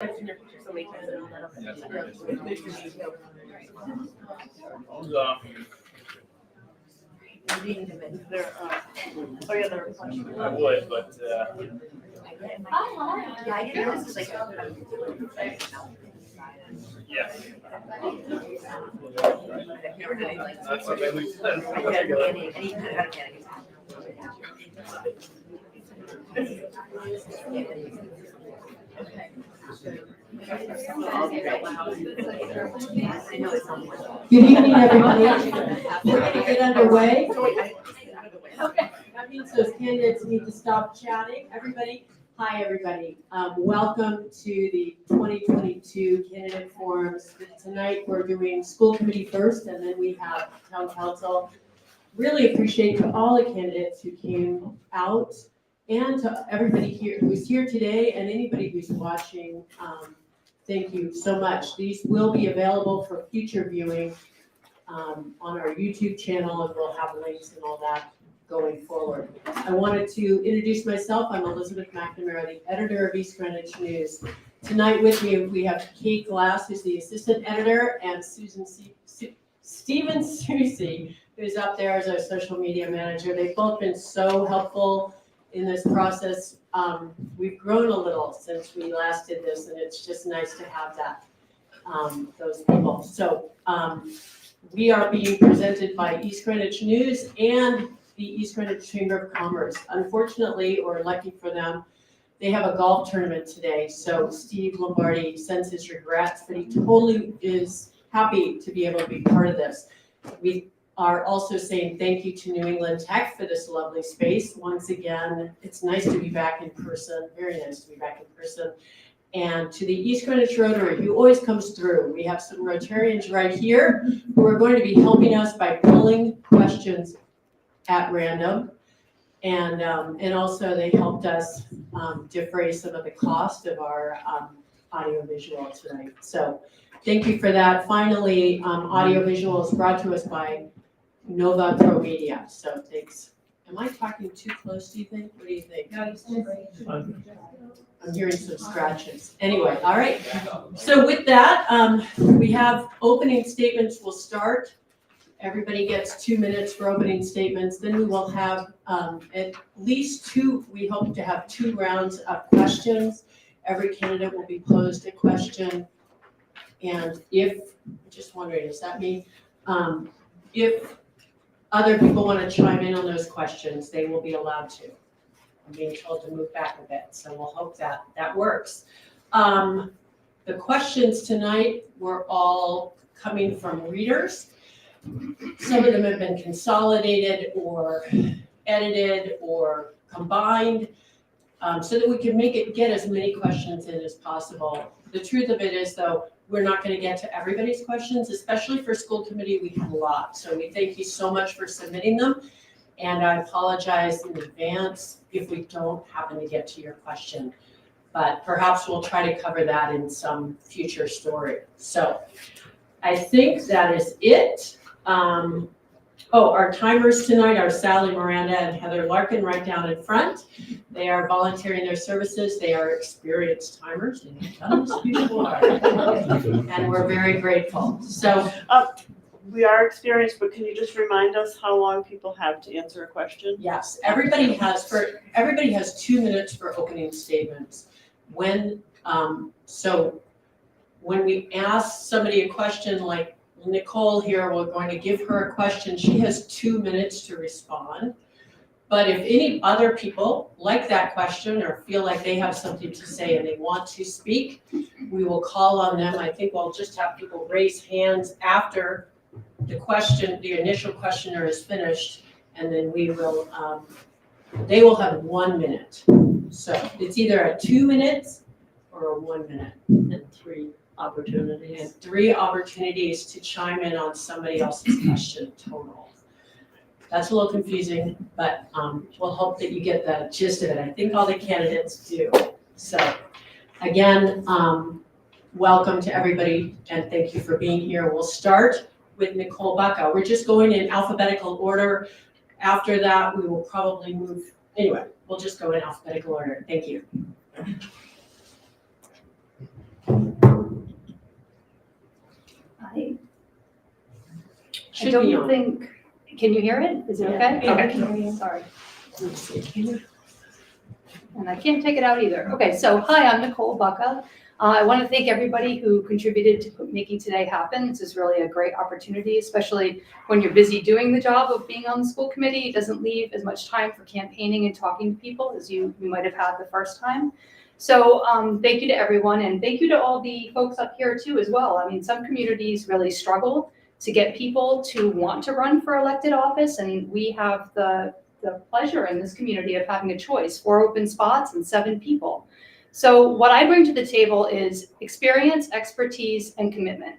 I would, but yeah. That's something we Good evening, everybody. We're going to get underway. That means those candidates need to stop chatting. Everybody, hi, everybody. Welcome to the 2022 candidate forums. Tonight, we're doing school committee first, and then we have town council. Really appreciate all the candidates who came out, and to everybody here who's here today, and anybody who's watching. Thank you so much. These will be available for future viewing on our YouTube channel, and we'll have links and all that going forward. I wanted to introduce myself. I'm Elizabeth McNamara, the editor of East Greenwich News. Tonight with me, we have Kate Glass, who's the assistant editor, and Stephen Susie, who's up there as our social media manager. They've both been so helpful in this process. We've grown a little since we last did this, and it's just nice to have that, those people. So we are being presented by East Greenwich News and the East Greenwich Chamber of Commerce. Unfortunately, or lucky for them, they have a golf tournament today. So Steve Lombardi sends his regrets, but he totally is happy to be able to be part of this. We are also saying thank you to New England Tech for this lovely space. Once again, it's nice to be back in person, very nice to be back in person. And to the East Greenwich Rotary, who always comes through. We have some Rotarians right here who are going to be helping us by pulling questions at random. And also they helped us defray some of the cost of our audio visual tonight. So thank you for that. Finally, audio visual is brought to us by Nova Pro Media. So thanks. Am I talking too close, do you think? What do you think? No, you sound great. I'm hearing some scratches. Anyway, all right. So with that, we have opening statements. We'll start. Everybody gets 2 minutes for opening statements. Then we will have at least two, we hope to have 2 rounds of questions. Every candidate will be posed a question. And if, just wondering, does that mean if other people want to chime in on those questions, they will be allowed to. I'm being told to move back a bit, so we'll hope that that works. The questions tonight were all coming from readers. Some of them have been consolidated or edited or combined so that we can get as many questions in as possible. The truth of it is, though, we're not going to get to everybody's questions, especially for school committee. We have a lot. So we thank you so much for submitting them. And I apologize in advance if we don't happen to get to your question. But perhaps we'll try to cover that in some future story. So I think that is it. Our timers tonight are Sally Miranda and Heather Larkin right down in front. They are volunteering their services. They are experienced timers. They've done this before. And we're very grateful. So we are experienced, but can you just remind us how long people have to answer a question? yes, everybody has 2 minutes for opening statements. When we ask somebody a question like Nicole here, we're going to give her a question. She has 2 minutes to respond. But if any other people like that question or feel like they have something to say and they want to speak, we will call on them. I think we'll just have people raise hands after the initial questioner is finished, and then we will, they will have 1 minute. So it's either a 2 minutes or a 1 minute. And 3 opportunities. And 3 opportunities to chime in on somebody else's question total. That's a little confusing, but we'll hope that you get the gist of it. I think all the candidates do. So again, welcome to everybody and thank you for being here. We'll start with Nicole Bucka. We're just going in alphabetical order. After that, we will probably move. Anyway, we'll just go in alphabetical order. Thank you. Should don't be on. think, can you hear it? Is it okay? Yeah. Okay, sorry. And I can't take it out either. Okay, so hi, I'm Nicole Bucka. I want to thank everybody who contributed to making today happen. This is really a great opportunity, especially when you're busy doing the job of being on the school committee. It doesn't leave as much time for campaigning and talking to people as you might have had the first time. So thank you to everyone, and thank you to all the folks up here too as well. I mean, some communities really struggle to get people to want to run for elected office, and we have the pleasure in this community of having a choice, 4 open spots and 7 people. So what I bring to the table is experience, expertise, and commitment.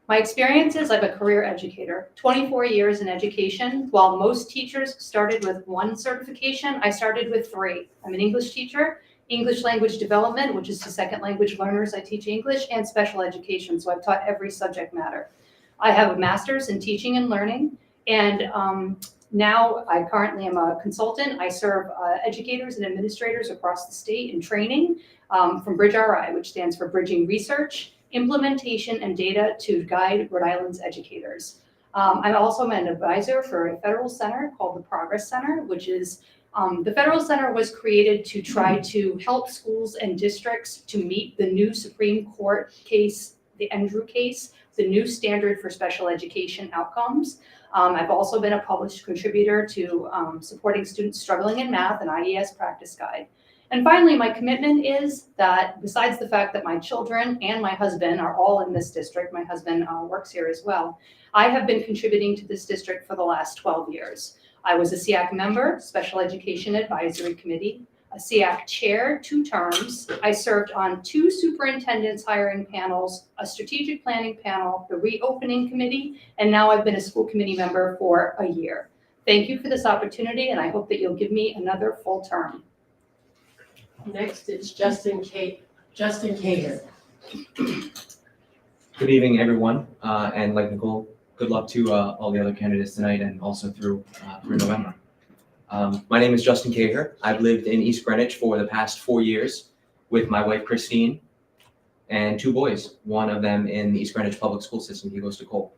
My experience is I'm a career educator, 24 years in education. While most teachers started with 1 certification, I started with 3. I'm an English teacher, English language development, which is to second language learners, I teach English, and special education, so I've taught every subject matter. I have a master's in teaching and learning, and now I currently am a consultant. I serve educators and administrators across the state in training from BridgeRI, which stands for Bridging Research, Implementation, and Data to Guide Rhode Island's Educators. I'm also an advisor for a federal center called the Progress Center, which is the federal center was created to try to help schools and districts to meet the new Supreme Court case, the Andrew case, the new standard for special education outcomes. I've also been a published contributor to supporting students struggling in math and IES practice guide. And finally, my commitment is that besides the fact that my children and my husband are all in this district, my husband works here as well, I have been contributing to this district for the last 12 years. I was a SEAC member, Special Education Advisory Committee, a SEAC chair 2 terms. I served on 2 superintendents hiring panels, a strategic planning panel, the reopening committee, and now I've been a school committee member for a year. Thank you for this opportunity, and I hope that you'll give me another full term. Next is Justin Cahir. Good evening, everyone, and like Nicole, good luck to all the other candidates tonight and also through November. My name is Justin Cahir. I've lived in East Greenwich for the past 4 years with my wife, Christine, and 2 boys, one of them in the East Greenwich public school system. He goes to Cole.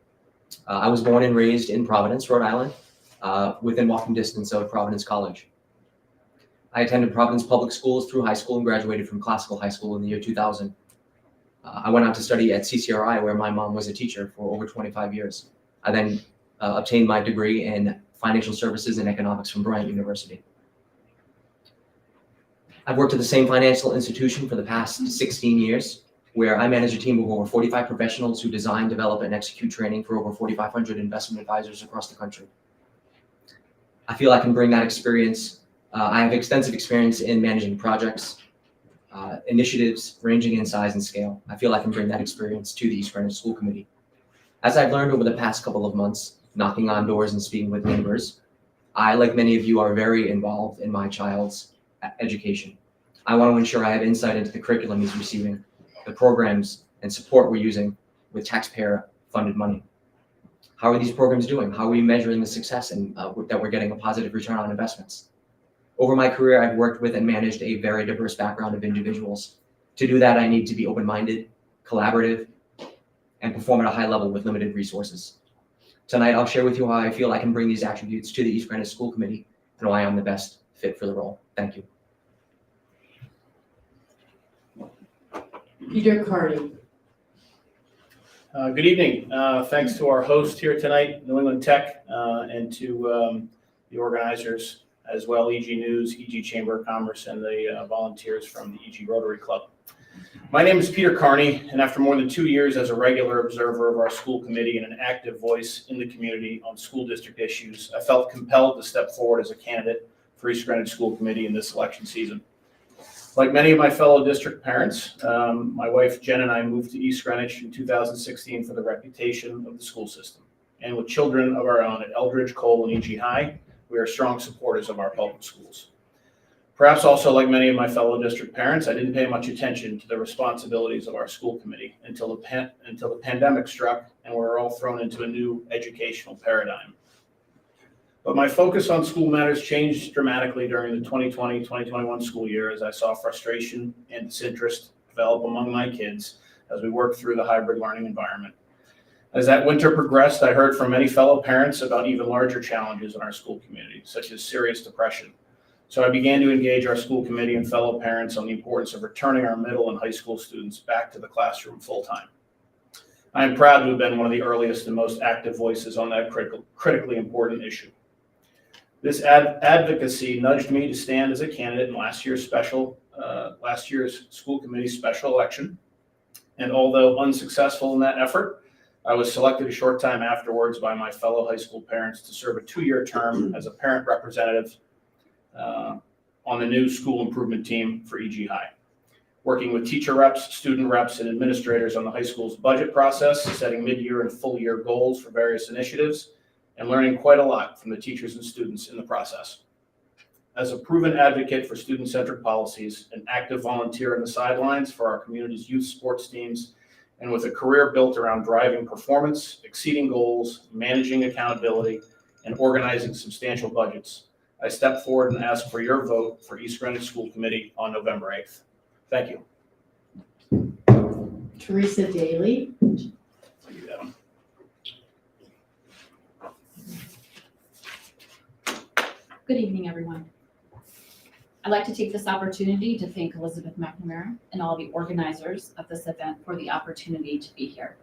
I was born and raised in Providence, Rhode Island, within walking distance of Providence College. I attended Providence Public Schools through high school and graduated from Classical High School in the year 2000. I went on to study at CCRI, where my mom was a teacher for over 25 years. I then obtained my degree in Financial Services and Economics from Bryant University. I've worked at the same financial institution for the past 16 years, where I manage a team of over 45 professionals who design, develop, and execute training for over 4,500 investment advisors across the country. I feel I can bring that experience. I have extensive experience in managing projects, initiatives ranging in size and scale. I feel I can bring that experience to the East Greenwich School Committee. As I've learned over the past couple of months, knocking on doors and speaking with neighbors, I, like many of you, are very involved in my child's education. I want to ensure I have insight into the curriculum he's receiving, the programs and support we're using with taxpayer-funded money. How are these programs doing? How are we measuring the success and that we're getting a positive return on investments? Over my career, I've worked with and managed a very diverse background of individuals. To do that, I need to be open-minded, collaborative, and perform at a high level with limited resources. Tonight, I'll share with you how I feel I can bring these attributes to the East Greenwich School Committee and why I'm the best fit for the role. Thank you. Peter Carney. Good evening. Thanks to our host here tonight, New England Tech, and to the organizers as well, EG News, EG Chamber of Commerce, and the volunteers from the EG Rotary Club. My name is Peter Carney, and after more than 2 years as a regular observer of our school committee and an active voice in the community on school district issues, I felt compelled to step forward as a candidate for East Greenwich School Committee in this election season. Like many of my fellow district parents, my wife Jen and I moved to East Greenwich in 2016 for the reputation of the school system. And with children of our own at Eldridge, Cole, and EG High, we are strong supporters of our public schools. Perhaps also like many of my fellow district parents, I didn't pay much attention to the responsibilities of our school committee until the pandemic struck and we were all thrown into a new educational paradigm. But my focus on school matters changed dramatically during the 2020-2021 school year as I saw frustration and disinterest develop among my kids as we worked through the hybrid learning environment. As that winter progressed, I heard from many fellow parents about even larger challenges in our school community, such as serious depression. So I began to engage our school committee and fellow parents on the importance of returning our middle and high school students back to the classroom full-time. I am proud to have been one of the earliest and most active voices on that critically important issue. This advocacy nudged me to stand as a candidate in last year's school committee special election. And although unsuccessful in that effort, I was selected a short time afterwards by my fellow high school parents to serve a 2-year term as a parent representative on the new school improvement team for EG High, working with teacher reps, student reps, and administrators on the high school's budget process, setting mid-year and full-year goals for various initiatives, and learning quite a lot from the teachers and students in the process. As a proven advocate for student-centered policies, an active volunteer on the sidelines for our community's youth sports teams, and with a career built around driving performance, exceeding goals, managing accountability, and organizing substantial budgets, I step forward and ask for your vote for East Greenwich School Committee on November 8th. Thank you. Theresa Daly. Good evening, everyone. I'd like to take this opportunity to thank Elizabeth McNamara and all the organizers of this event for the opportunity to be here.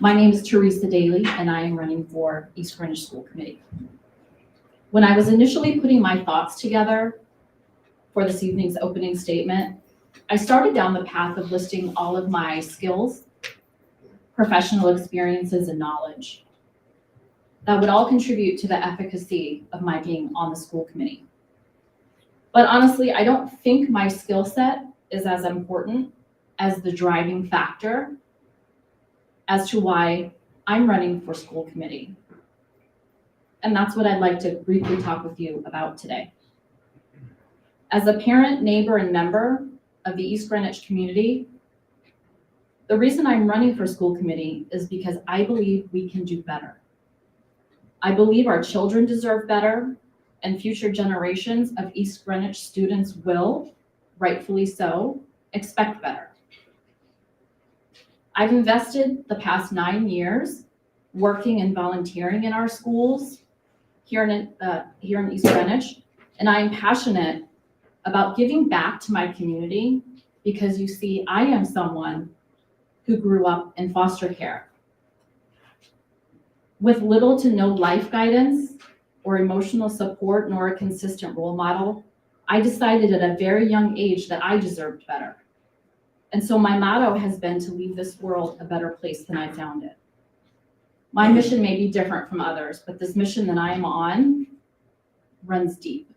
My name is Theresa Daly, and I am running for East Greenwich School Committee. When I was initially putting my thoughts together for this evening's opening statement, I started down the path of listing all of my skills, professional experiences, and knowledge that would all contribute to the efficacy of my being on the school committee. But honestly, I don't think my skill set is as important as the driving factor as to why I'm running for school committee. And that's what I'd like to briefly talk with you about today. As a parent, neighbor, and member of the East Greenwich community, the reason I'm running for school committee is because I believe we can do better. I believe our children deserve better, and future generations of East Greenwich students will, rightfully so, expect better. I've invested the past 9 years working and volunteering in our schools here in East Greenwich, and I am passionate about giving back to my community because you see, I am someone who grew up in foster care. With little to no life guidance or emotional support nor a consistent role model, I decided at a very young age that I deserved better. And so my motto has been to leave this world a better place than I found it. My mission may be different from others, but this mission that I am on runs deep.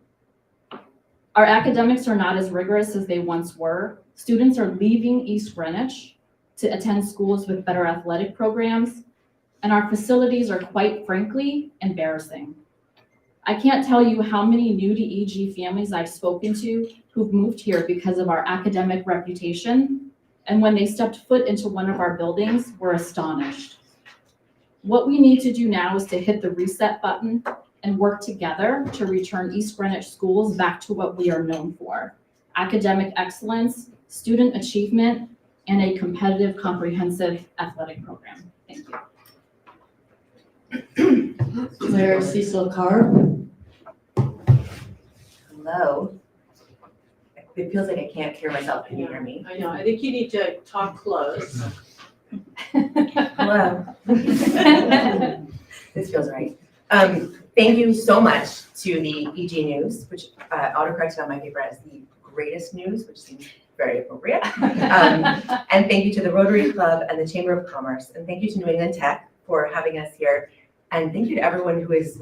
Our academics are not as rigorous as they once were. Students are leaving East Greenwich to attend schools with better athletic programs, and our facilities are quite frankly embarrassing. I can't tell you how many new to EG families I've spoken to who've moved here because of our academic reputation, and when they stepped foot into one of our buildings, were astonished. What we need to do now is to hit the reset button and work together to return East Greenwich schools back to what we are known for: academic excellence, student achievement, and a competitive, comprehensive athletic program. Thank you. Clare Cecil-Karb. Hello. It feels like I can't hear myself. Can you hear me? I know, I think you need to talk close. Hello. This feels right. Thank you so much to the EG News, which autocorrected on my paper as the greatest news, which seems very appropriate. And thank you to the Rotary Club and the Chamber of Commerce. And thank you to New England Tech for having us here. And thank you to everyone who is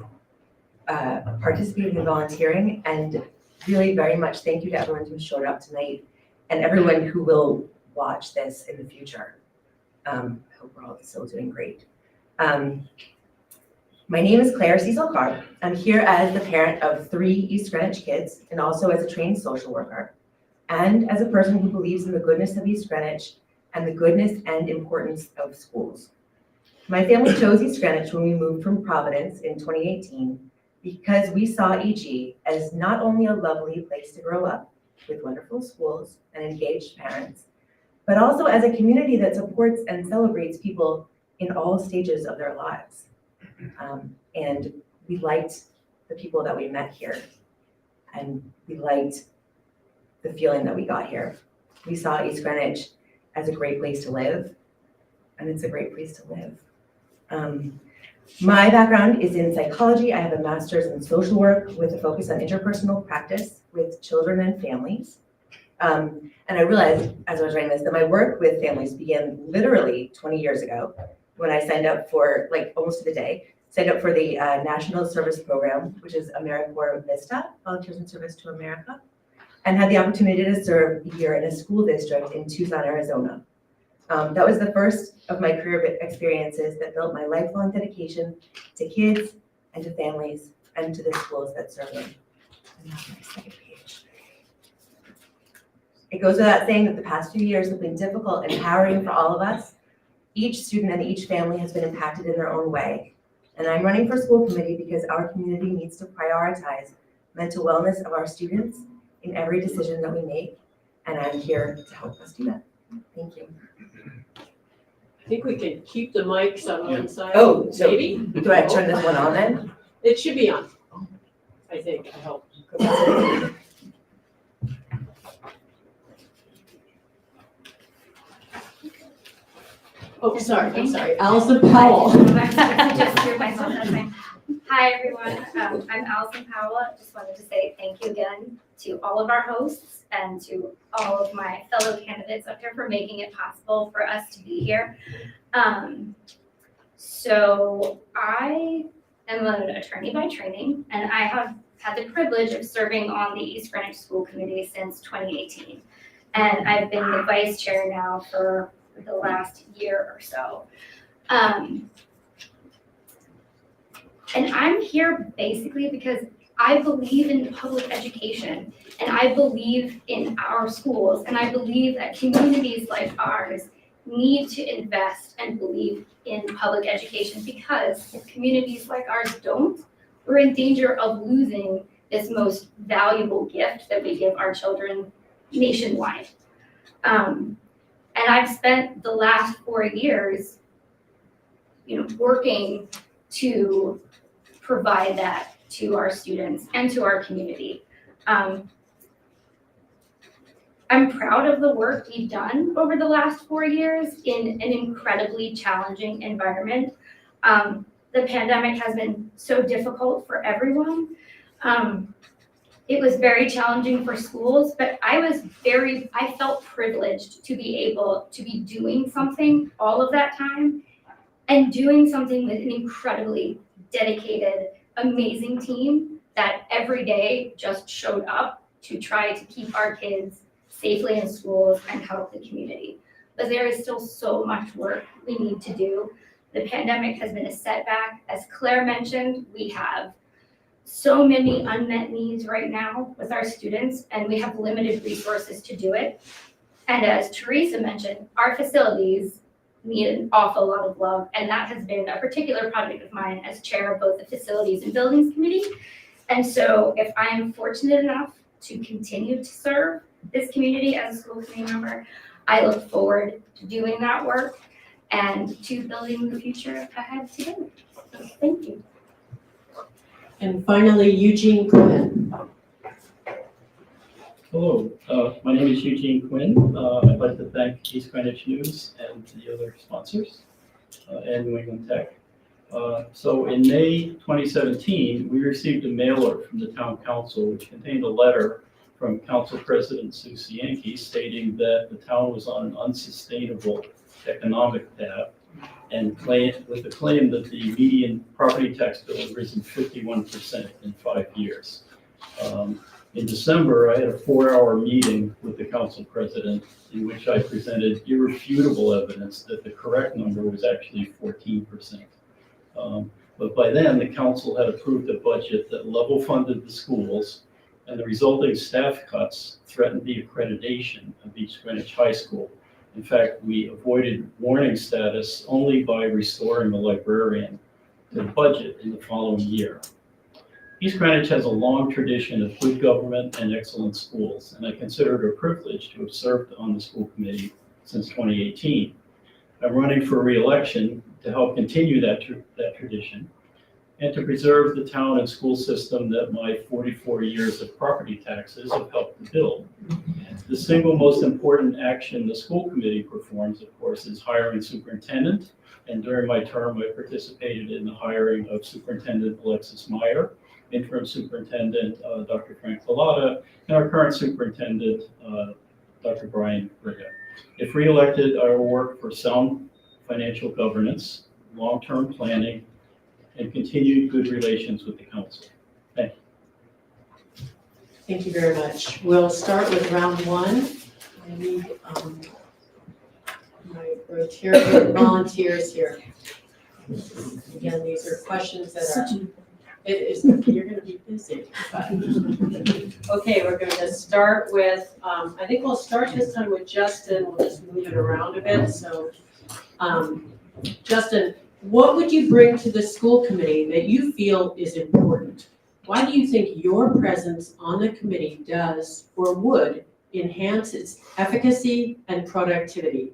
participating in volunteering. And really very much thank you to everyone who showed up tonight and everyone who will watch this in the future. I hope we're all still doing great. My name is Clare Cecil-Karb. I'm here as the parent of 3 East Greenwich kids and also as a trained social worker and as a person who believes in the goodness of East Greenwich and the goodness and importance of schools. My family chose East Greenwich when we moved from Providence in 2018 because we saw EG as not only a lovely place to grow up with wonderful schools and engaged parents, but also as a community that supports and celebrates people in all stages of their lives. And we liked the people that we met here, and we liked the feeling that we got here. We saw East Greenwich as a great place to live, and it's a great place to live. My background is in psychology. I have a master's in social work with a focus on interpersonal practice with children and families. And I realized as I was writing this that my work with families began literally 20 years ago when I signed up for, like almost to the day, signed up for the National Service Program, which is AmeriCorps Vista, Volunteers in Service to America, and had the opportunity to serve a year in a school district in Tucson, Arizona. That was the first of my career experiences that built my lifelong dedication to kids and to families and to the schools that serve them. And that's my second page. It goes without saying that the past few years have been difficult and harrowing for all of us. Each student and each family has been impacted in their own way. And I'm running for school committee because our community needs to prioritize mental wellness of our students in every decision that we make. And I'm here to help us do that. Thank you. I think we can keep the mics on one side. Oh, so Maybe? do I turn this one on then? It should be on, I think, I hope. Oh, sorry, I'm sorry. Alyson Powell. Just hear myself, that's fine. Hi, everyone. I'm Alyson Powell. I just wanted to say thank you again to all of our hosts and to all of my fellow candidates up here for making it possible for us to be here. So I am an attorney by training, and I have had the privilege of serving on the East Greenwich School Committee since 2018. And I've been the vice chair now for the last year or so. And I'm here basically because I believe in public education, and I believe in our schools, and I believe that communities like ours need to invest and believe in public education, because if communities like ours don't, we're in danger of losing this most valuable gift that we give our children nationwide. And I've spent the last 4 years, working to provide that to our students and to our community. I'm proud of the work we've done over the last 4 years in an incredibly challenging environment. The pandemic has been so difficult for everyone. It was very challenging for schools, but I felt privileged to be able to be doing something all of that time, and doing something with an incredibly dedicated, amazing team that every day just showed up to try to keep our kids safely in schools and help the community. But there is still so much work we need to do. The pandemic has been a setback. As Claire mentioned, we have so many unmet needs right now with our students, and we have limited resources to do it. And as Theresa mentioned, our facilities need an awful lot of love, and that has been a particular project of mine as chair of both the Facilities and Buildings Committee. And so if I am fortunate enough to continue to serve this community as a school committee member, I look forward to doing that work and to building the future ahead together. So thank you. And finally, Eugene Quinn. Hello, my name is Eugene Quinn. I'd like to thank East Greenwich News and the other sponsors and New England Tech. So in May 2017, we received a mailer from the Town Council which contained a letter from Council President Sue Cienki stating that the town was on an unsustainable economic path, and with the claim that the median property tax bill had risen 51% in 5 years. In December, I had a 4-hour meeting with the council president in which I presented irrefutable evidence that the correct number was actually 14%. But by then, the council had approved a budget that level funded the schools, and the resulting staff cuts threatened the accreditation of East Greenwich High School. In fact, we avoided warning status only by restoring the librarian to the budget in the following year. East Greenwich has a long tradition of good government and excellent schools, and I consider it a privilege to have served on the school committee since 2018. I'm running for re-election to help continue that tradition and to preserve the town and school system that my 44 years of property taxes have helped to build. The single most important action the school committee performs, of course, is hiring superintendent. And during my term, I participated in the hiring of Superintendent Alexis Meyer, interim superintendent Dr. Frank Collada, and our current superintendent, Dr. Brian Bucka. If re-elected, I will work for sound financial governance, long-term planning, and continued good relations with the council. Thank you. Thank you very much. We'll start with round one. I need my Rotarian volunteers here. Again, these are questions that are, you're going to be busy. But. Okay, we're going to start with, I think we'll start this time with Justin. We'll just move it around a bit. So, Justin, what would you bring to the school committee that you feel is important? Why do you think your presence on the committee does or would enhance its efficacy and productivity?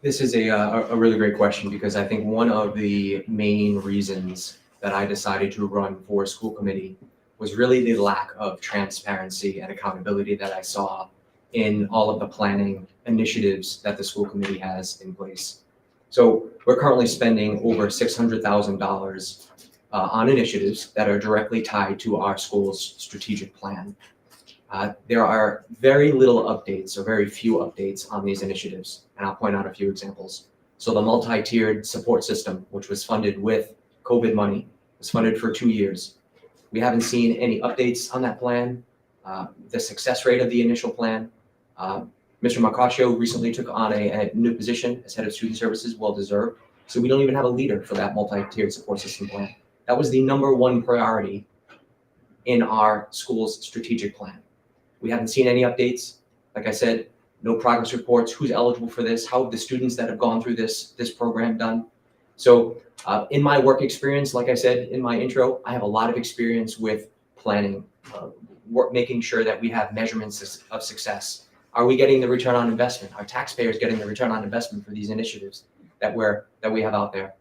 This is a really great question because I think one of the main reasons that I decided to run for school committee was really the lack of transparency and accountability that I saw in all of the planning initiatives that the school committee has in place. So we're currently spending over $600,000 on initiatives that are directly tied to our school's strategic plan. There are very little updates or very few updates on these initiatives, and I'll point out a few examples. So the multi-tiered support system, which was funded with COVID money, was funded for 2 years. We haven't seen any updates on that plan, the success rate of the initial plan. Mr. Marcaccio recently took on a new position as head of student services, well-deserved. So we don't even have a leader for that multi-tiered support system plan. That was the #1 priority in our school's strategic plan. We haven't seen any updates. Like I said, no progress reports, who's eligible for this, how have the students that have gone through this program done. So in my work experience, like I said in my intro, I have a lot of experience with planning, making sure that we have measurements of success. Are we getting the return on investment? Are taxpayers getting the return on investment for these initiatives that we have out there?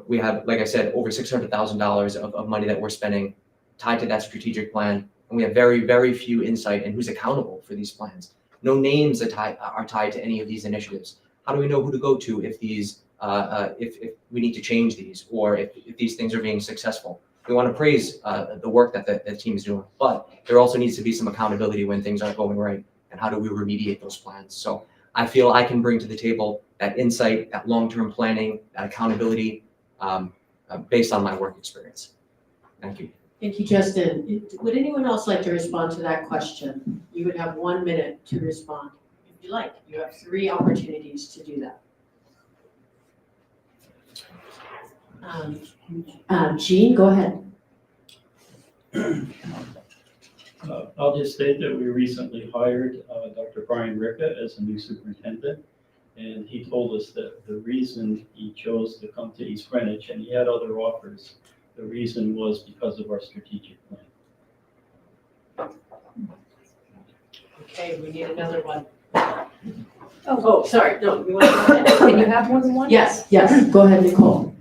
We have, like I said, over $600,000 of money that we're spending tied to that strategic plan. And we have very, very few insight in who's accountable for these plans. No names are tied to any of these initiatives. How do we know who to go to if if we need to change these or if these things are being successful? We want to praise the work that the team is doing, but there also needs to be some accountability when things aren't going right. And how do we remediate those plans? So I feel I can bring to the table that insight, that long-term planning, that accountability based on my work experience. Thank you. Thank you, Justin. Would anyone else like to respond to that question? You would have 1 minute to respond if you like. You have 3 opportunities to do that. Jean, go ahead. I'll just state that we recently hired Dr. Brian Bucka as a new superintendent. And he told us that the reason he chose to come to East Greenwich, and he had other offers, the reason was because of our strategic plan. Okay, we need another one. Oh, sorry, no, you want to go ahead. Can you have more than one? Yes, go ahead, Nicole.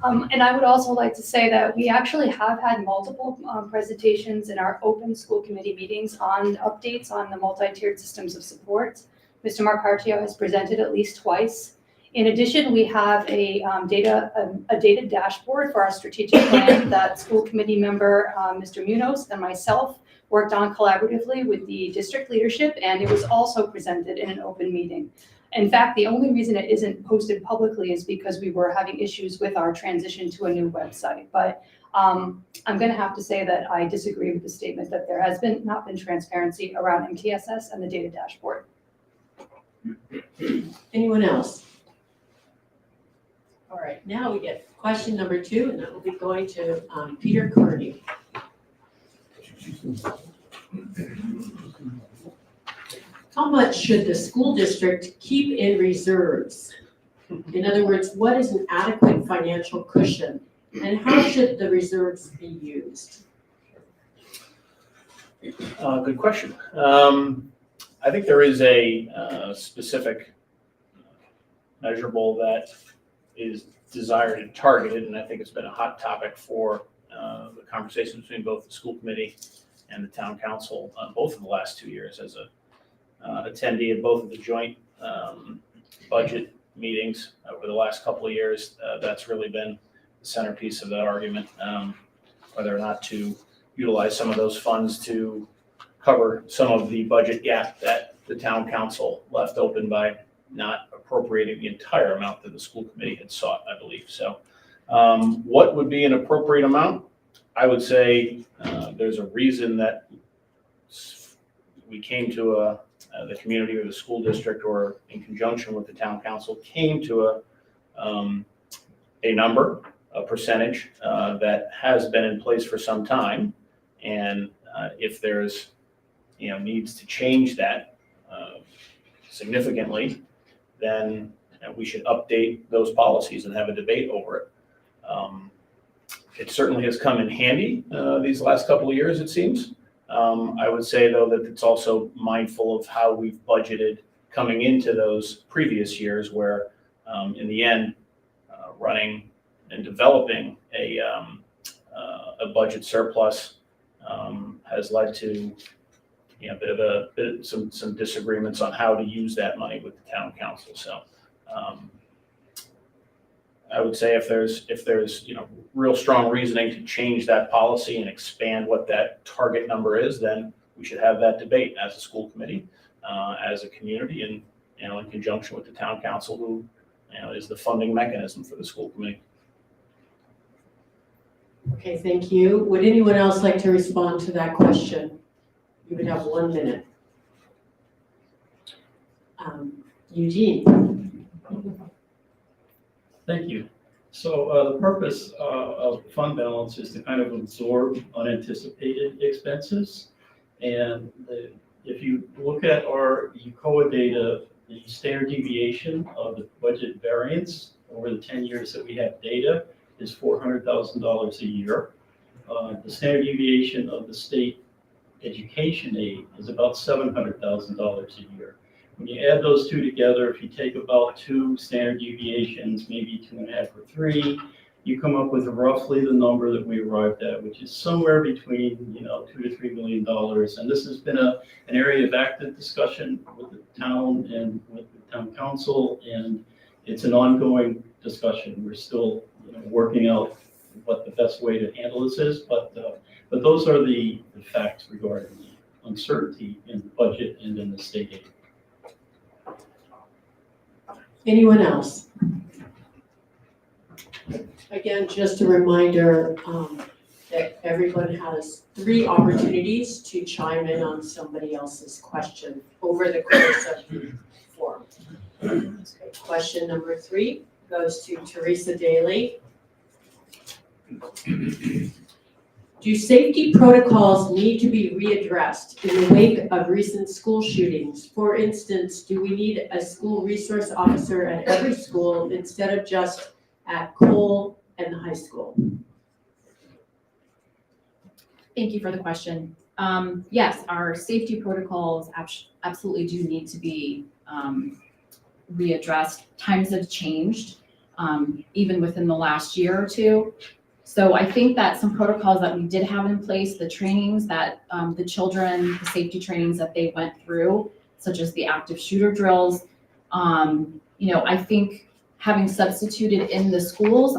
And I would also like to say that we actually have had multiple presentations in our open school committee meetings on updates on the multi-tiered systems of support. Mr. Marcaccio has presented at least twice. In addition, we have a data dashboard for our strategic plan that school committee member, Mr. Munoz, and myself worked on collaboratively with the district leadership, and it was also presented in an open meeting. In fact, the only reason it isn't posted publicly is because we were having issues with our transition to a new website. But I'm going to have to say that I disagree with the statement that there has not been transparency around MTSS and the data dashboard. Anyone else? All right, now we get question number 2, and that will be going to Peter Carney. How much should the school district keep in reserves? In other words, what is an adequate financial cushion, and how should the reserves be used? Good question. I think there is a specific measurable that is desired and targeted, and I think it's been a hot topic for the conversation between both the school committee and the town council, both of the last 2 years as a attendee of both of the joint budget meetings over the last couple of years. That's really been the centerpiece of that argument, whether or not to utilize some of those funds to cover some of the budget gap that the town council left open by not appropriating the entire amount that the school committee had sought, I believe. So what would be an appropriate amount? I would say there's a reason that we came to the community or the school district, or in conjunction with the town council, came to a number, a percentage that has been in place for some time. And if there's needs to change that significantly, then we should update those policies and have a debate over it. It certainly has come in handy these last couple of years, it seems. I would say, though, that it's also mindful of how we've budgeted coming into those previous years, where in the end, running and developing a budget surplus has led to some disagreements on how to use that money with the town council. So I would say if there's real strong reasoning to change that policy and expand what that target number is, then we should have that debate as a school committee, as a community, and in conjunction with the town council, who is the funding mechanism for the school committee. Okay, thank you. Would anyone else like to respond to that question? You would have 1 minute. Eugene. Thank you. So the purpose of fund balance is to kind of absorb unanticipated expenses. And if you look at our UCOA data, the standard deviation of the budget variance over the 10 years that we have data is $400,000 a year. The standard deviation of the state education aid is about $700,000 a year. When you add those two together, if you take about 2 standard deviations, maybe 2.5 or 3, you come up with roughly the number that we arrived at, which is somewhere between $2 to $3 million. And this has been an area of active discussion with the town and with the town council, and it's an ongoing discussion. We're still working out what the best way to handle this is, but those are the facts regarding the uncertainty in the budget and in the state aid. Anyone else? Again, just a reminder that everyone has 3 opportunities to chime in on somebody else's question over the course of the forum. Okay, question number 3 goes to Theresa Daly. Do safety protocols need to be readdressed in the wake of recent school shootings? For instance, do we need a school resource officer at every school instead of just at Cole and the high school? Thank you for the question. Yes, our safety protocols absolutely do need to be readdressed. Times have changed, even within the last year or 2. So I think that some protocols that we did have in place, the trainings that the children, the safety trainings that they went through, such as the active shooter drills, I think having substituted in the schools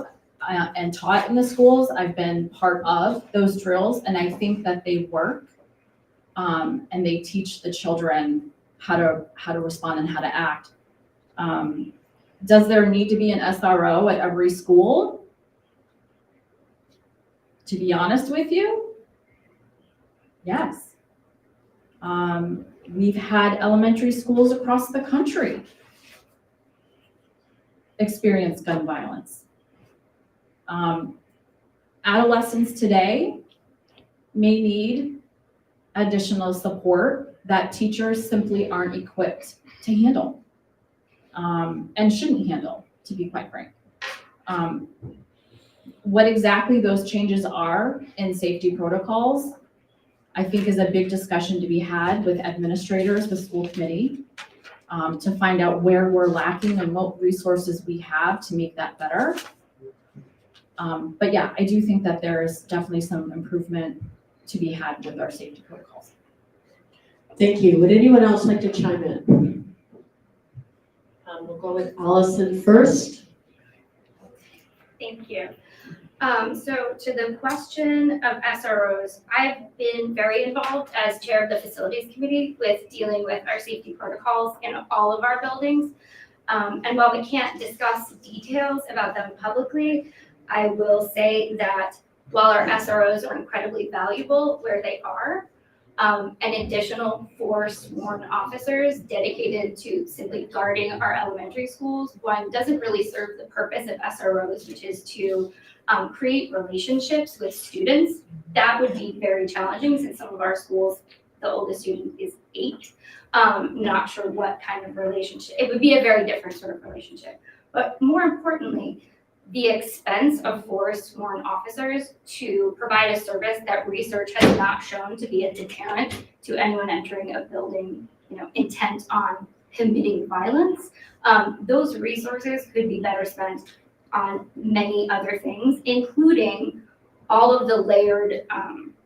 and taught in the schools, I've been part of those drills, and I think that they work, and they teach the children how to respond and how to act. Does there need to be an SRO at every school? To be honest with you, yes. We've had elementary schools across the country experience gun violence. Adolescents today may need additional support that teachers simply aren't equipped to handle, and shouldn't handle, to be quite frank. What exactly those changes are in safety protocols, I think is a big discussion to be had with administrators, the school committee, to find out where we're lacking and what resources we have to make that better. But yeah, I do think that there is definitely some improvement to be had with our safety protocols. Thank you. Would anyone else like to chime in? We'll go with Alyson first. Thank you. So to the question of SROs, I've been very involved as chair of the facilities committee with dealing with our safety protocols in all of our buildings. And while we can't discuss details about them publicly, I will say that while our SROs are incredibly valuable where they are, an additional 4 sworn officers dedicated to simply guarding our elementary schools, one, doesn't really serve the purpose of SROs, which is to create relationships with students. That would be very challenging since some of our schools, the oldest student is 8. Not sure what kind of relationship. It would be a very different sort of relationship. But more importantly, the expense of 4 sworn officers to provide a service that research has not shown to be a deterrent to anyone entering a building, intent on committing violence. Those resources could be better spent on many other things, including all of the layered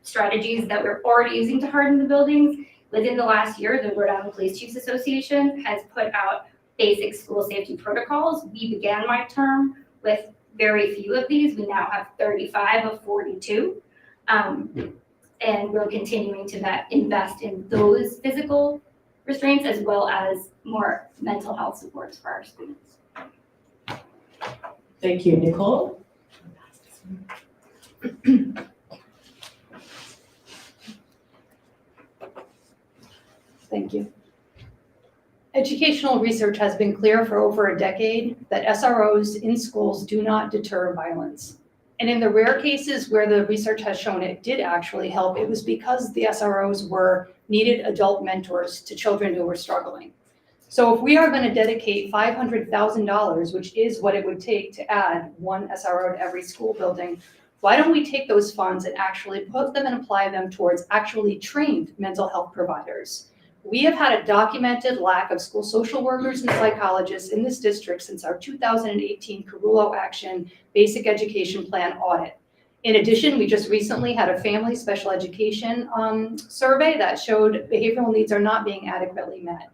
strategies that we're already using to harden the buildings. Within the last year, the Rhode Island Police Chiefs Association has put out basic school safety protocols. We began my term with very few of these. We now have 35 of 42. And we're continuing to invest in those physical restraints as well as more mental health supports for our students. Thank you. Nicole? Thank you. Educational research has been clear for over a decade that SROs in schools do not deter violence. And in the rare cases where the research has shown it did actually help, it was because the SROs were needed adult mentors to children who were struggling. So if we are going to dedicate $500,000, which is what it would take to add 1 SRO to every school building, why don't we take those funds and actually put them and apply them towards actually trained mental health providers? We have had a documented lack of school social workers and psychologists in this district since our 2018 Carullo Action Basic Education Plan audit. In addition, we just recently had a family special education survey that showed behavioral needs are not being adequately met.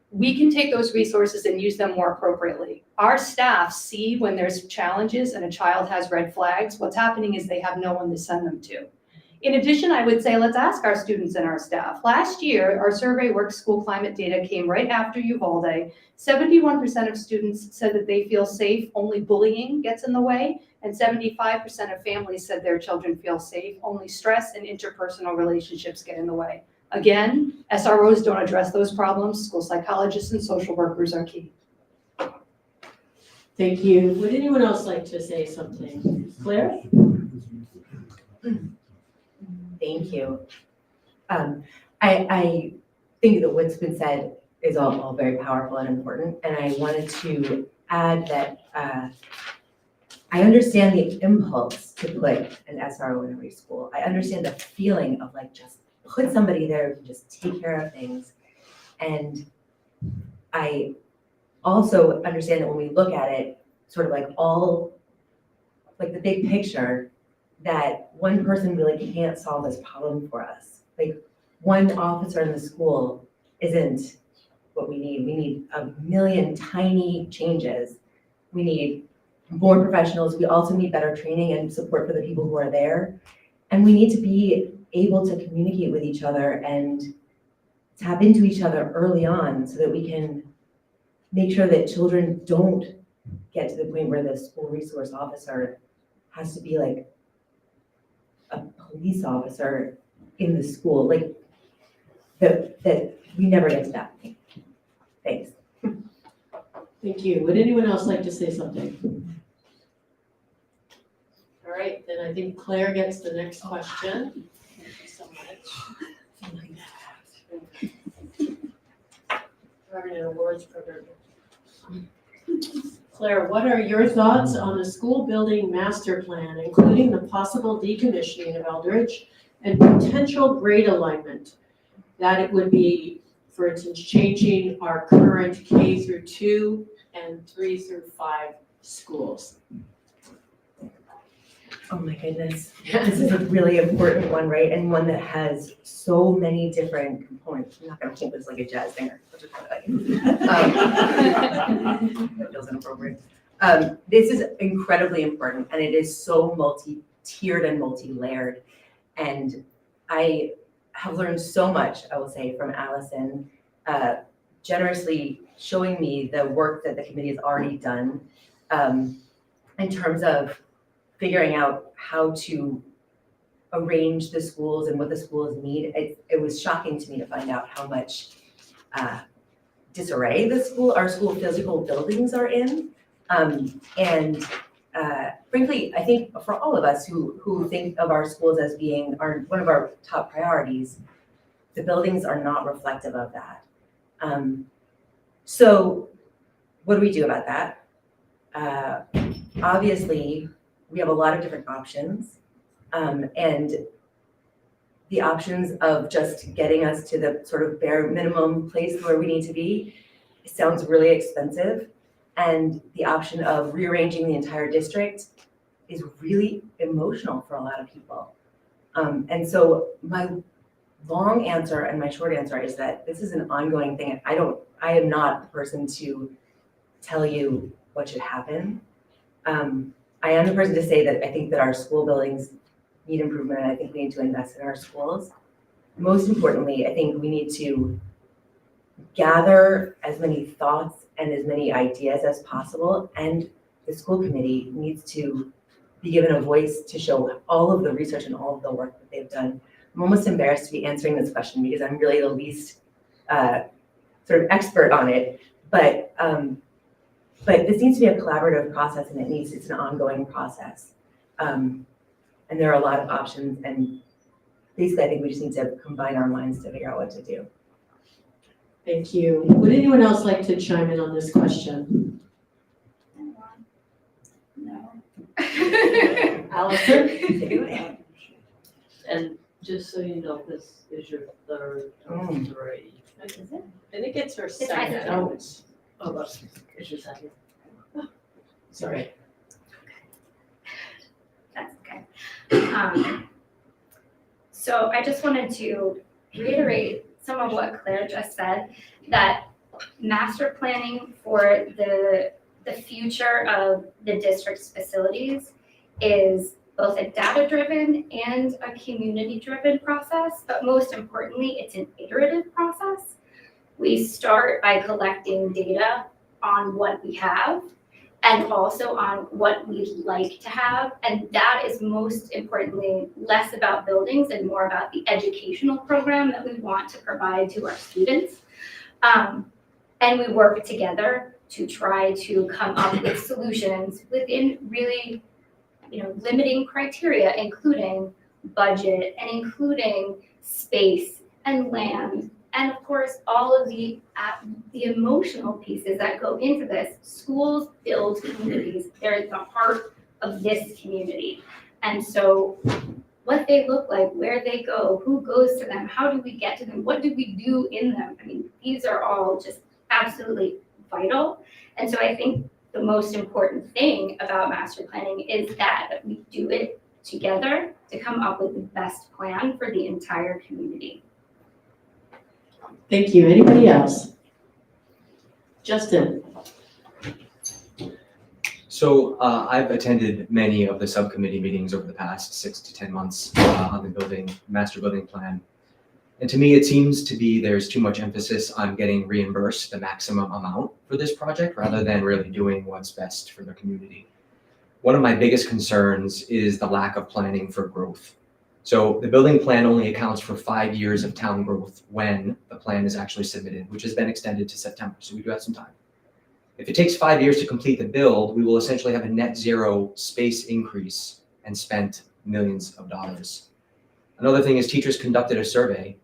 We can take those resources and use them more appropriately. Our staff see when there's challenges and a child has red flags, what's happening is they have no one to send them to. In addition, I would say, let's ask our students and our staff. Last year, our survey work school climate data came right after Uvalde. 71% of students said that they feel safe, only bullying gets in the way, and 75% of families said their children feel safe, only stress and interpersonal relationships get in the way. Again, SROs don't address those problems. School psychologists and social workers are key. Thank you. Would anyone else like to say something? Claire? Thank you. I think that what's been said is all very powerful and important. And I wanted to add that I understand the impulse to put an SRO in every school. I understand the feeling of just put somebody there who can just take care of things. And I also understand that when we look at it, sort of the big picture, that one person really can't solve this problem for us. One officer in the school isn't what we need. We need a million tiny changes. We need more professionals. We also need better training and support for the people who are there. And we need to be able to communicate with each other and tap into each other early on so that we can make sure that children don't get to the point where the school resource officer has to be like a police officer in the school, that we never get to that point. Thanks. Thank you. Would anyone else like to say something? All right, then I think Claire gets the next question. Thank you so much. Having an awards program. Claire, what are your thoughts on the school building master plan, including the possible decommissioning of Eldridge and potential grade alignment. That it would be, for instance, changing our current K through 2 and 3 through 5 schools. Oh my goodness, this is a really important one, right? And one that has so many different components. I'm not gonna hold this like a jazz singer. That feels inappropriate. This is incredibly important, and it is so multi-tiered and multi-layered. And I have learned so much, I will say, from Alyson, generously showing me the work that the committee has already done in terms of figuring out how to arrange the schools and what the schools need. It was shocking to me to find out how much disarray our school physical buildings are in. Frankly, I think for all of us who think of our schools as being one of our top priorities, the buildings are not reflective of that. So what do we do about that? Obviously, we have a lot of different options, and the options of just getting us to the sort of bare minimum place where we need to be, it sounds really expensive. And the option of rearranging the entire district is really emotional for a lot of people. And so my long answer and my short answer is that this is an ongoing thing. I am not the person to tell you what should happen. I am the person to say that I think that our school buildings need improvement, and I think we need to invest in our schools. Most importantly, I think we need to gather as many thoughts and as many ideas as possible, and the school committee needs to be given a voice to show all of the research and all of the work that they've done. I'm almost embarrassed to be answering this question because I'm really the least sort of expert on it, but this needs to be a collaborative process, and it's an ongoing process. And there are a lot of options, and basically I think we just need to combine our minds to figure out what to do. Thank you. Would anyone else like to chime in on this question? No. Alyson? And just so you know, this is your third of 3. Is it? I think it's her my second. second. Oh, That's it's your second. sorry. That's okay. So I just wanted to reiterate some of what Claire just said, that master planning for the future of the district's facilities is both a data-driven and a community-driven process, but most importantly, it's an iterative process. We start by collecting data on what we have and also on what we'd like to have. And that is most importantly less about buildings and more about the educational program that we want to provide to our students. And we work together to try to come up with solutions within really, limiting criteria, including budget and including space and land. And of course, all of the emotional pieces that go into this. Schools build communities. They're the heart of this community. And so what they look like, where they go, who goes to them, how do we get to them, what do we do in them? I mean, these are all just absolutely vital. And so I think the most important thing about master planning is that we do it together to come up with the best plan for the entire community. Thank you. Anybody else? Justin? So I've attended many of the subcommittee meetings over the past 6 to 10 months on the master building plan. And to me, it seems to be there's too much emphasis on getting reimbursed the maximum amount for this project rather than really doing what's best for the community. One of my biggest concerns is the lack of planning for growth. So the building plan only accounts for 5 years of town growth when the plan is actually submitted, which has been extended to September, so we do have some time. If it takes 5 years to complete the build, we will essentially have a net zero space increase and spent millions of dollars. Another thing is teachers conducted a survey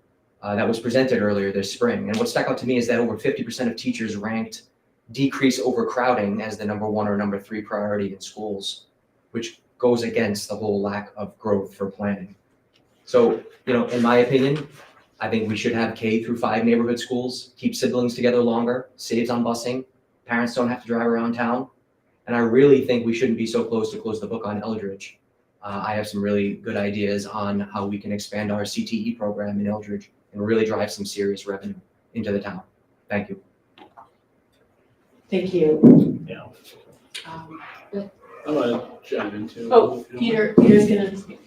that was presented earlier this spring, and what stuck out to me is that over 50% of teachers ranked decrease overcrowding as the number 1 or number 3 priority in schools, which goes against the whole lack of growth for planning. So, in my opinion, I think we should have K through 5 neighborhood schools, keep siblings together longer, saves on busing, parents don't have to drive around town. And I really think we shouldn't be so close to close the book on Eldridge. I have some really good ideas on how we can expand our CTE program in Eldridge and really drive some serious revenue into the town. Thank you. Thank you. Yeah. I'm gonna chime in too. Oh, Peter's gonna speak.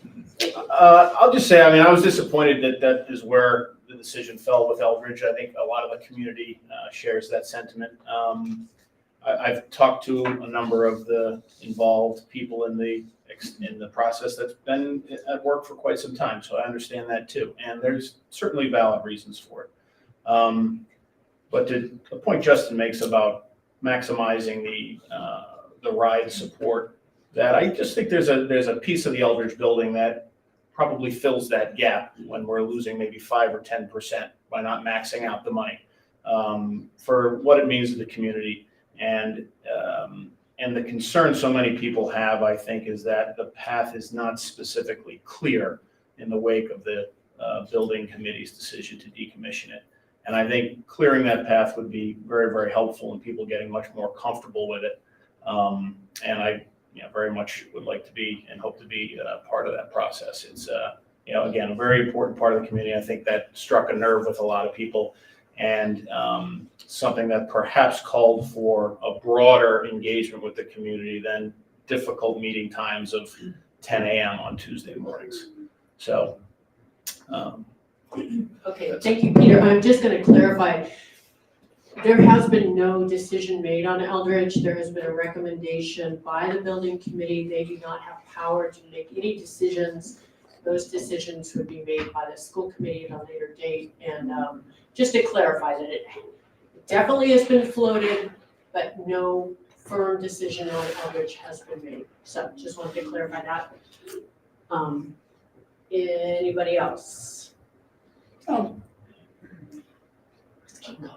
I'll just say, I was disappointed that is where the decision fell with Eldridge. I think a lot of the community shares that sentiment. I've talked to a number of the involved people in the process that's been at work for quite some time, so I understand that too. And there's certainly valid reasons for it. But to the point Justin makes about maximizing the ride support, that I just think there's a piece of the Eldridge building that probably fills that gap when we're losing maybe 5 or 10% by not maxing out the money for what it means to the community. And the concern so many people have, I think, is that the path is not specifically clear in the wake of the building committee's decision to decommission it. And I think clearing that path would be very, very helpful in people getting much more comfortable with it. And I very much would like to be and hope to be part of that process. It's, again, a very important part of the community. I think that struck a nerve with a lot of people, and something that perhaps called for a broader engagement with the community than difficult meeting times of 10 a.m. on Tuesday mornings. So. Okay, thank you, Peter. I'm just gonna clarify. There has been no decision made on Eldridge. There has been a recommendation by the building committee. They do not have power to make any decisions. Those decisions would be made by the school committee at a later date. And just to clarify that it definitely has been floated, but no firm decision on Eldridge has been made. So just wanted to clarify that. Anybody else? Oh. Let's keep going.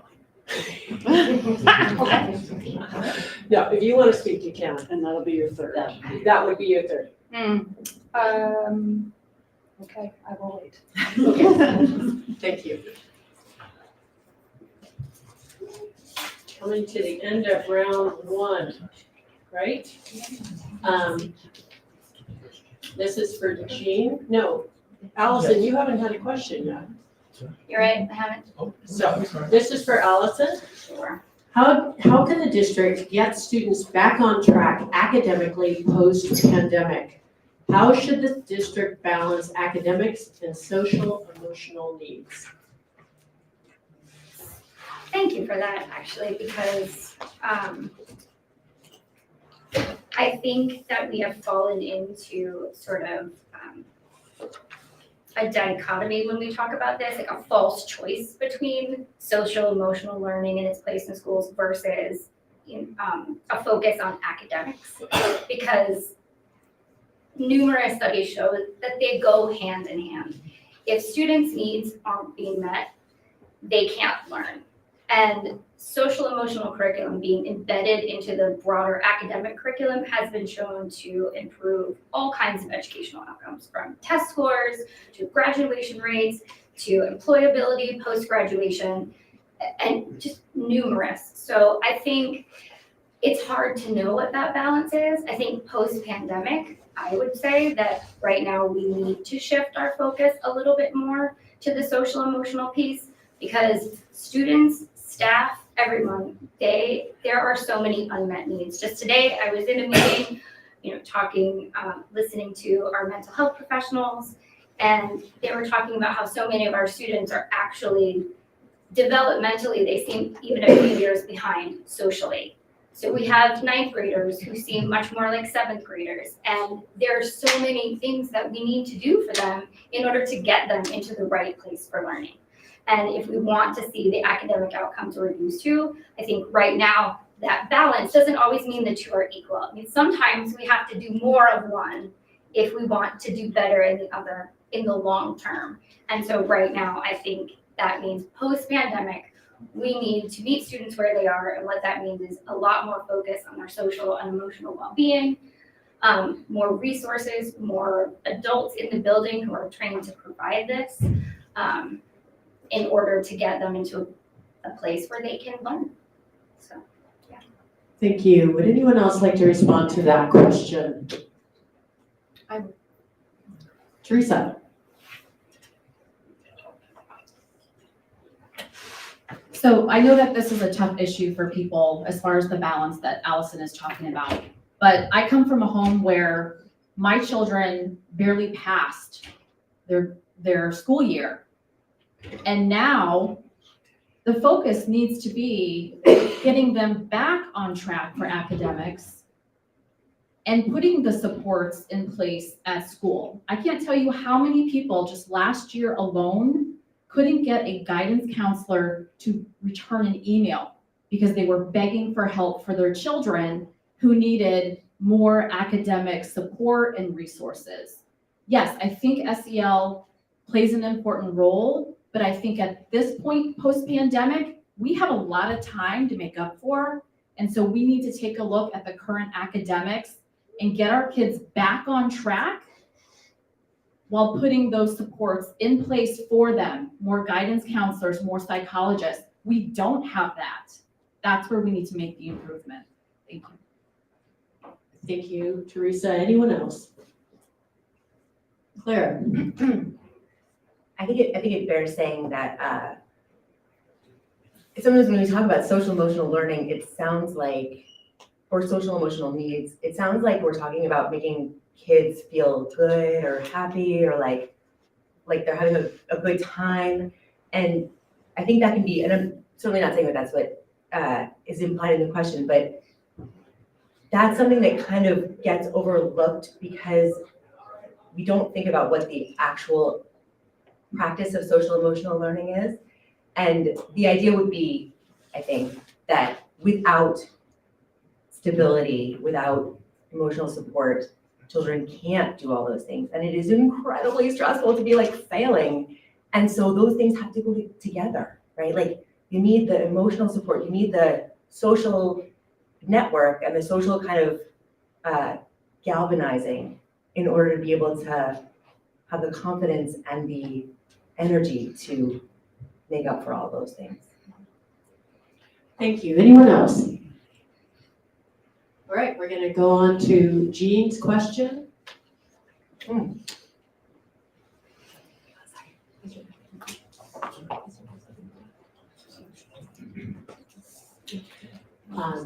No, if you want to speak, you can. And that'll be your third. That would be your third. Okay, I will wait. Okay, thank you. Coming to the end of round 1, right? This is for Eugene. No, Alyson, you haven't had a question yet. You're right, I haven't. So this is for Alyson. Sure. How can the district get students back on track academically post-pandemic? How should the district balance academics and social emotional needs? Thank you for that, actually, because I think that we have fallen into sort of a dichotomy when we talk about this, like a false choice between social emotional learning and its place in schools versus a focus on academics, because numerous studies show that they go hand in hand. If students' needs aren't being met, they can't learn. And social emotional curriculum being embedded into the broader academic curriculum has been shown to improve all kinds of educational outcomes, from test scores to graduation rates to employability post-graduation, and just numerous. So I think it's hard to know what that balance is. I think post-pandemic, I would say that right now we need to shift our focus a little bit more to the social emotional piece, because students, staff, everyone, there are so many unmet needs. Just today, I was in a meeting, talking, listening to our mental health professionals, and they were talking about how so many of our students are actually developmentally, they seem even a few years behind socially. So we have 9th graders who seem much more like 7th graders, and there are so many things that we need to do for them in order to get them into the right place for learning. And if we want to see the academic outcomes we're used to, I think right now that balance doesn't always mean the two are equal. I mean, sometimes we have to do more of one if we want to do better in the other in the long term. And so right now, I think that means post-pandemic, we need to meet students where they are. And what that means is a lot more focus on their social and emotional well-being, more resources, more adults in the building who are trained to provide this, in order to get them into a place where they can learn. So, yeah. Thank you. Would anyone else like to respond to that question? Theresa. So I know that this is a tough issue for people as far as the balance that Alyson is talking about. But I come from a home where my children barely passed their school year. And now the focus needs to be getting them back on track for academics and putting the supports in place at school. I can't tell you how many people just last year alone couldn't get a guidance counselor to return an email because they were begging for help for their children who needed more academic support and resources. Yes, I think SEL plays an important role, but I think at this point, post-pandemic, we have a lot of time to make up for. And so we need to take a look at the current academics and get our kids back on track while putting those supports in place for them, more guidance counselors, more psychologists. We don't have that. That's where we need to make the improvement. Thank you. Thank you, Theresa. Anyone else? Clare. I think it bears saying that sometimes when we talk about social emotional learning, it sounds like, or social emotional needs, it sounds like we're talking about making kids feel good or happy or like they're having a good time. And I think that can be, and I'm certainly not saying that that's what is implied in the question, but that's something that kind of gets overlooked because we don't think about what the actual practice of social emotional learning is. And the idea would be, I think, that without stability, without emotional support, children can't do all those things. And it is incredibly stressful to be like failing. And so those things have to go together, right? Like you need the emotional support, you need the social network and the social kind of galvanizing in order to be able to have the confidence and the energy to make up for all those things. Thank you. Anyone else? All right, we're going to go on to Jean's question.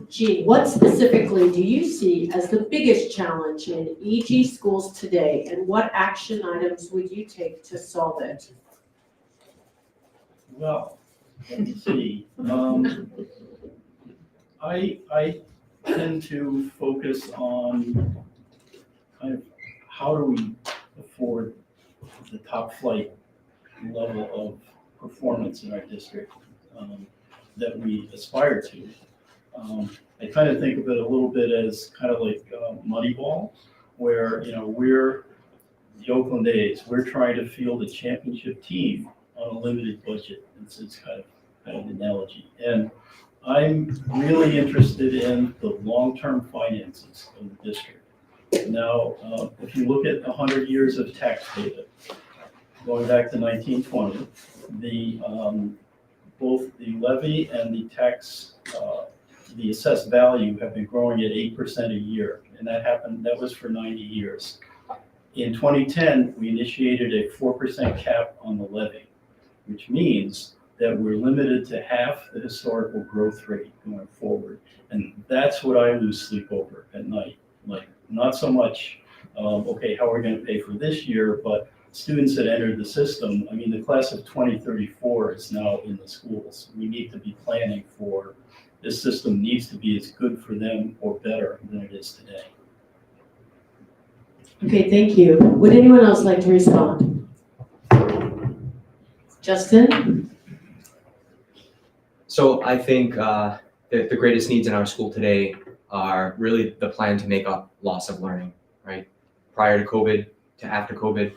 Jean, what specifically do you see as the biggest challenge in EG schools today, and what action items would you take to solve it? Well, let's see. I tend to focus on kind of how do we afford the top flight level of performance in our district that we aspire to. I kind of think of it a little bit as kind of like Moneyball, where, you know, we're the Oakland A's, we're trying to field a championship team on a limited budget. It's kind of an analogy. And I'm really interested in the long-term finances of the district. Now, if you look at 100 years of tax data, going back to 1920, both the levy and the tax, the assessed value have been growing at 8% a year, and that was for 90 years. In 2010, we initiated a 4% cap on the levy, which means that we're limited to half the historical growth rate going forward. And that's what I lose sleep over at night. Like, not so much, okay, how are we gonna pay for this year, but students that entered the system, I mean, the class of 2034 is now in the schools. We need to be planning for, this system needs to be as good for them or better than it is today. Okay, thank you. Would anyone else like to respond? Justin? So I think that the greatest needs in our school today are really the plan to make up loss of learning, right? Prior to COVID to after COVID,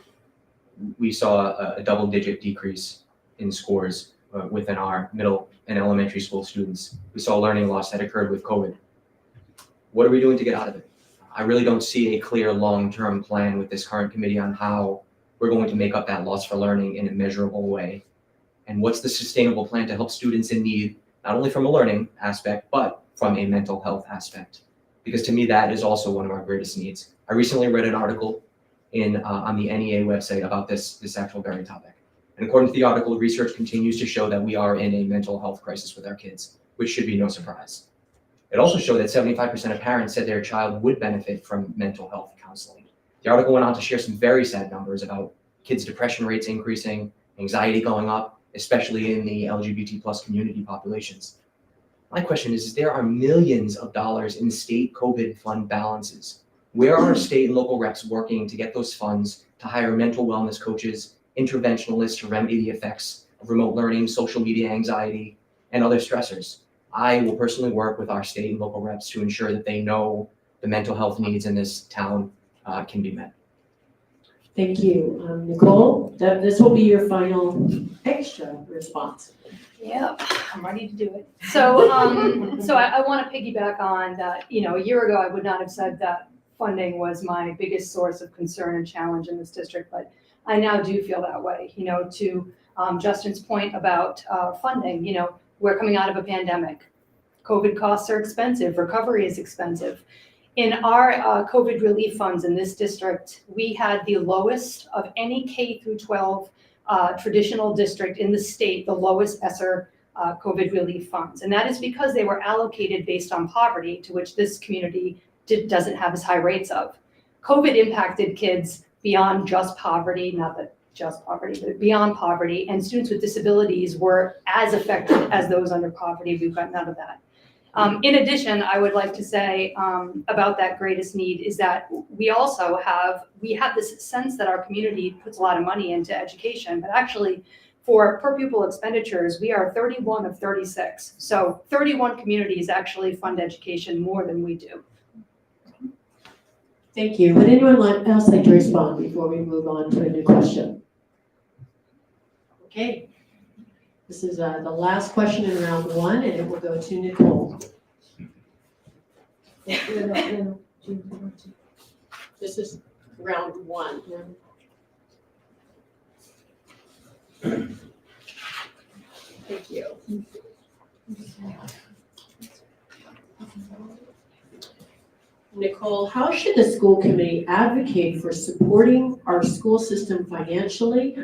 we saw a double-digit decrease in scores within our middle and elementary school students. We saw learning loss that occurred with COVID. What are we doing to get out of it? I really don't see a clear long-term plan with this current committee on how we're going to make up that loss for learning in a measurable way. And what's the sustainable plan to help students in need, not only from a learning aspect, but from a mental health aspect? Because to me, that is also one of our greatest needs. I recently read an article on the NEA website about this actual very topic. And according to the article, research continues to show that we are in a mental health crisis with our kids, which should be no surprise. It also showed that 75% of parents said their child would benefit from mental health counseling. The article went on to share some very sad numbers about kids' depression rates increasing, anxiety going up, especially in the LGBT plus community populations. My question is there are millions of dollars in state COVID fund balances. Where are state and local reps working to get those funds to hire mental wellness coaches, interventionalists to remedy the effects of remote learning, social media anxiety, and other stressors? I will personally work with our state and local reps to ensure that they know the mental health needs in this town can be met. Thank you. Nicole, this will be your final extra response. Yeah, I'm ready to do it. So, I want to piggyback on that. A year ago, I would not have said that funding was my biggest source of concern and challenge in this district, but I now do feel that way. To Justin's point about funding, we're coming out of a pandemic. COVID costs are expensive. Recovery is expensive. In our COVID relief funds in this district, we had the lowest of any K through 12 traditional district in the state, the lowest ESSER COVID relief funds. And that is because they were allocated based on poverty, to which this community doesn't have as high rates of. COVID impacted kids beyond just poverty, not that just poverty, but beyond poverty, and students with disabilities were as affected as those under poverty. We've got none of that. In addition, I would like to say about that greatest need is that we have this sense that our community puts a lot of money into education, but actually for per pupil expenditures, we are 31 of 36. So 31 communities actually fund education more than we do. Thank you. Would anyone else like to respond before we move on to a new question? Okay. This is the last question in round one, and it will go to Nicole. This is round one. Thank you. Nicole, how should the school committee advocate for supporting our school system financially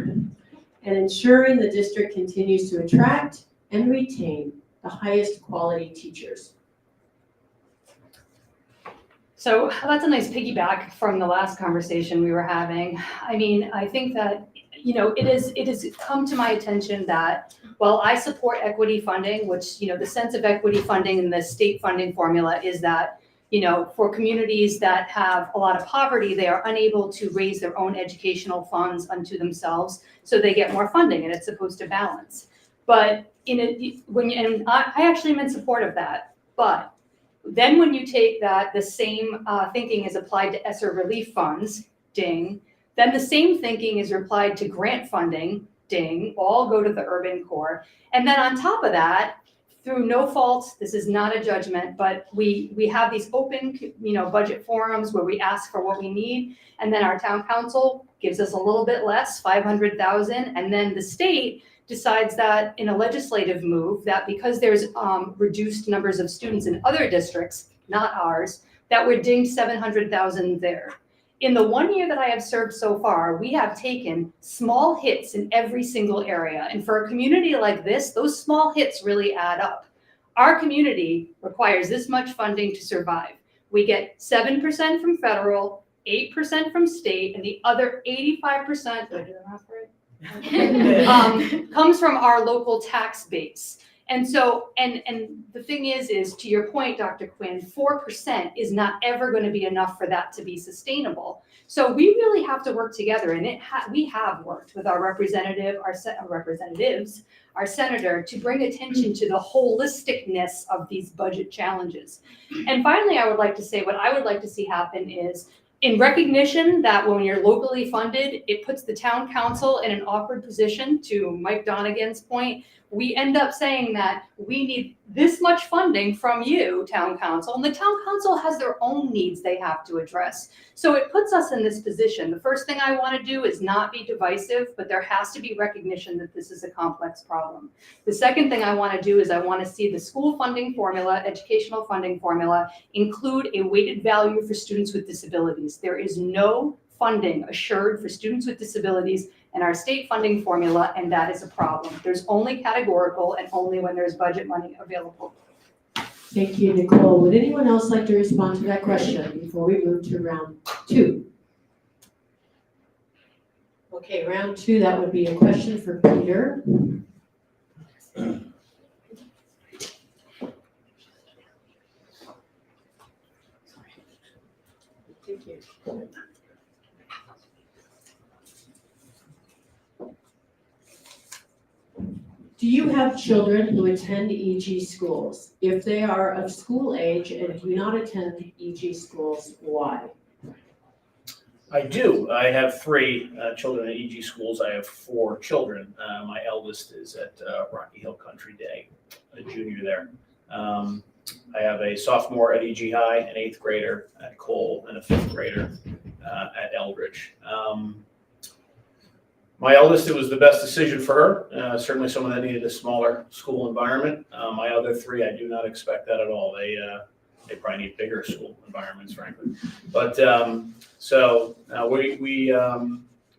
and ensuring the district continues to attract and retain the highest quality teachers? So that's a nice piggyback from the last conversation we were having. I mean, I think that, it has come to my attention that while I support equity funding, which, the sense of equity funding in the state funding formula is that, for communities that have a lot of poverty, they are unable to raise their own educational funds unto themselves, so they get more funding, and it's supposed to balance. But I actually am in support of that. But then when you take that, the same thinking is applied to ESSER relief funds, ding. Then the same thinking is applied to grant funding, ding. All go to the urban core. And then on top of that, through no fault, this is not a judgment, but we have these open, budget forums where we ask for what we need, and then our town council gives us a little bit less, 500,000, and then the state decides that in a legislative move that because there's reduced numbers of students in other districts, not ours, that we're dinged 700,000 there. In the 1 year that I have served so far, we have taken small hits in every single area. And for a community like this, those small hits really add up. Our community requires this much funding to survive. We get 7% from federal, 8% from state, and the other 85%, did I do the math right? Comes from our local tax base. And so, and the thing is to your point, Dr. Quinn, 4% is not ever going to be enough for that to be sustainable. So we really have to work together, and we have worked with our representatives, our senator, to bring attention to the holisticness of these budget challenges. And finally, I would like to say what I would like to see happen is, in recognition that when you're locally funded, it puts the town council in an awkward position, to Mike Donegan's point, we end up saying that we need this much funding from you, town council, and the town council has their own needs they have to address. So it puts us in this position. The first thing I want to do is not be divisive, but there has to be recognition that this is a complex problem. The second thing I want to do is I want to see the school funding formula, educational funding formula, include a weighted value for students with disabilities. There is no funding assured for students with disabilities in our state funding formula, and that is a problem. There's only categorical and only when there's budget money available. Thank you, Nicole. Would anyone else like to respond to that question before we move to round 2? Okay, round 2, that would be a question for Peter. Thank you. Do you have children who attend EG schools? If they are of school age and do not attend EG schools, why? I do. I have 3 children at EG schools. I have 4 children. My eldest is at Rocky Hill Country Day, a junior there. I have a sophomore at EG High, an 8th grader at Cole, and a 5th grader at Eldridge. My eldest, it was the best decision for her. Certainly someone that needed a smaller school environment. My other 3, I do not expect that at all. They probably need bigger school environments, frankly. But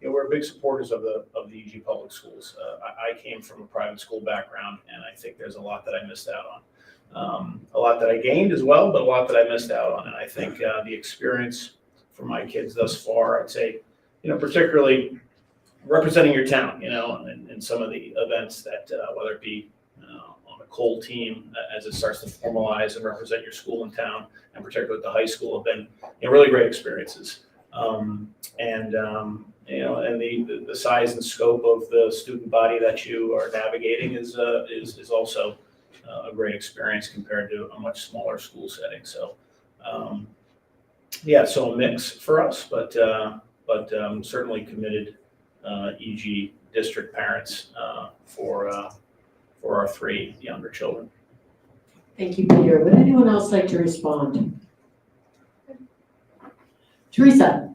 we're big supporters of the EG public schools. I came from a private school background, and I think there's a lot that I missed out on. A lot that I gained as well, but a lot that I missed out on. And I think the experience for my kids thus far, I'd say, particularly representing your town, and some of the events that, whether it be on the Cole team as it starts to formalize and represent your school and town, and particularly at the high school, have been really great experiences. And the size and scope of the student body that you are navigating is also a great experience compared to a much smaller school setting. So, so a mix for us, but certainly committed EG district parents for our 3 younger children. Thank you, Peter. Would anyone else like to respond? Theresa.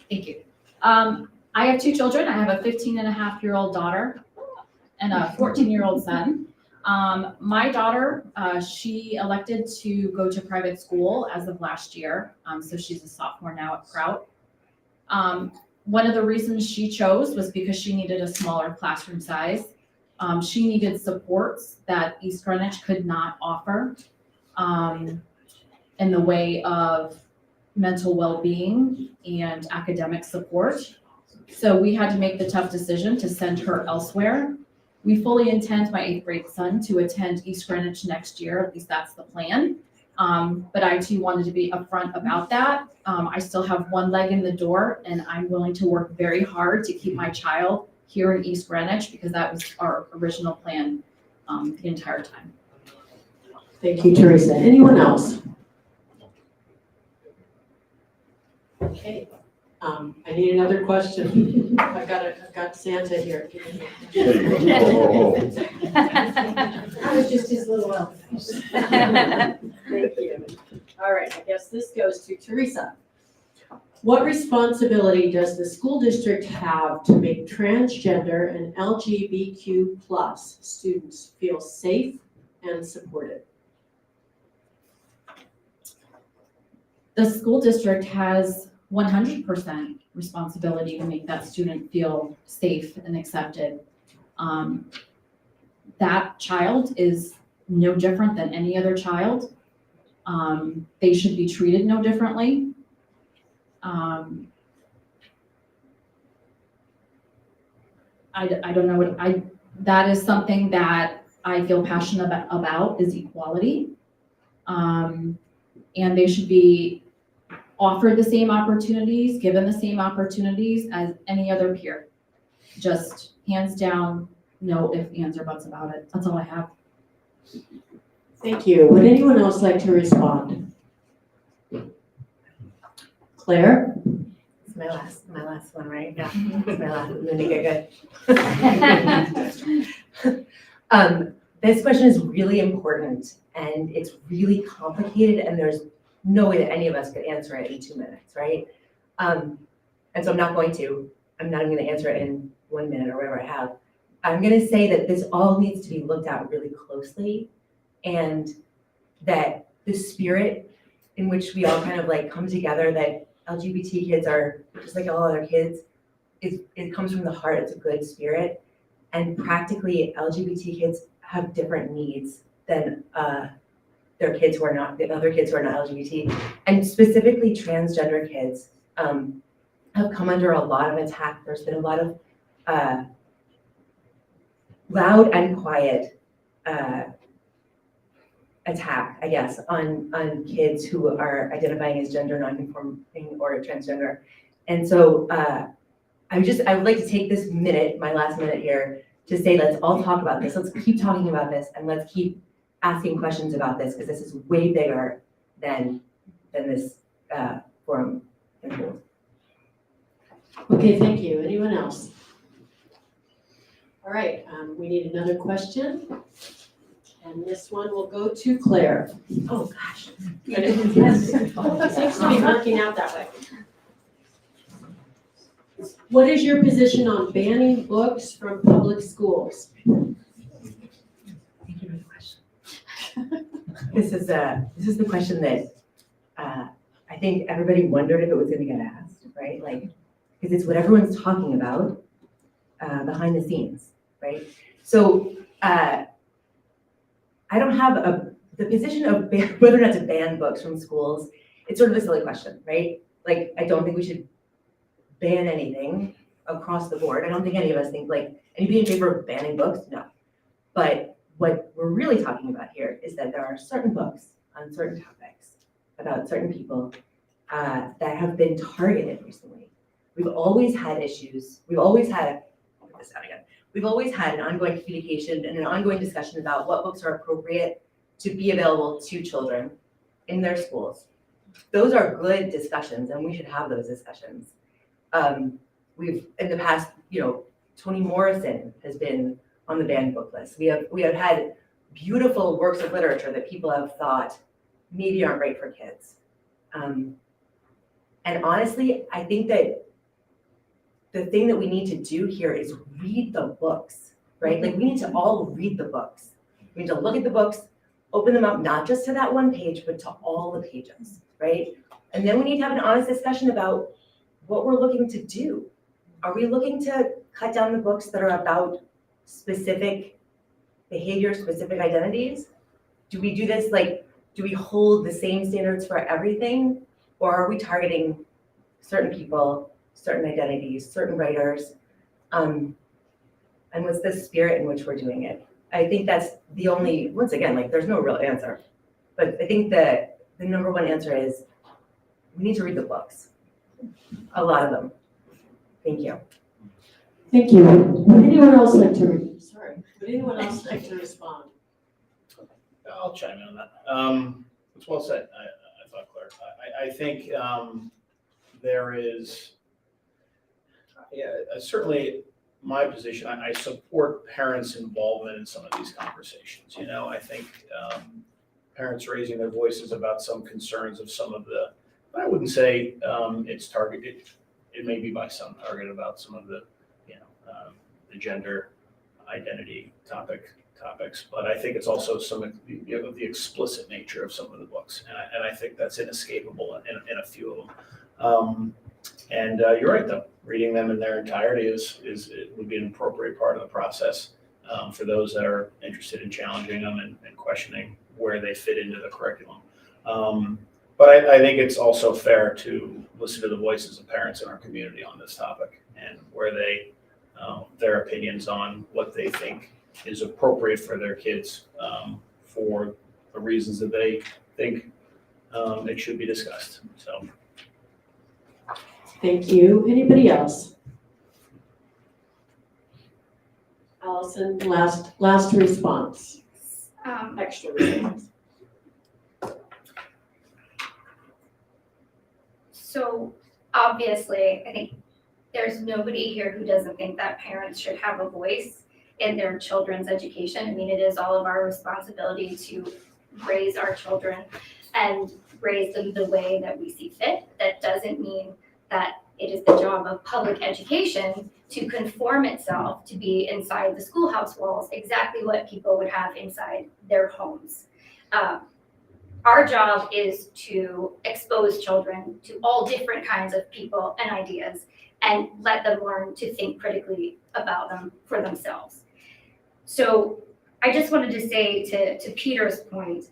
Thank you. I have 2 children. I have a 15-and-a-half-year-old daughter and a 14-year-old son. My daughter, she elected to go to private school as of last year. So she's a sophomore now at Prout. One of the reasons she chose was because she needed a smaller classroom size. She needed supports that East Greenwich could not offer in the way of mental well-being and academic support. So we had to make the tough decision to send her elsewhere. We fully intend my 8th grade son to attend East Greenwich next year, at least that's the plan. But I too wanted to be upfront about that. I still have one leg in the door, and I'm willing to work very hard to keep my child here in East Greenwich because that was our original plan the entire time. Thank you, Theresa. Anyone else? Okay. I need another question. I've got Santa here. I was just his little elf. Thank you. All right, I guess this goes to Theresa. What responsibility does the school district have to make transgender and LGBTQ+ students feel safe and supported? The school district has 100% responsibility to make that student feel safe and accepted. That child is no different than any other child. They should be treated no differently. I don't know that is something that I feel passionate about is equality. And they should be offered the same opportunities, given the same opportunities as any other peer. Just hands down, no ifs, ands, or buts about it. That's all I have. Thank you. Would anyone else like to respond? Claire? It's my last one, right? Yeah, it's my last. I'm gonna get good. This question is really important and it's really complicated and there's no way that any of us could answer it in 2 minutes, right? And so I'm not even gonna answer it in 1 minute or whatever I have. I'm gonna say that this all needs to be looked at really closely and that the spirit in which we all kind of like come together, that LGBT kids are just like all other kids, it comes from the heart, it's a good spirit. And practically LGBT kids have different needs than their kids who are not, the other kids who are not LGBT. And specifically transgender kids have come under a lot of attack. There's been a lot of loud and quiet attack, I guess, on kids who are identifying as gender nonconforming or transgender. And so I would like to take this minute, my last minute here, to say let's all talk about this. Let's keep talking about this and let's keep asking questions about this because this is way bigger than this forum can hold. Okay, thank you. Anyone else? All right, we need another question. And this one will go to Claire. Oh, gosh. Seems to be working out that way. What is your position on banning books from public schools? Thank you for the question. This is the question that I think everybody wondered if it was gonna get asked, right? Like, because it's what everyone's talking about behind the scenes, right? So I don't have the position of whether or not to ban books from schools. It's sort of a silly question, right? Like, I don't think we should ban anything across the board. I don't think any of us think like, anybody in favor of banning books? No. But what we're really talking about here is that there are certain books on certain topics about certain people that have been targeted recently. We've always had issues. We've always had, we've always had an ongoing communication and an ongoing discussion about what books are appropriate to be available to children in their schools. Those are good discussions and we should have those discussions. We've, in the past, Toni Morrison has been on the banned book list. We have had beautiful works of literature that people have thought maybe aren't right for kids. And honestly, I think that the thing that we need to do here is read the books, right? Like, we need to all read the books. We need to look at the books, open them up, not just to that one page, but to all the pages, right? And then we need to have an honest discussion about what we're looking to do. Are we looking to cut down the books that are about specific behavior, specific identities? Do we do this, like, do we hold the same standards for everything? Or are we targeting certain people, certain identities, certain writers? And what's the spirit in which we're doing it? I think that's the only, once again, like, there's no real answer. But I think that the number one answer is we need to read the books. A lot of them. Thank you. Thank you. Would anyone else like to, would anyone else like to respond? I'll chime in on that. It's well said, I thought, Claire. I think there is, certainly my position, I support parents' involvement in some of these conversations. I think parents raising their voices about some concerns of some of the, I wouldn't say it's targeted, it may be by some target about some of the, the gender identity topics, but I think it's also some of the explicit nature of some of the books, and I think that's inescapable in a few of them. And you're right, though, reading them in their entirety it would be an appropriate part of the process for those that are interested in challenging them and questioning where they fit into the curriculum. But I think it's also fair to listen to the voices of parents in our community on this topic and where they, their opinions on what they think is appropriate for their kids for the reasons that they think it should be discussed. So. Thank you. Anybody else? Alyson, last response. Extra response. So obviously, I think there's nobody here who doesn't think that parents should have a voice in their children's education. I mean, it is all of our responsibility to raise our children and raise them the way that we see fit. That doesn't mean that it is the job of public education to conform itself to be inside the schoolhouse walls exactly what people would have inside their homes. Our job is to expose children to all different kinds of people and ideas and let them learn to think critically about them for themselves. So I just wanted to say to Peter's point,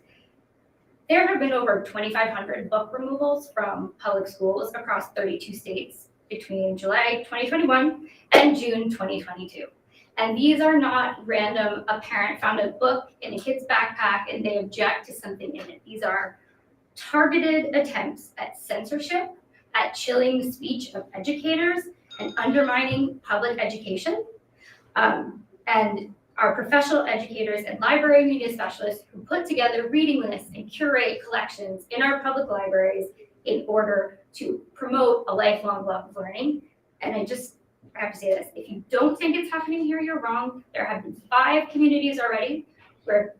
there have been over 2,500 book removals from public schools across 32 states between July 2021 and June 2022. And these are not random, a parent found a book in a kid's backpack and they object to something in it. These are targeted attempts at censorship, at chilling the speech of educators and undermining public education. And our professional educators and library media specialists who put together reading lists and curate collections in our public libraries in order to promote a lifelong love of learning. And I have to say this, if you don't think it's happening here, you're wrong. There have been 5 communities already where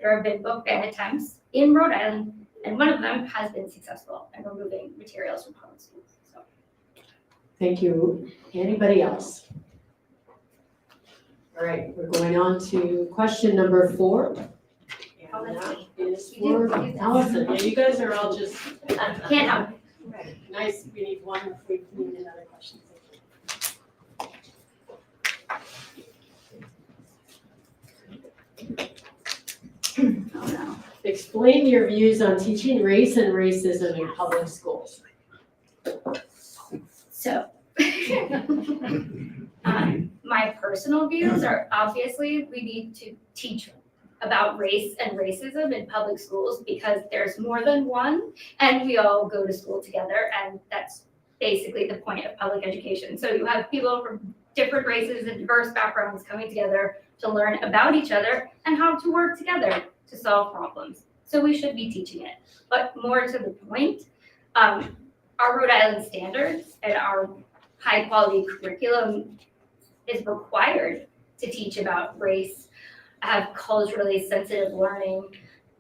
there have been book ban attempts in Rhode Island, and one of them has been successful in removing materials from public schools. So. Thank you. Anybody else? All right, we're going on to question number 4. Oh, And that's that me. is for Alyson. Yeah, you guys are all just Can't help. nice. We need one if we need another question. Oh, no. Explain your views on teaching race and racism in public schools. So, my personal views are obviously we need to teach about race and racism in public schools because there's more than one and we all go to school together, and that's basically the point of public education. So you have people from different races and diverse backgrounds coming together to learn about each other and how to work together to solve problems. So we should be teaching it. But more to the point, our Rhode Island standards and our high quality curriculum is required to teach about race, have culturally sensitive learning,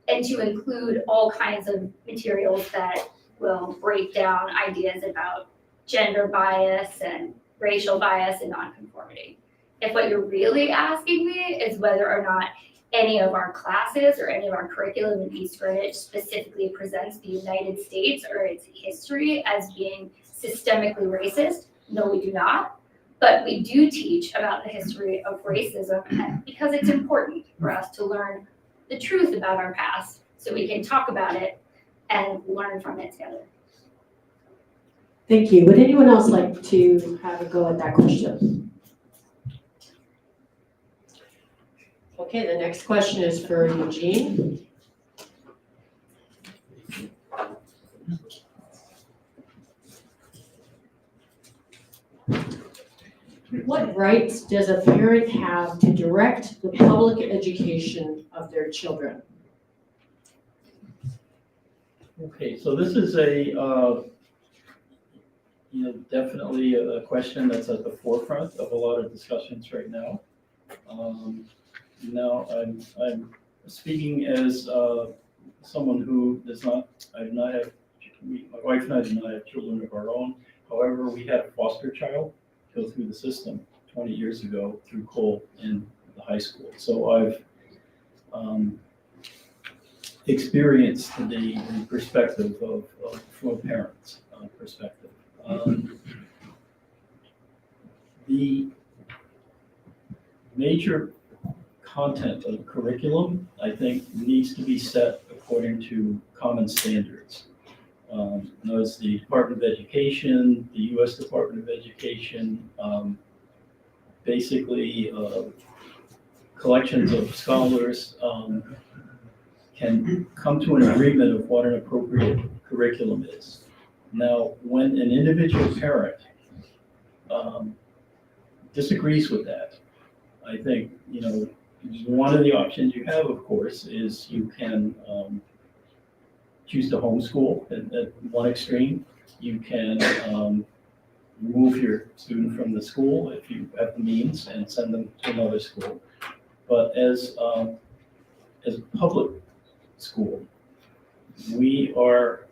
and to include all kinds of materials that will break down ideas about gender bias and racial bias and nonconformity. If what you're really asking me is whether or not any of our classes or any of our curriculum in East Greenwich specifically presents the United States or its history as being systemically racist, no, we do not. But we do teach about the history of racism because it's important for us to learn the truth about our past so we can talk about it and learn from it together. Thank you. Would anyone else like to have a go at that question? Okay, the next question is for Eugene. What rights does a parent have to direct the public education of their children? Okay, so this is definitely a question that's at the forefront of a lot of discussions right now. Now, I'm speaking as someone who my wife and I do not have children of our own. However, we had a foster child go through the system 20 years ago through Cole in the high school. So I've experienced the perspective from a parent's perspective. The major content of curriculum, I think, needs to be set according to common standards. As the Department of Education, the U.S. Department of Education, basically collections of scholars can come to an agreement of what an appropriate curriculum is. Now, when an individual parent disagrees with that, I think, one of the options you have, of course, is you can choose to homeschool at one extreme. You can remove your student from the school if you have the means and send them to another school. But as a public school, we are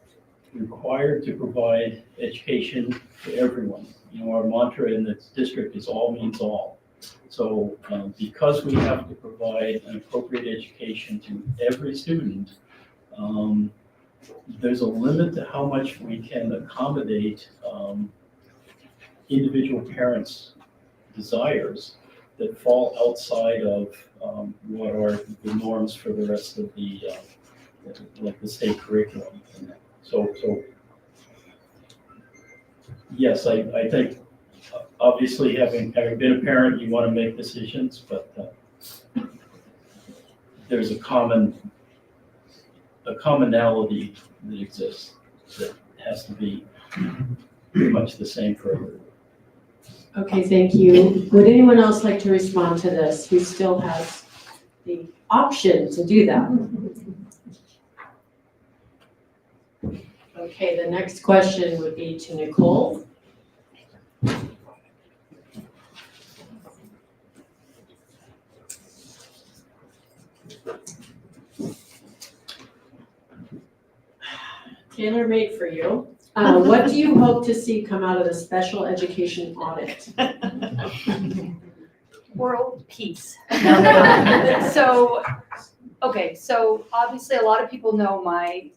required to provide education to everyone. You know, our mantra in the district is all means all. So because we have to provide an appropriate education to every student, there's a limit to how much we can accommodate individual parents' desires that fall outside of what are the norms for the rest of the like the state curriculum. So yes, I think obviously having been a parent, you want to make decisions, but there's a commonality that exists that has to be pretty much the same for everyone. Okay, thank you. Would anyone else like to respond to this who still has the option to do that? Okay, the next question would be to Nicole. Tailor-made for you. What do you hope to see come out of the special education audit? World peace. So, okay, so obviously a lot of people know my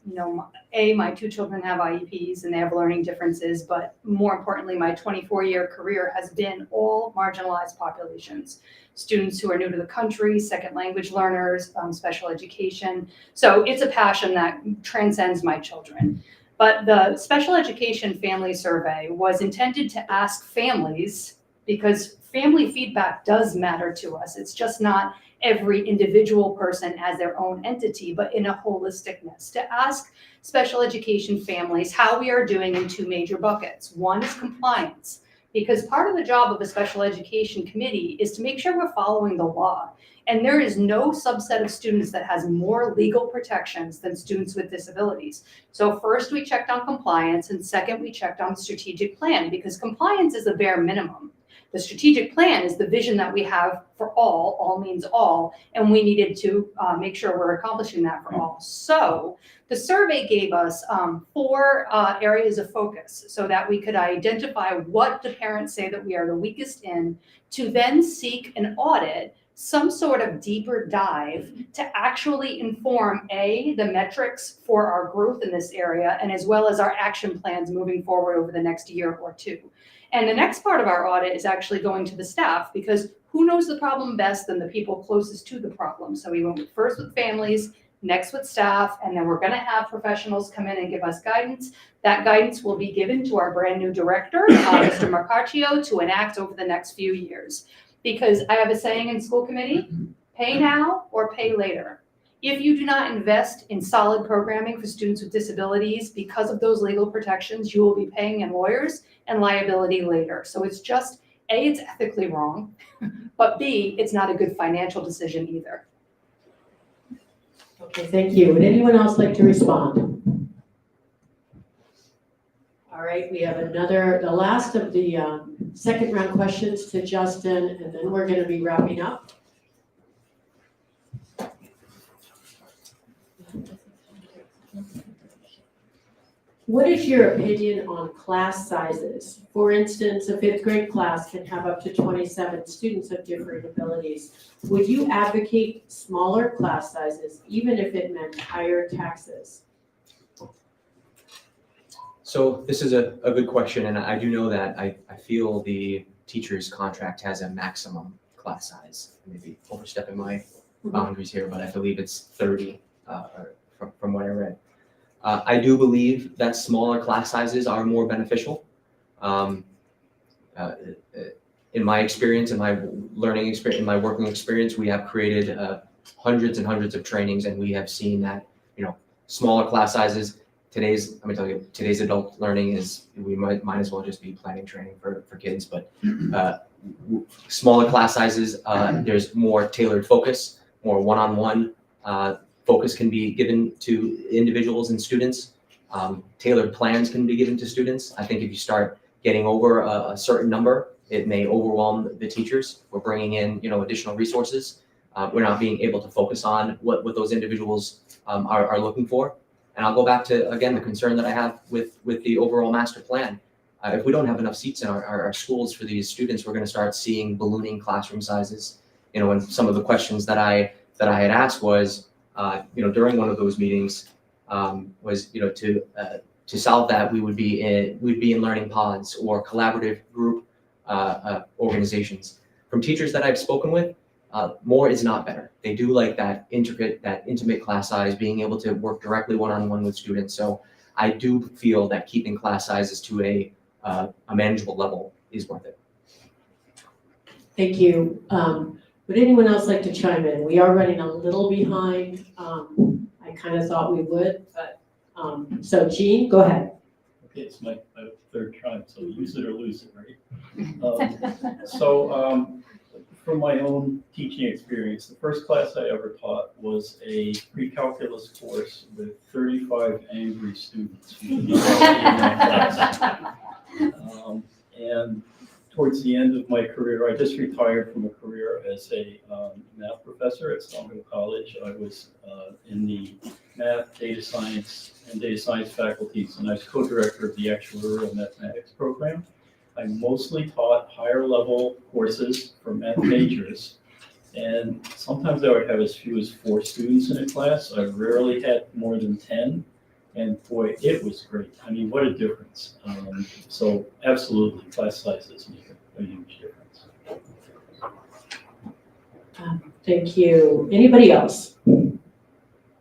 two children have IEPs and they have learning differences, but more importantly, my 24-year career has been all marginalized populations. Students who are new to the country, second language learners, special education. So it's a passion that transcends my children. But the special education family survey was intended to ask families, because family feedback does matter to us. It's just not every individual person as their own entity, but in a holisticness, to ask special education families how we are doing in two major buckets. One is compliance, because part of the job of a special education committee is to make sure we're following the law. And there is no subset of students that has more legal protections than students with disabilities. So first we checked on compliance, and second we checked on the strategic plan, because compliance is the bare minimum. The strategic plan is the vision that we have for all means all, and we needed to make sure we're accomplishing that for all. So the survey gave us 4 areas of focus so that we could identify what the parents say that we are the weakest in, to then seek an audit, some sort of deeper dive to actually inform the metrics for our growth in this area, and as well as our action plans moving forward over the next year or two. And the next part of our audit is actually going to the staff, because who knows the problem best than the people closest to the problem? So we went first with families, next with staff, and then we're going to have professionals come in and give us guidance. That guidance will be given to our brand new director, Mr. Marcaccio, to enact over the next few years. Because I have a saying in school committee, pay now or pay later. If you do not invest in solid programming for students with disabilities, because of those legal protections, you will be paying in lawyers and liability later. So it's just, A, it's ethically wrong, but B, it's not a good financial decision either. Okay, thank you. Would anyone else like to respond? All right, we have the last of the second round questions to Justin, and then we're going to be wrapping up. What is your opinion on class sizes? For instance, a 5th grade class can have up to 27 students of different abilities. Would you advocate smaller class sizes, even if it meant higher taxes? So this is a good question, and I do know that I feel the teacher's contract has a maximum class size. Maybe overstepping my boundaries here, but I believe it's 30 from what I read. I do believe that smaller class sizes are more beneficial. In my experience, in my learning experience, in my working experience, we have created hundreds and hundreds of trainings, and we have seen that, smaller class sizes. Today's adult learning is, we might as well just be planning training for kids, but smaller class sizes, there's more tailored focus, more one-on-one focus can be given to individuals and students. Tailored plans can be given to students. I think if you start getting over a certain number, it may overwhelm the teachers. We're bringing in, additional resources. We're not being able to focus on what those individuals are looking for. And I'll go back to, again, the concern that I have with the overall master plan. If we don't have enough seats in our schools for these students, we're going to start seeing ballooning classroom sizes. And some of the questions that I had asked was, during one of those meetings, was, to solve that, we'd be in learning pods or collaborative group organizations. From teachers that I've spoken with, more is not better. They do like that intimate class size, being able to work directly one-on-one with students. So I do feel that keeping class sizes to a manageable level is worth it. Thank you. Would anyone else like to chime in? We are running a little behind. I kind of thought we would, but, so Gene, go ahead. Okay, it's my third try, so use it or lose it, right? From my own teaching experience, the first class I ever taught was a pre-calculus course with 35 angry students. And towards the end of my career, I just retired from a career as a math professor at Salomon College. I was in the math, data science faculties, and I was co-director of the actuarial mathematics program. I mostly taught higher level courses for math majors, and sometimes I would have as few as 4 students in a class. I rarely had more than 10, and boy, it was great. I mean, what a difference. So absolutely, class sizes make a huge difference. Thank you. Anybody else?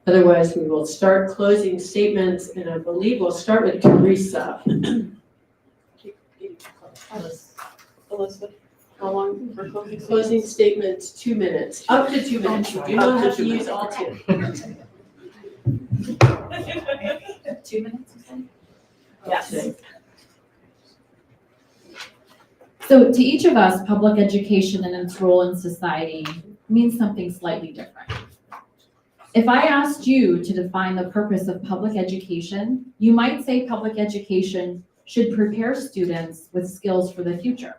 Otherwise, we will start closing statements, and I believe we'll start with Theresa. Elizabeth, how long for closing? Closing statements, 2 minutes, up to 2 minutes. You do not have to use all 2. 2 minutes, you said? Yes. So to each of us, public education and its role in society means something slightly different. If I asked you to define the purpose of public education, you might say public education should prepare students with skills for the future.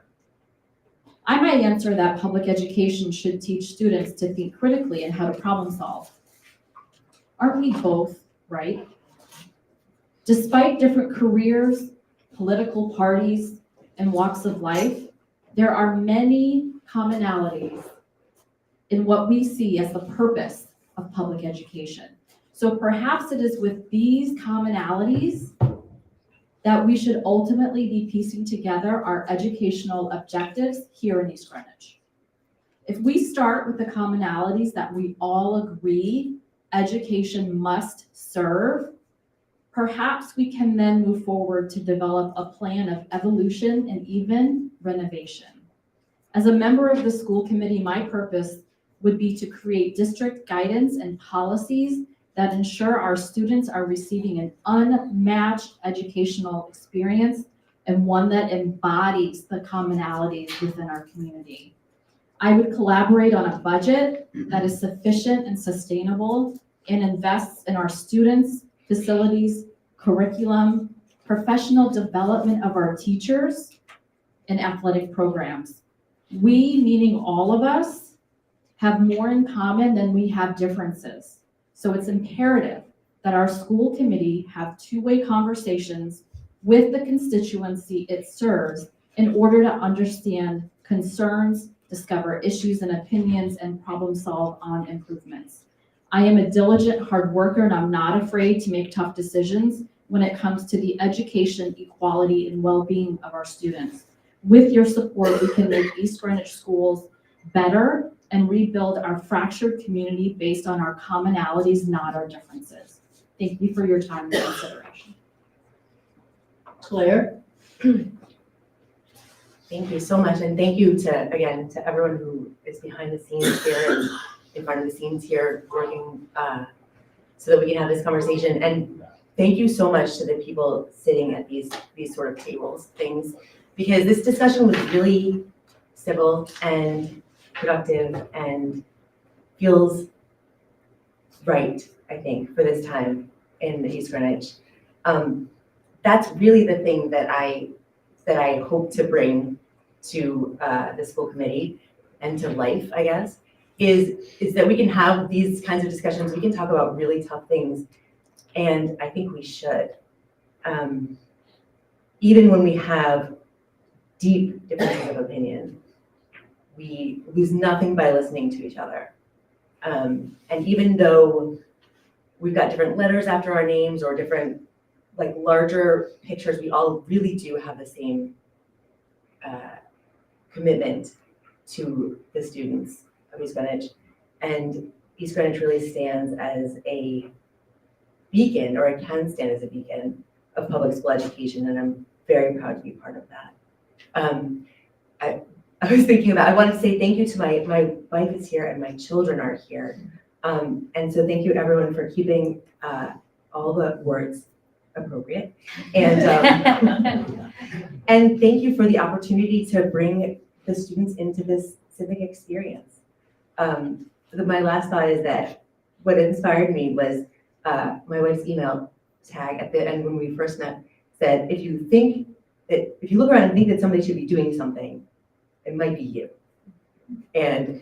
I might answer that public education should teach students to think critically and how to problem solve. Aren't we both right? Despite different careers, political parties, and walks of life, there are many commonalities in what we see as the purpose of public education. So perhaps it is with these commonalities that we should ultimately be piecing together our educational objectives here in East Greenwich. If we start with the commonalities that we all agree education must serve, perhaps we can then move forward to develop a plan of evolution and even renovation. As a member of the school committee, my purpose would be to create district guidance and policies that ensure our students are receiving an unmatched educational experience and one that embodies the commonalities within our community. I would collaborate on a budget that is sufficient and sustainable and invests in our students, facilities, curriculum, professional development of our teachers, and athletic programs. We, meaning all of us, have more in common than we have differences. So it's imperative that our school committee have two-way conversations with the constituency it serves in order to understand concerns, discover issues and opinions, and problem solve on improvements. I am a diligent hard worker, and I'm not afraid to make tough decisions when it comes to the education, equality, and well-being of our students. With your support, we can make East Greenwich schools better and rebuild our fractured community based on our commonalities, not our differences. Thank you for your time and consideration. Claire? Thank you so much, and thank you to everyone who is behind the scenes here and in front of the scenes here working so that we can have this conversation. And thank you so much to the people sitting at these sort of tables, because this discussion was really civil and productive and feels right, I think, for this time in East Greenwich. That's really the thing that I that I hope to bring to the school committee and to life, I guess, is that we can have these kinds of discussions. We can talk about really tough things, and I think we should. Even when we have deep differences of opinion, we lose nothing by listening to each other. And even though we've got different letters after our names or different, like, larger pictures, we all really do have the same commitment to the students of East Greenwich. And East Greenwich really stands as a beacon, or it can stand as a beacon of public school education, and I'm very proud to be part of that. I was thinking about, I wanted to say thank you to my wife is here and my children are here. And so thank you everyone for keeping all the words appropriate. And and thank you for the opportunity to bring the students into this civic experience. My last thought is that what inspired me was my wife's email tag at the end when we first met said, if you look around and think that somebody should be doing something, it might be you. And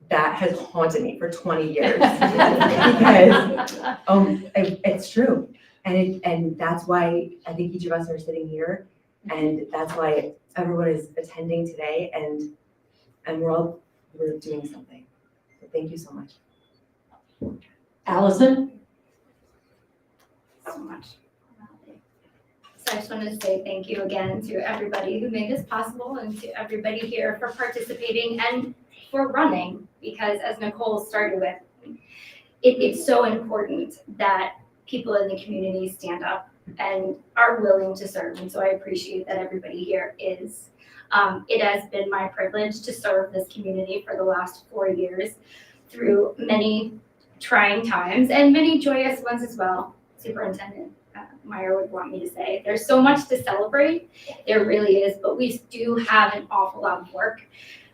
that has haunted me for 20 years because it's true. And that's why I think each of us are sitting here, and that's why everyone is attending today, and we're doing something. So thank you so much. Alyson? So much. So I just wanted to say thank you again to everybody who made this possible, and to everybody here for participating and for running, because as Nicole started with, it's so important that people in the community stand up and are willing to serve. And so I appreciate that everybody here is. It has been my privilege to serve this community for the last 4 years through many trying times and many joyous ones as well. Superintendent Meyer would want me to say. There's so much to celebrate, there really is, but we do have an awful lot of work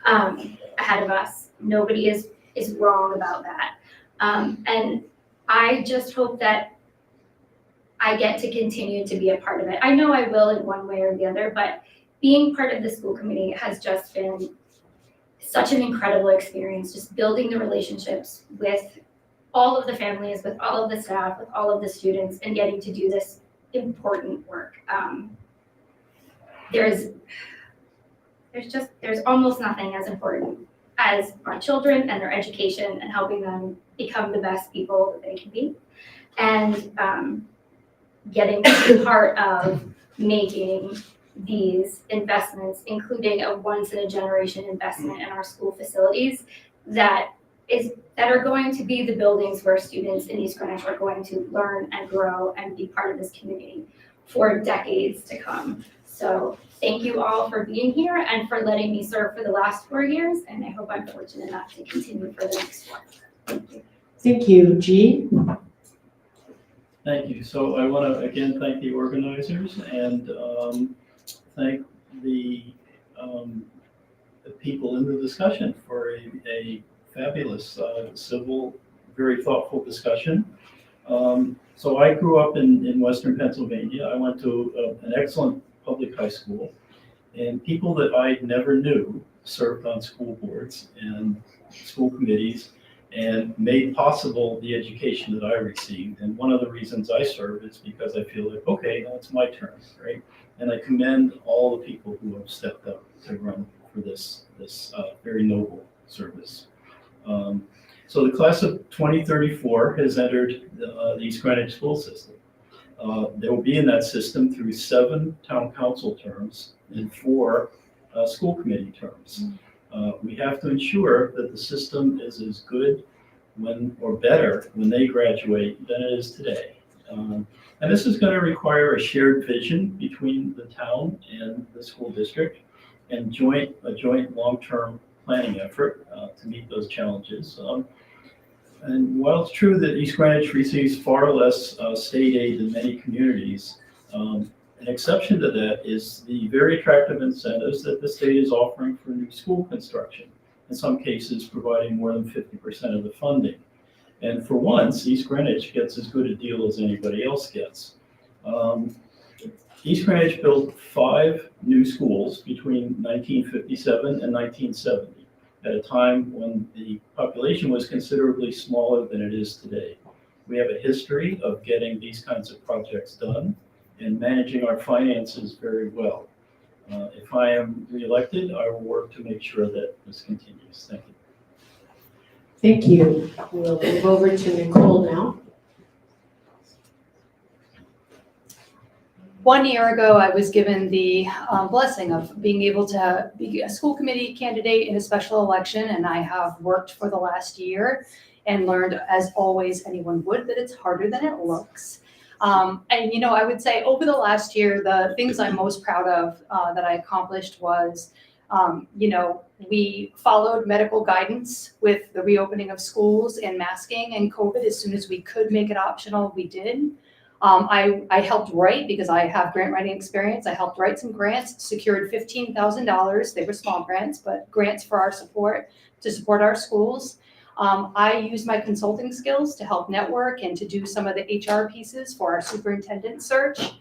ahead of us. Nobody is wrong about that. And I just hope that I get to continue to be a part of it. I know I will in one way or the other, but being part of the school committee has just been such an incredible experience, just building the relationships with all of the families, with all of the staff, with all of the students, and getting to do this important work. There's almost nothing as important as our children and their education and helping them become the best people that they can be. And getting to be part of making these investments, including a once-in-a-generation investment in our school facilities that are going to be the buildings where students in East Greenwich are going to learn and grow and be part of this community for decades to come. So thank you all for being here and for letting me serve for the last 4 years, and I hope I'm fortunate enough to continue for the next 4. Thank you. Thank you. G? Thank you. So I want to again thank the organizers and thank the people in the discussion for a fabulous, civil, very thoughtful discussion. So I grew up in Western Pennsylvania. I went to an excellent public high school, and people that I never knew served on school boards and school committees and made possible the education that I received. And one of the reasons I serve is because I feel like, okay, now it's my turn, right? And I commend all the people who have stepped up to run for this very noble service. So the class of 2034 has entered the East Greenwich school system. They will be in that system through 7 town council terms and 4 school committee terms. We have to ensure that the system is as good or better when they graduate than it is today. And this is going to require a shared vision between the town and the school district, and a joint long-term planning effort to meet those challenges. And while it's true that East Greenwich receives far less state aid than many communities, an exception to that is the very attractive incentives that the state is offering for new school construction, in some cases providing more than 50% of the funding. And for once, East Greenwich gets as good a deal as anybody else gets. East Greenwich built 5 new schools between 1957 and 1970, at a time when the population was considerably smaller than it is today. We have a history of getting these kinds of projects done and managing our finances very well. If I am reelected, I will work to make sure that this continues. Thank you. Thank you. We'll move over to Nicole now. 1 year ago, I was given the blessing of being able to be a school committee candidate in a special election, and I have worked for the last year and learned, as always anyone would, that it's harder than it looks. And you know, I would say over the last year, the things I'm most proud of that I accomplished was, you know, we followed medical guidance with the reopening of schools and masking and COVID. As soon as we could make it optional, we did. I helped write, because I have grant writing experience. I helped write some grants, secured $15,000. They were small grants, but grants for our support, to support our schools. I used my consulting skills to help network and to do some of the HR pieces for our superintendent search.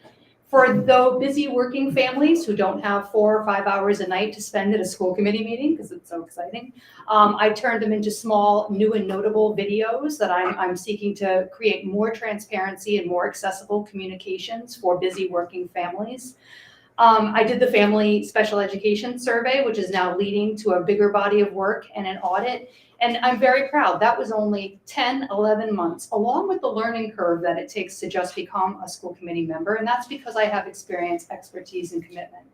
For those busy working families who don't have 4 or 5 hours a night to spend at a school committee meeting, because it's so exciting, I turned them into small, new and notable videos that I'm seeking to create more transparency and more accessible communications for busy working families. I did the family special education survey, which is now leading to a bigger body of work and an audit. And I'm very proud. That was only 10, 11 months, along with the learning curve that it takes to just become a school committee member. And that's because I have experience, expertise, and commitment.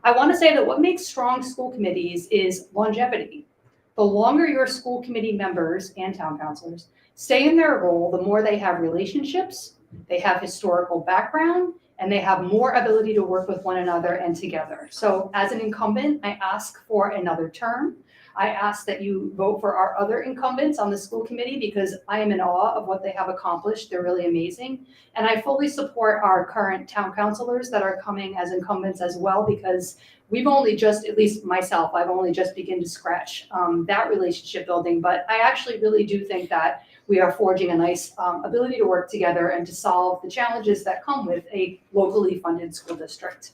I want to say that what makes strong school committees is longevity. The longer your school committee members and town councilors stay in their role, the more they have relationships, they have historical background, and they have more ability to work with one another and together. So as an incumbent, I ask for another term. I ask that you vote for our other incumbents on the school committee, because I am in awe of what they have accomplished. They're really amazing. And I fully support our current town councilors that are coming as incumbents as well, because we've only just, at least myself, I've only just begun to scratch that relationship building. But I actually really do think that we are forging a nice ability to work together and to solve the challenges that come with a locally funded school district.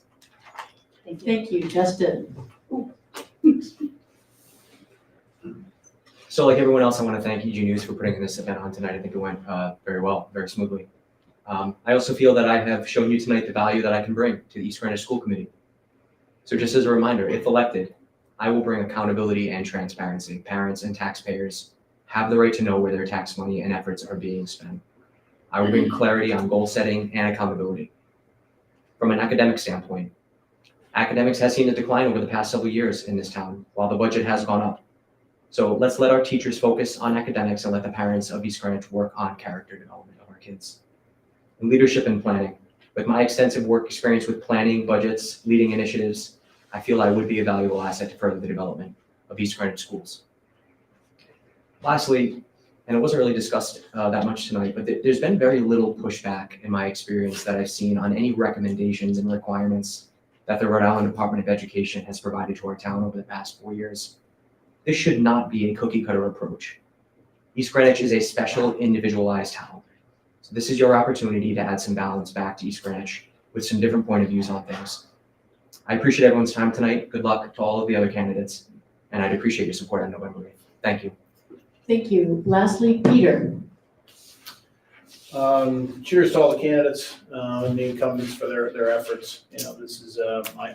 Thank you. Thank you, Justin. So like everyone else, I want to thank EG News for putting this event on tonight. I think it went very well, very smoothly. I also feel that I have shown you tonight the value that I can bring to the East Greenwich School Committee. So just as a reminder, if elected, I will bring accountability and transparency. Parents and taxpayers have the right to know where their tax money and efforts are being spent. I will bring clarity on goal setting and accountability. From an academic standpoint, academics has seen a decline over the past several years in this town, while the budget has gone up. So let's let our teachers focus on academics and let the parents of East Greenwich work on character development of our kids. And leadership and planning. With my extensive work experience with planning, budgets, leading initiatives, I feel I would be a valuable asset to further the development of East Greenwich schools. Lastly, and it wasn't really discussed that much tonight, but there's been very little pushback in my experience that I've seen on any recommendations and requirements that the Rhode Island Department of Education has provided to our town over the past 4 years. This should not be a cookie cutter approach. East Greenwich is a special, individualized town. So this is your opportunity to add some balance back to East Greenwich with some different point of views on things. I appreciate everyone's time tonight. Good luck to all of the other candidates, and I'd appreciate your support on November 8th. Thank you. Thank you. Lastly, Peter. Cheers to all the candidates and the incumbents for their efforts. You know, this is my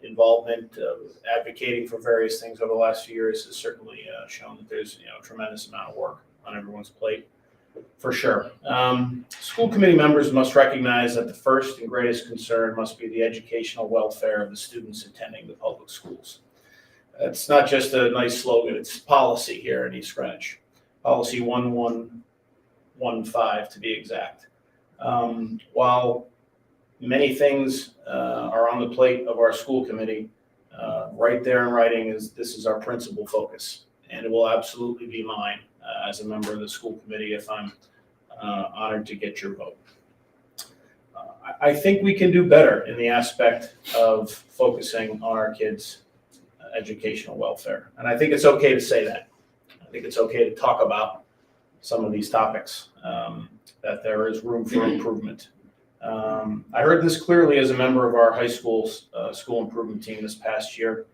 involvement advocating for various things over the last few years has certainly shown that there's a tremendous amount of work on everyone's plate, for sure. School committee members must recognize that the first and greatest concern must be the educational welfare of the students attending the public schools. It's not just a nice slogan, it's policy here in East Greenwich. Policy 1115 to be exact. While many things are on the plate of our school committee, right there in writing this is our principal focus, and it will absolutely be mine as a member of the school committee if I'm honored to get your vote. I think we can do better in the aspect of focusing on our kids' educational welfare, and I think it's okay to say that. I think it's okay to talk about some of these topics, that there is room for improvement. I heard this clearly as a member of our high school's school improvement team this past year.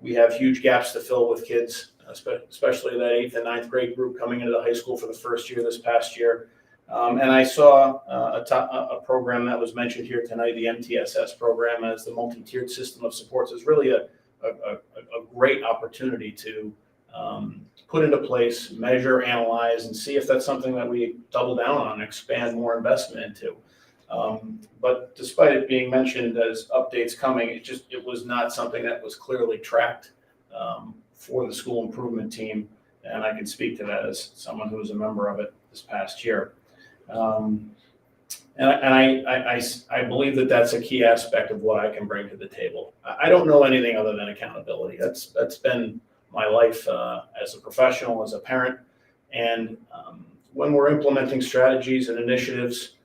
We have huge gaps to fill with kids, especially that 8th and 9th grade group coming into the high school for the first year this past year. And I saw a program that was mentioned here tonight, the MTSS program, as the multi-tiered system of supports is really a great opportunity to put into place, measure, analyze, and see if that's something that we double down on and expand more investment into. But despite it being mentioned as updates coming, it was not something that was clearly tracked for the school improvement team, and I can speak to that as someone who was a member of it this past year. And I believe that that's a key aspect of what I can bring to the table. I don't know anything other than accountability. That's been my life as a professional, as a parent, and when we're implementing strategies and initiatives,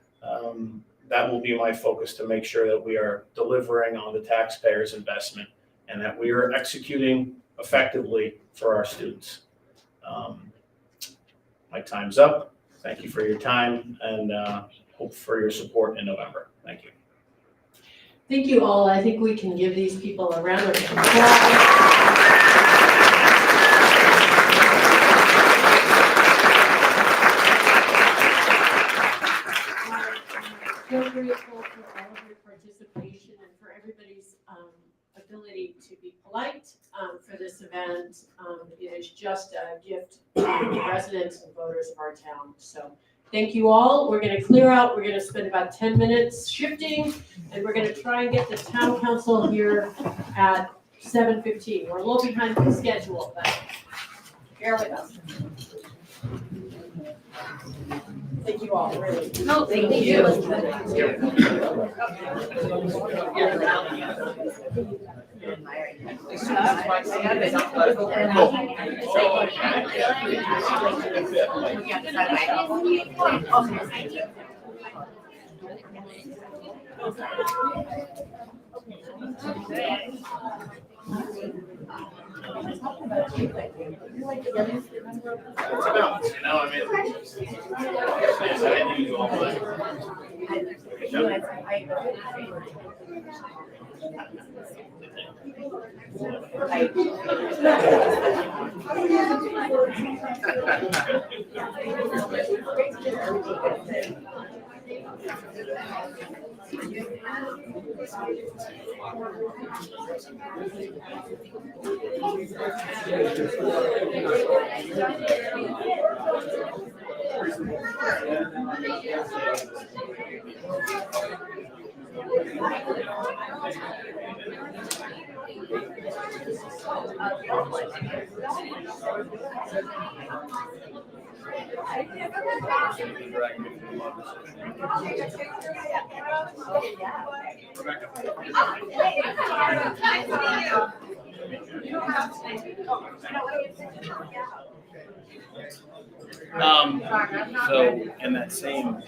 that will be my focus to make sure that we are delivering on the taxpayers' investment and that we are executing effectively for our students. My time's up. Thank you for your time and hope for your support in November. Thank you. Thank you all. I think we can give these people a round of applause. So grateful for all of your participation and for everybody's ability to be polite for this event. It is just a gift to the residents and voters of our town. So thank you all. We're going to clear out. We're going to spend about 10 minutes shifting, and we're going to try and get the town council here at 7:15. We're a little behind the schedule, but bear with us. Thank you all, really. No, thank you. So in that same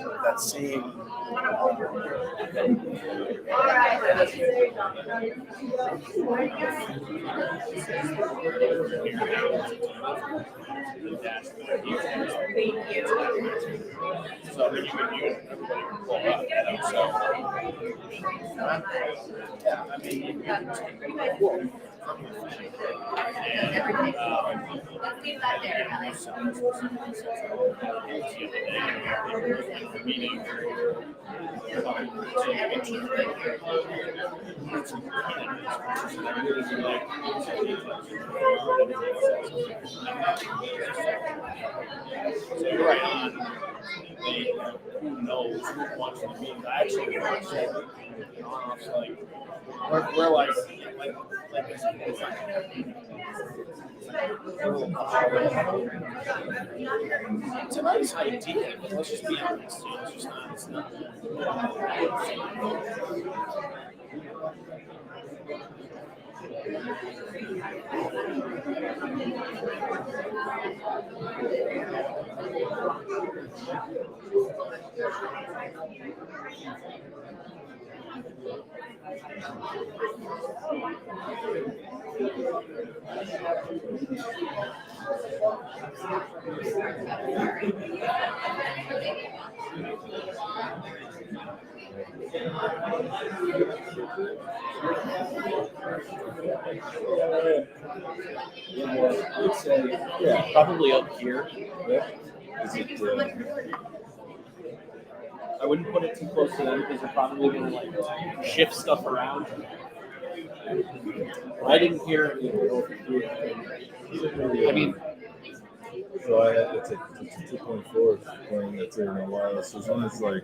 So you're right on. Who knows who wants to be? I actually watched it. We're like it's a nice idea, but let's just be honest. It's not. I would say, probably up here. Is it, I wouldn't put it too close to them because they're probably going to like shift stuff around. I didn't hear anything over here. I mean, so it's a 2.4 playing that's in a while. So as long as like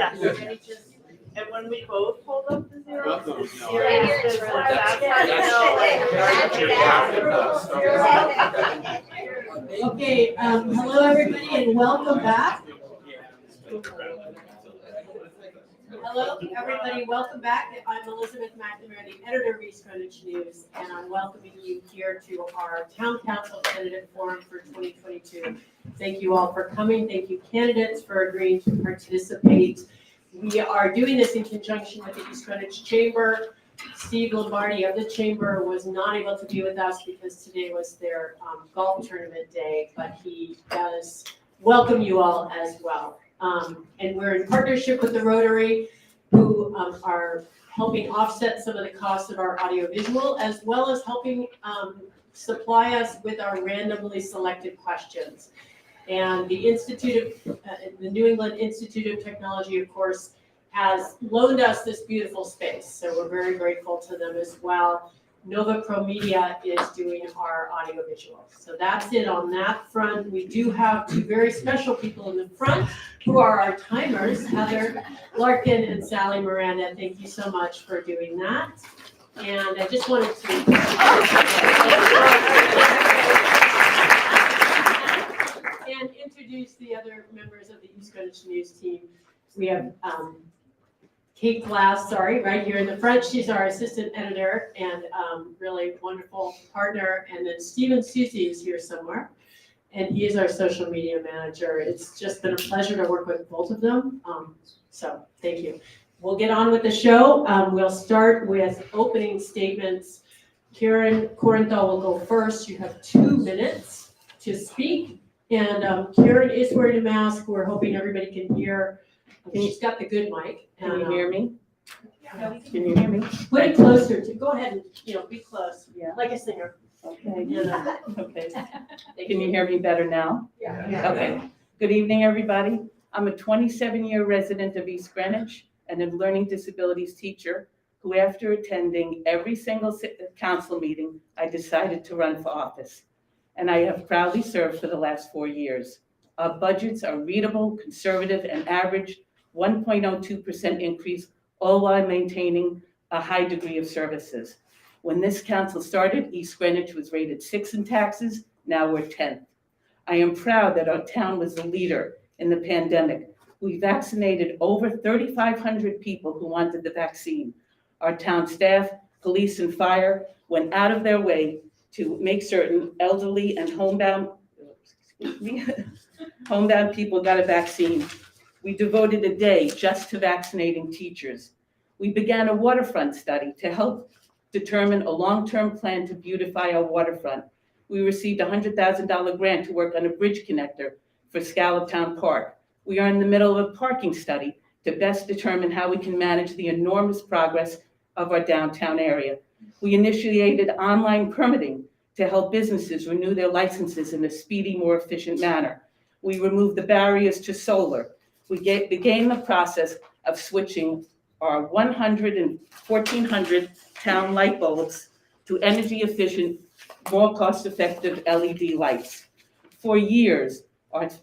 Yes. And when we both hold up the zeros, it's No. serious business. Okay, hello everybody and welcome back. Hello, everybody, welcome back. I'm Elizabeth McNamara, the editor of East Greenwich News, and I'm welcoming you here to our Town Council Candidate Forum for 2022. Thank you all for coming. Thank you, candidates, for agreeing to participate. We are doing this in conjunction with the East Greenwich Chamber. Steve Lombardi of the Chamber was not able to be with us because today was their golf tournament day, but he does welcome you all as well. And we're in partnership with the Rotary, who are helping offset some of the costs of our audiovisual, as well as helping supply us with our randomly selected questions. And the the New England Institute of Technology, of course, has loaned us this beautiful space. So we're very grateful to them as well. Nova Pro Media is doing our audiovisual. So that's it on that front. We do have two very special people in the front who are our timers, Heather Larkin and Sally Miranda. Thank you so much for doing that. And I just wanted to and introduce the other members of the East Greenwich News team. We have Kate Glass, right here in the front. She's our assistant editor and really wonderful partner. And then Stephen Susie is here somewhere, and he is our social media manager. It's just been a pleasure to work with both of them. So thank you. We'll get on with the show. We'll start with opening statements. Caryn Corenthal will go first. You have 2 minutes to speak. And Caryn is wearing a mask. We're hoping everybody can hear. She's got the good mic. Can you hear me? Can you hear me? Put it closer to, go ahead and, be close. Yeah. Like a singer. Okay. Yeah. Okay. Can you hear me better now? Yeah. Okay. Good evening, everybody. I'm a 27-year resident of East Greenwich and a learning disabilities teacher who, after attending every single council meeting, I decided to run for office. And I have proudly served for the last 4 years. Our budgets are readable, conservative, and average 1.02% increase, all while maintaining a high degree of services. When this council started, East Greenwich was rated 6th in taxes. Now we're 10th. I am proud that our town was the leader in the pandemic. We vaccinated over 3,500 people who wanted the vaccine. Our town staff, police, and fire went out of their way to make certain elderly and homebound people got a vaccine. We devoted a day just to vaccinating teachers. We began a waterfront study to help determine a long-term plan to beautify our waterfront. We received a $100,000 grant to work on a bridge connector for Scalloptown Park. We are in the middle of a parking study to best determine how we can manage the enormous progress of our downtown area. We initiated online permitting to help businesses renew their licenses in a speedy, more efficient manner. We removed the barriers to solar. We began the process of switching our 1,400 town light bulbs to energy efficient, more cost-effective LED lights. For years,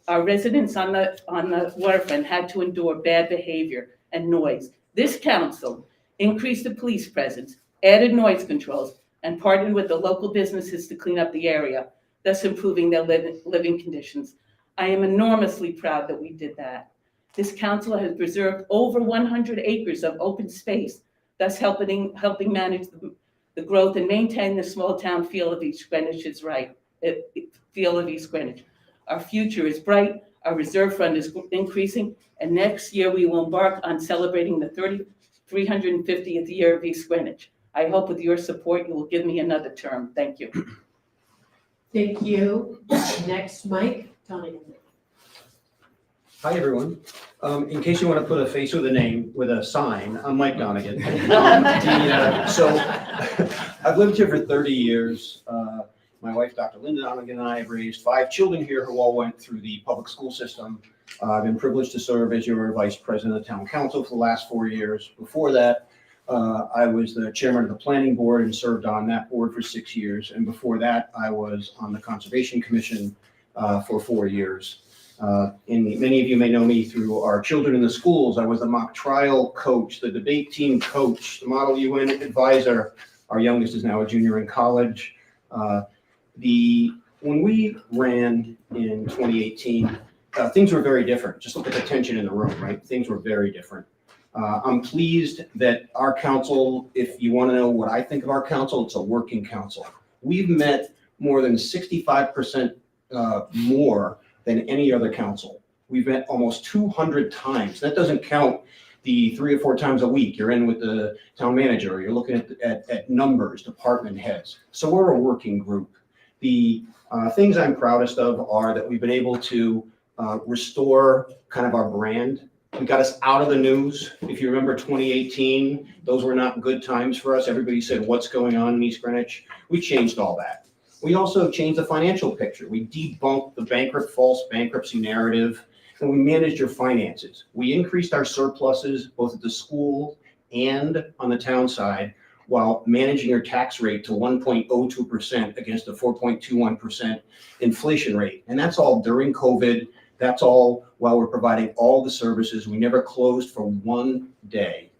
our residents on the waterfront had to endure bad behavior and noise. This council increased the police presence, added noise controls, and partnered with the local businesses to clean up the area, thus improving their living conditions. I am enormously proud that we did that. This council has preserved over 100 acres of open space, thus helping manage the growth and maintain the small town feel of East Greenwich Our future is bright, our reserve fund is increasing, and next year we will embark on celebrating the 350th year of East Greenwich. I hope with your support, you will give me another term. Thank you. Thank you. Next, Mike Donegan. Hi, everyone. In case you want to put a face with a name with a sign, I'm Mike Donegan. So I've lived here for 30 years. My wife, Dr. Linda Donegan, and I have raised 5 children here who all went through the public school system. I've been privileged to serve as your vice president of the town council for the last 4 years. Before that, I was the chairman of the planning board and served on that board for 6 years. And before that, I was on the conservation commission for 4 years. And many of you may know me through our Children in the Schools. I was the mock trial coach, the debate team coach, the Model UN advisor. Our youngest is now a junior in college. When we ran in 2018, things were very different. Just look at the tension in the room, right? Things were very different. I'm pleased that our council, if you want to know what I think of our council, it's a working council. We've met more than 65% more than any other council. We've met almost 200 times. That doesn't count the 3 or 4 times a week you're in with the town manager, or you're looking at numbers, department heads. So we're a working group. The things I'm proudest of are that we've been able to restore kind of our brand. We got us out of the news. If you remember 2018, those were not good times for us. Everybody said, what's going on in East Greenwich? We changed all that. We also changed the financial picture. We debunked the false bankruptcy narrative, and we managed your finances. We increased our surpluses both at the school and on the town side, while managing your tax rate to 1.02% against a 4.21% inflation rate. And that's all during COVID. That's all while we're providing all the services. We never closed for one day.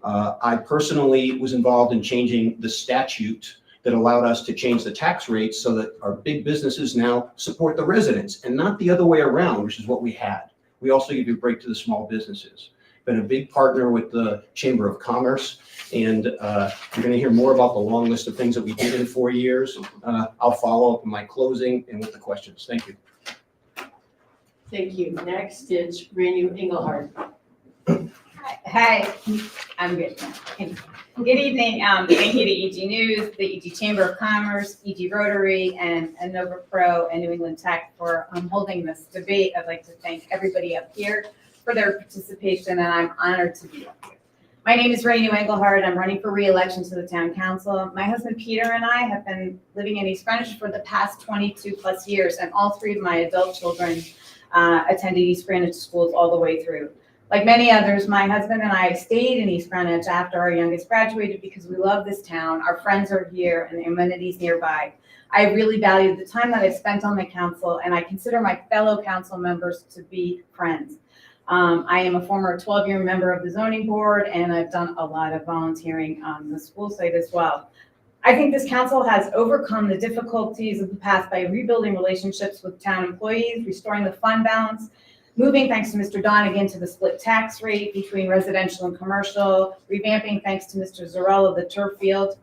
I personally was involved in changing the statute that allowed us to change the tax rates so that our big businesses now support the residents and not the other way around, which is what we had. We also give a break to the small businesses. Been a big partner with the Chamber of Commerce, and you're going to hear more about the long list of things that we did in 4 years. I'll follow up in my closing and with the questions. Thank you. Thank you. Next is Renu Englehart. Hi, I'm good. Good evening. Thank you to EG News, the EG Chamber of Commerce, EG Rotary, and Nova Pro and New England Tech for holding this debate. I'd like to thank everybody up here for their participation, and I'm honored to be up here. My name is Renu Englehart. I'm running for re-election to the Town Council. My husband Peter and I have been living in East Greenwich for the past 22 plus years, and all 3 of my adult children attended East Greenwich schools all the way through. Like many others, my husband and I stayed in East Greenwich after our youngest graduated because we love this town, our friends are here, and the amenities nearby. I really valued the time that I spent on the council, and I consider my fellow council members to be friends. I am a former 12-year member of the zoning board, and I've done a lot of volunteering on the school site as well. I think this council has overcome the difficulties of the past by rebuilding relationships with town employees, restoring the fund balance, moving, thanks to Mr. Donegan, to the split tax rate between residential and commercial, revamping, thanks to Mr. Zarrella, the turf field.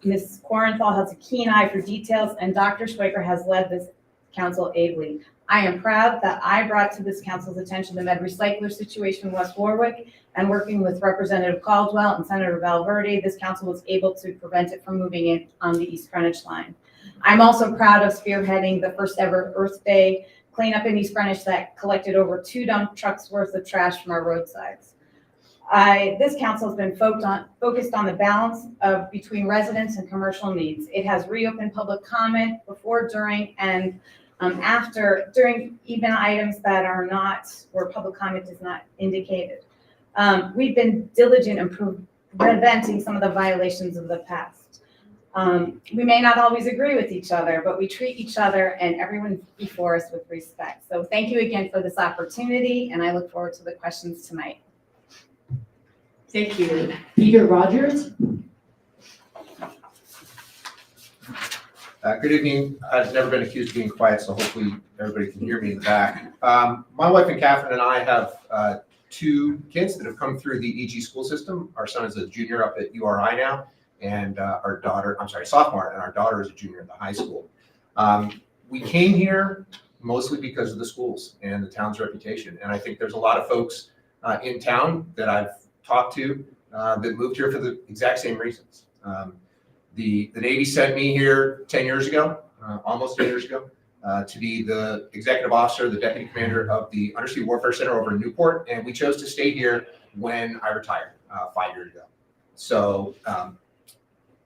Ms. Corenthal has a keen eye for details, and Dr. Schwager has led this council ably. I am proud that I brought to this council's attention the med recycler situation in West Warwick, and working with Representative Caldwell and Senator Valverde, this council was able to prevent it from moving in on the East Greenwich line. I'm also proud of spearheading the first ever Earth Day cleanup in East Greenwich that collected over 2 dump trucks worth of trash from our roadsides. This council has been focused on the balance between residents and commercial needs. It has reopened public comment before, during, and during even items that are not, where public comment is not indicated. We've been diligent in preventing some of the violations of the past. We may not always agree with each other, but we treat each other and everyone before us with respect. So thank you again for this opportunity, and I look forward to the questions tonight. Thank you. Peter Rodgers. Good evening. I've never been accused of being quiet, so hopefully everybody can hear me in the back. My wife and Catherine and I have 2 kids that have come through the EG school system. Our son is a junior up at URI now, and our daughter, sophomore, and our daughter is a junior at the high school. We came here mostly because of the schools and the town's reputation. And I think there's a lot of folks in town that I've talked to that moved here for the exact same reasons. The Navy sent me here 10 years ago, almost 10 years ago, to be the executive officer, the deputy commander of the Undersea Warfare Center over in Newport. And we chose to stay here when I retired 5 years ago. So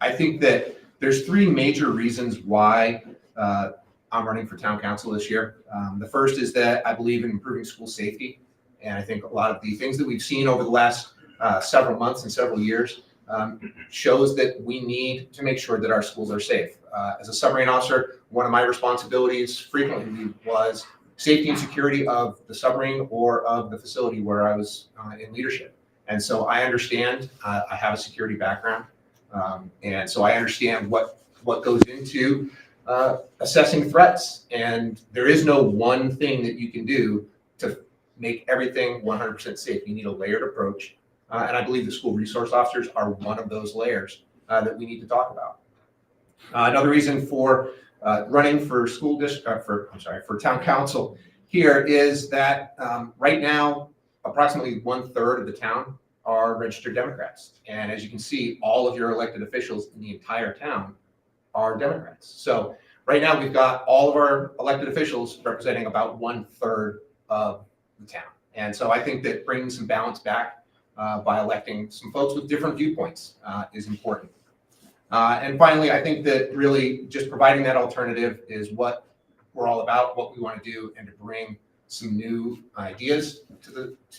I think that there's 3 major reasons why I'm running for town council this year. The first is that I believe in improving school safety. And I think a lot of the things that we've seen over the last several months and several years shows that we need to make sure that our schools are safe. As a submarine officer, one of my responsibilities frequently was safety and security of the submarine or of the facility where I was in leadership. And so I understand, I have a security background, and so I understand what goes into assessing threats. And there is no one thing that you can do to make everything 100% safe. You need a layered approach. And I believe the school resource officers are one of those layers that we need to talk about. Another reason for running for for town council here is that right now, approximately 1/3 of the town are registered Democrats. And as you can see, all of your elected officials in the entire town are Democrats. So right now we've got all of our elected officials representing about 1/3 of the town. And so I think that bringing some balance back by electing some folks with different viewpoints is important. And finally, I think that really just providing that alternative is what we're all about, what we want to do, and to bring some new ideas to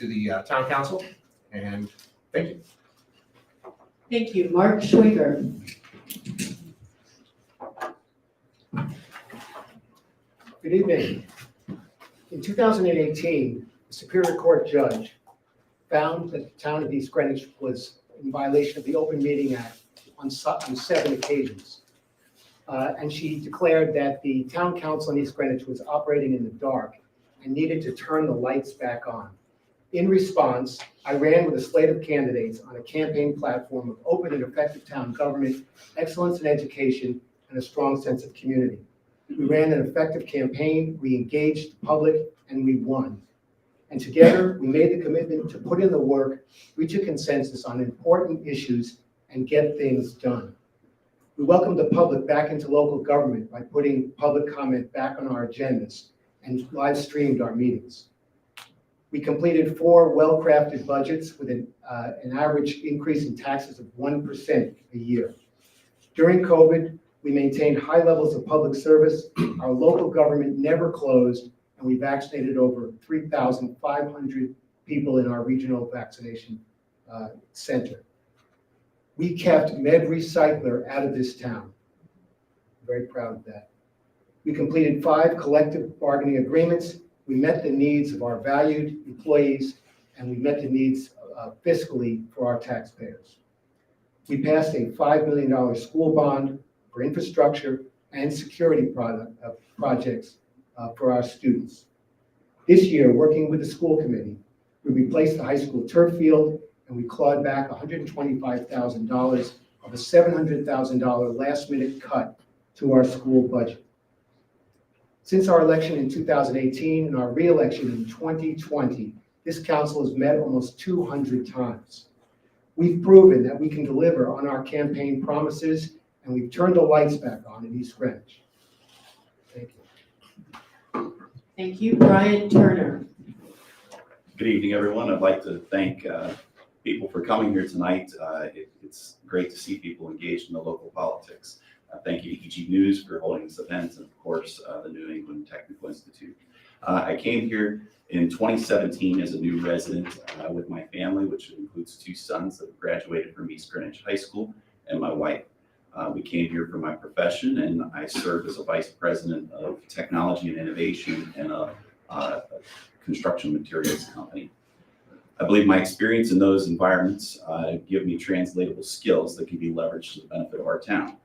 the town council. And thank you. Thank you. Mark Schwager. Good evening. In 2018, a Superior Court judge found that the town of East Greenwich was in violation of the Open Meeting Act on 7 occasions. And she declared that the town council in East Greenwich was operating in the dark and needed to turn the lights back on. In response, I ran with a slate of candidates on a campaign platform of open and effective town government, excellence in education, and a strong sense of community. We ran an effective campaign, we engaged the public, and we won. And together, we made the commitment to put in the work, reach a consensus on important issues, and get things done. We welcomed the public back into local government by putting public comment back on our agendas and live streamed our meetings. We completed 4 well-crafted budgets with an average increase in taxes of 1% a year. During COVID, we maintained high levels of public service. Our local government never closed, and we vaccinated over 3,500 people in our regional vaccination center. We kept Med Recycler out of this town. Very proud of that. We completed 5 collective bargaining agreements. We met the needs of our valued employees, and we met the needs fiscally for our taxpayers. We passed a $5 million school bond for infrastructure and security projects for our students. This year, working with the school committee, we replaced the high school turf field, and we clawed back $125,000 of a $700,000 last-minute cut to our school budget. Since our election in 2018 and our re-election in 2020, this council has met almost 200 times. We've proven that we can deliver on our campaign promises, and we've turned the lights back on in East Greenwich. Thank you. Thank you. Brian Turner. Good evening, everyone. I'd like to thank people for coming here tonight. It's great to see people engaged in the local politics. Thank you to EG News for holding this event, and of course, the New England Technical Institute. I came here in 2017 as a new resident with my family, which includes 2 sons that have graduated from East Greenwich High School, and my wife. We came here for my profession, and I served as a vice president of technology and innovation in a construction materials company. I believe my experience in those environments give me translatable skills that can be leveraged to the benefit of our town.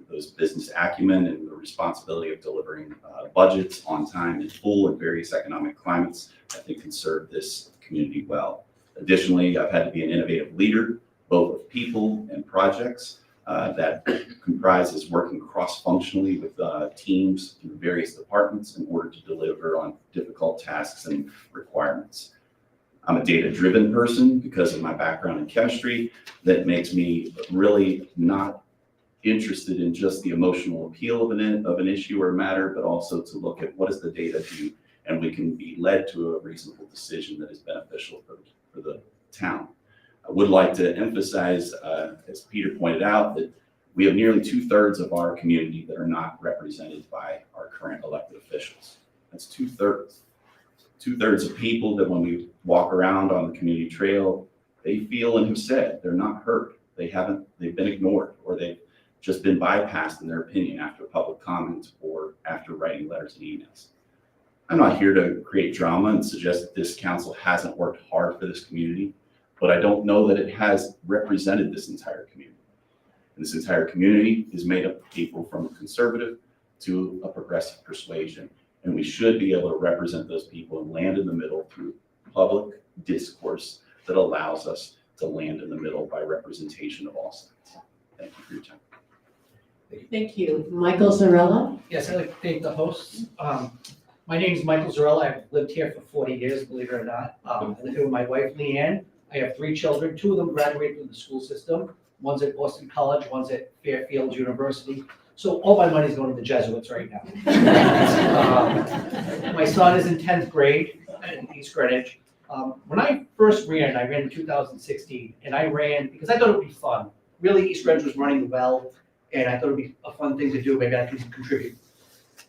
Those business acumen and the responsibility of delivering budgets on time and full in various economic climates, I think can serve this community well. Additionally, I've had to be an innovative leader, both of people and projects that comprises working cross-functionally with teams in various departments in order to deliver on difficult tasks and requirements. I'm a data-driven person because of my background in chemistry that makes me really not interested in just the emotional appeal of an issue or matter, but also to look at what does the data do, and we can be led to a reasonable decision that is beneficial for the town. I would like to emphasize, as Peter pointed out, that we have nearly 2/3 of our community that are not represented by our current elected officials. That's 2/3. 2/3 of people that when we walk around on the community trail, they feel and have said they're not heard. They've been ignored, or they've just been bypassed in their opinion after public comment or after writing letters and emails. I'm not here to create drama and suggest that this council hasn't worked hard for this community, but I don't know that it has represented this entire community. And this entire community is made up of people from a conservative to a progressive persuasion. And we should be able to represent those people and land in the middle through public discourse that allows us to land in the middle by representation of all sides. Thank you for your time. Thank you. Michael Zarrella? Yes, I'd like to thank the hosts. My name is Michael Zarrella. I've lived here for 40 years, believe it or not. I live here with my wife, Leanne. I have 3 children. 2 of them graduated from the school system. One's at Boston College, one's at Fairfield University. So all my money's going to the Jesuits right now. My son is in 10th grade in East Greenwich. When I first ran, I ran in 2016, and I ran because I thought it would be fun. Really, East Greenwich was running well, and I thought it would be a fun thing to do. Maybe I could contribute.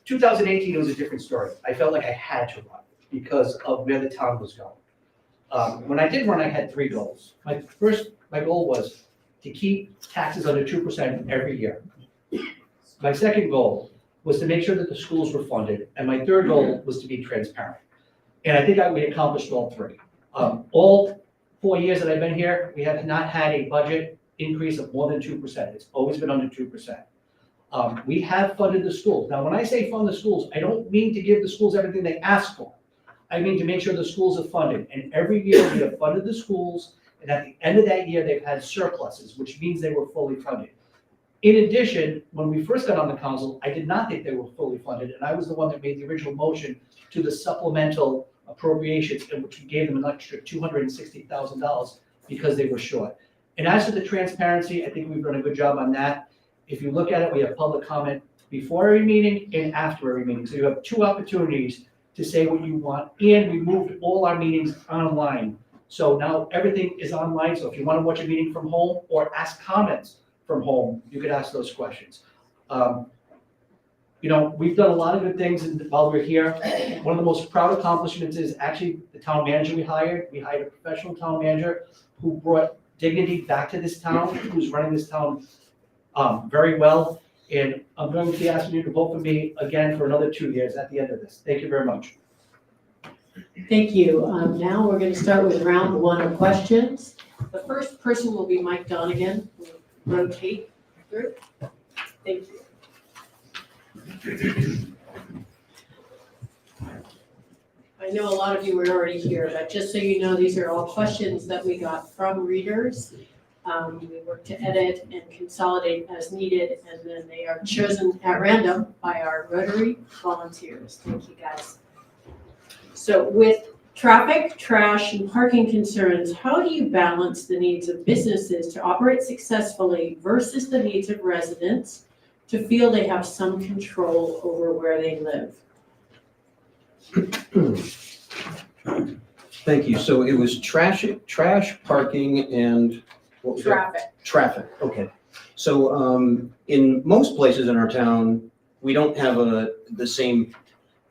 2018, it was a different story. I felt like I had to run because of where the town was going. When I did run, I had 3 goals. My goal was to keep taxes under 2% every year. My second goal was to make sure that the schools were funded, and my third goal was to be transparent. And I think we accomplished all 3. All 4 years that I've been here, we have not had a budget increase of more than 2%. It's always been under 2%. We have funded the schools. Now, when I say fund the schools, I don't mean to give the schools everything they ask for. I mean to make sure the schools are funded. And every year we have funded the schools, and at the end of that year, they've had surpluses, which means they were fully funded. In addition, when we first got on the council, I did not think they were fully funded, and I was the one that made the original motion to the supplemental appropriations, in which we gave them an extra $260,000 because they were short. And as to the transparency, I think we've done a good job on that. If you look at it, we have public comment before every meeting and after every meeting. So you have 2 opportunities to say what you want, and we moved all our meetings online. So now everything is online, so if you want to watch a meeting from home or ask comments from home, you could ask those questions. We've done a lot of good things while we're here. One of the most proud accomplishments is actually the town manager we hired. We hired a professional town manager who brought dignity back to this town, who's running this town very well. And I'm going to be asking you to vote for me again for another 2 years at the end of this. Thank you very much. Thank you. Now we're going to start with round 1 of questions. The first person will be Mike Donegan. We'll rotate through. Thank you. I know a lot of you were already here, but just so you know, these are all questions that we got from readers. We work to edit and consolidate as needed, and then they are chosen at random by our Rotary volunteers. Thank you, guys. So with traffic, trash, and parking concerns, how do you balance the needs of businesses to operate successfully versus the needs of residents to feel they have some control over where they live? Thank you. So it was trash, parking, and what was Traffic. that? Traffic, okay. So in most places in our town, we don't have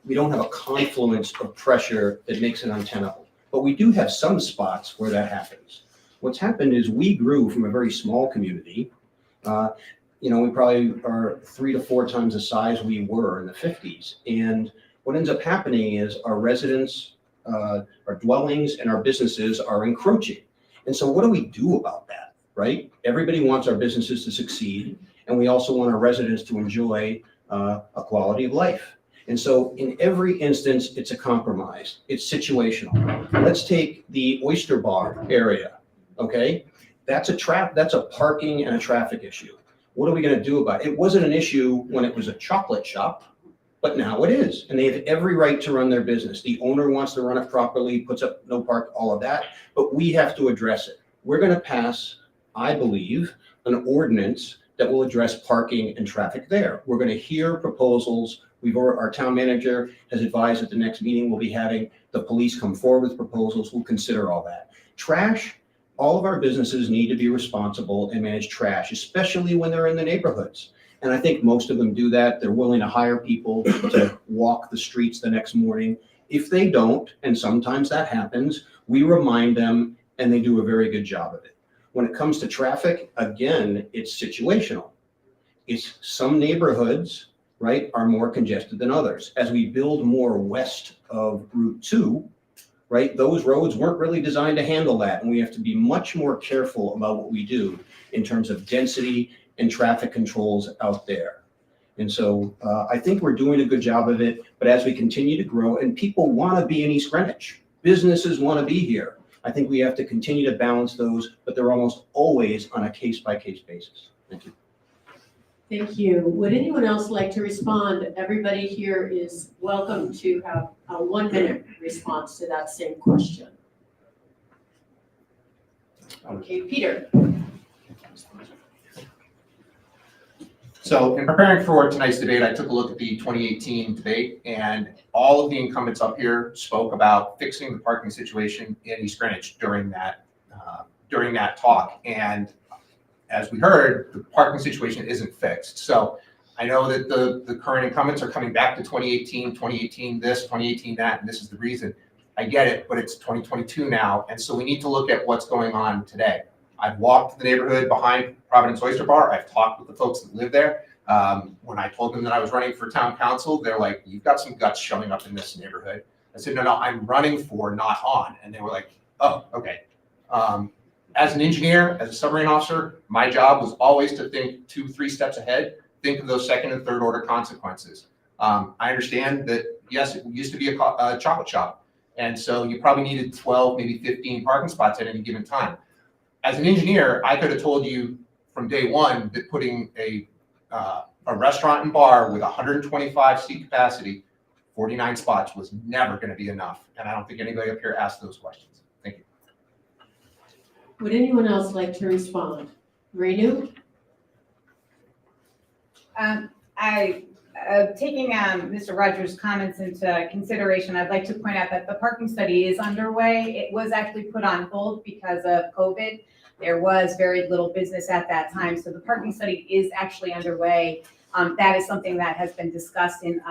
we don't have a confluence of pressure that makes it untenable. But we do have some spots where that happens. What's happened is we grew from a very small community. We probably are 3 to 4 times the size we were in the 50s. And what ends up happening is our residents, our dwellings, and our businesses are encroaching. And so what do we do about that, right? Everybody wants our businesses to succeed, and we also want our residents to enjoy a quality of life. And so in every instance, it's a compromise. It's situational. Let's take the Oyster Bar area, okay? That's a parking and a traffic issue. What are we gonna do about it? It wasn't an issue when it was a chocolate shop, but now it is. And they have every right to run their business. The owner wants to run it properly, puts up no park, all of that, but we have to address it. We're gonna pass, I believe, an ordinance that will address parking and traffic there. We're gonna hear proposals. Our town manager has advised at the next meeting we'll be having the police come forward with proposals. We'll consider all that. Trash, all of our businesses need to be responsible and manage trash, especially when they're in the neighborhoods. And I think most of them do that. They're willing to hire people to walk the streets the next morning. If they don't, and sometimes that happens, we remind them and they do a very good job of it. When it comes to traffic, again, it's situational. It's some neighborhoods right, are more congested than others. As we build more west of Route 2, right, those roads weren't really designed to handle that. And we have to be much more careful about what we do in terms of density and traffic controls out there. And so I think we're doing a good job of it, but as we continue to grow, and people want to be in East Greenwich, businesses want to be here. I think we have to continue to balance those, but they're almost always on a case-by-case basis. Thank you. Thank you. Would anyone else like to respond? Everybody here is welcome to have a 1-minute response to that same question. Okay, Peter. So in preparing for tonight's debate, I took a look at the 2018 debate, and all of the incumbents up here spoke about fixing the parking situation in East Greenwich during that talk. And as we heard, the parking situation isn't fixed. So I know that the current incumbents are coming back to 2018 this, 2018 that, and this is the reason. I get it, but it's 2022 now, and so we need to look at what's going on today. I've walked the neighborhood behind Providence Oyster Bar. I've talked with the folks that live there. When I told them that I was running for town council, they're like, "You've got some guts showing up in this neighborhood." I said, "No, I'm running for, not on." And they were like, "Oh, okay." As an engineer, as a submarine officer, my job was always to think 2-3 steps ahead, think of those second and third order consequences. I understand that, yes, it used to be a chocolate shop. And so you probably needed 12, maybe 15 parking spots at any given time. As an engineer, I could have told you from day one that putting a restaurant and bar with 125 seat capacity, 49 spots was never going to be enough. And I don't think anybody up here asked those questions. Thank you. Would anyone else like to respond? Renu? Taking Mr. Rodgers' comments into consideration, I'd like to point out that the parking study is underway. It was actually put on hold because of COVID. There was very little business at that time, so the parking study is actually underway. That is something that has been discussed in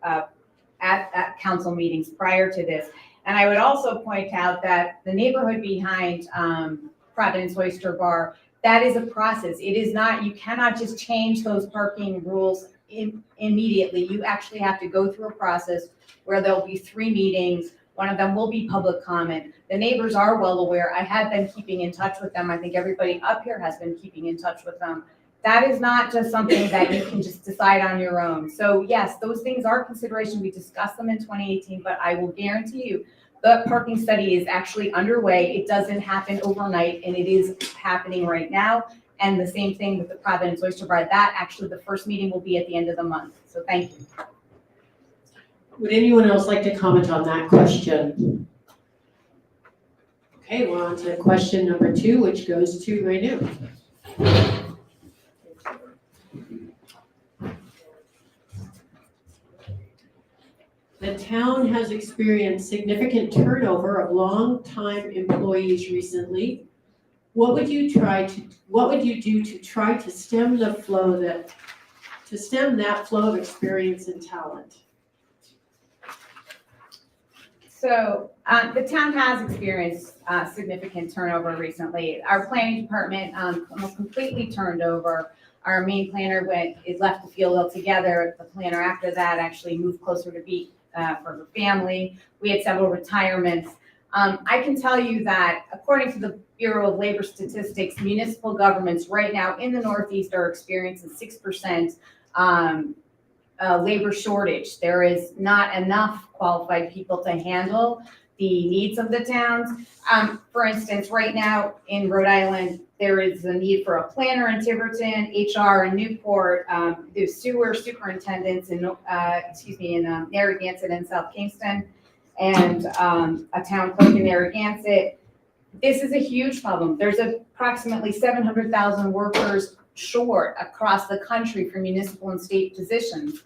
at council meetings prior to this. And I would also point out that the neighborhood behind Providence Oyster Bar, that is a process. It is not, you cannot just change those parking rules immediately. You actually have to go through a process where there'll be 3 meetings. One of them will be public comment. The neighbors are well aware. I have been keeping in touch with them. I think everybody up here has been keeping in touch with them. That is not just something that you can just decide on your own. So yes, those things are consideration. We discussed them in 2018, but I will guarantee you the parking study is actually underway. It doesn't happen overnight, and it is happening right now. And the same thing with the Providence Oyster Bar. That actually, the first meeting will be at the end of the month. So thank you. Would anyone else like to comment on that question? Okay, we're on to question number 2, which goes to Renu. The town has experienced significant turnover of long-time employees recently. What would you do to try to stem that flow of experience and talent? So the town has experienced significant turnover recently. Our planning department almost completely turned over. Our main planner left the field altogether. The planner after that actually moved closer to Beat for her family. We had several retirements. I can tell you that according to the Bureau of Labor Statistics, municipal governments right now in the Northeast are experiencing 6% labor shortage. There is not enough qualified people to handle the needs of the towns. For instance, right now in Rhode Island, there is a need for a planner in Tiverton, HR in Newport, there's sewer superintendents in Narragansett and South Kingston, and a town clerk in Narragansett. This is a huge problem. There's approximately 700,000 workers short across the country for municipal and state positions.